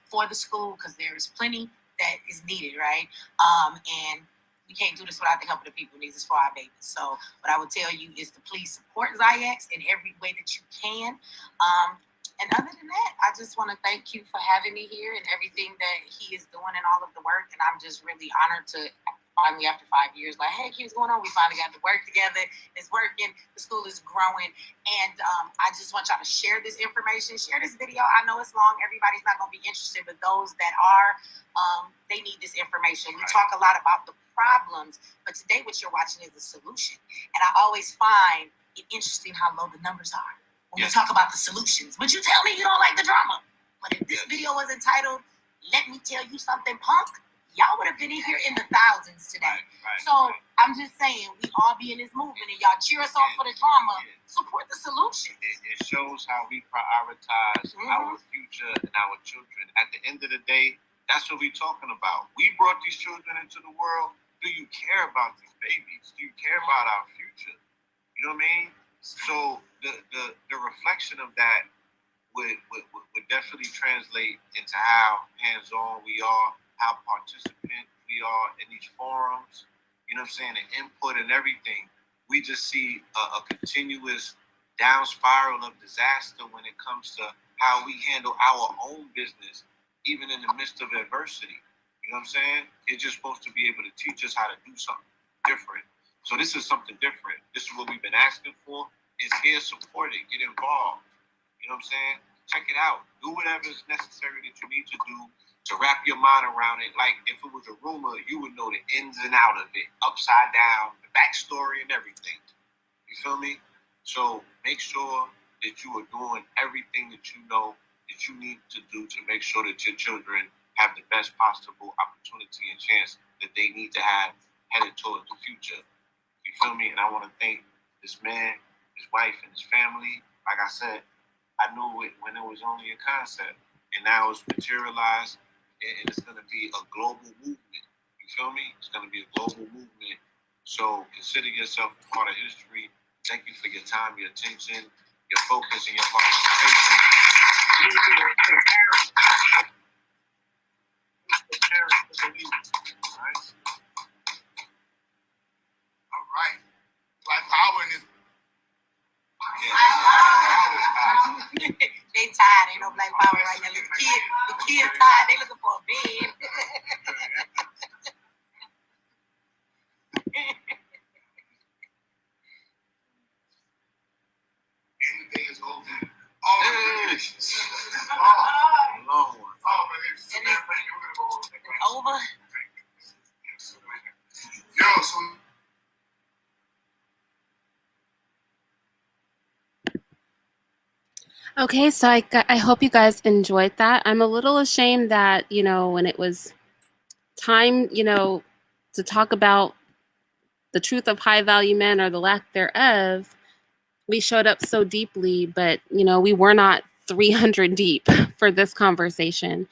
for the school, because there is plenty that is needed, right? And we can't do this without the help of the people. This is for our babies. So what I would tell you is to please support Ziax in every way that you can. And other than that, I just want to thank you for having me here and everything that he is doing and all of the work. And I'm just really honored to finally, after 5 years, like, hey, what's going on? We finally got to work together. It's working. The school is growing. And I just want y'all to share this information. Share this video. I know it's long. Everybody's not going to be interested, but those that are, they need this information. We talk a lot about the problems, but today what you're watching is the solution. And I always find it interesting how low the numbers are when we talk about the solutions. But you tell me you don't like the drama. But if this video was entitled, Let Me Tell You Something, Punk, y'all would have been in here in the thousands today. So I'm just saying, we all be in this movement, and y'all cheer us on for the drama. Support the solution. It shows how we prioritize our future and our children. At the end of the day, that's what we're talking about. We brought these children into the world. Do you care about these babies? Do you care about our future? You know what I mean? So the reflection of that would definitely translate into how hands-on we are, how participant we are in these forums, you know what I'm saying, and input and everything. We just see a continuous down spiral of disaster when it comes to how we handle our own business, even in the midst of adversity. You know what I'm saying? It's just supposed to be able to teach us how to do something different. So this is something different. This is what we've been asking for. It's here, support it, get involved. You know what I'm saying? Check it out. Do whatever is necessary that you need to do to wrap your mind around it. Like if it was a rumor, you would know the ins and out of it, upside down, the backstory and everything. You feel me? So make sure that you are doing everything that you know that you need to do to make sure that your children have the best possible opportunity and chance that they need to have headed towards the future. You feel me? And I want to thank this man, his wife, and his family. Like I said, I knew it when it was only a concept, and now it's materialized, and it's going to be a global movement. You feel me? It's going to be a global movement. So consider yourself a part of history. Thank you for your time, your attention, your focus, and your participation. All right. Black power in this. They tired. Ain't no black power right now. The kids tired. They looking for a bed. Anything is over. Oh, Long one. It's over. Yo, so Okay, so I hope you guys enjoyed that. I'm a little ashamed that, you know, when it was time, you know, to talk about the truth of high value men or the lack thereof, we showed up so deeply, but, you know, we were not 300 deep for this conversation.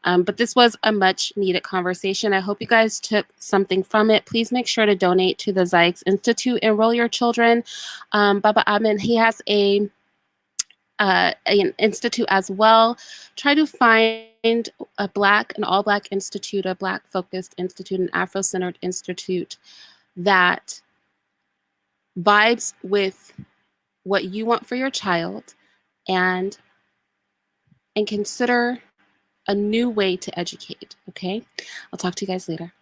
But this was a much needed conversation. I hope you guys took something from it. Please make sure to donate to the Zykes Institute. Enroll your children. Baba Amin, he has an institute as well. Try to find an all-Black institute, a Black-focused institute, an Afro-centered institute that vibes with what you want for your child, and consider a new way to educate, okay? I'll talk to you guys later.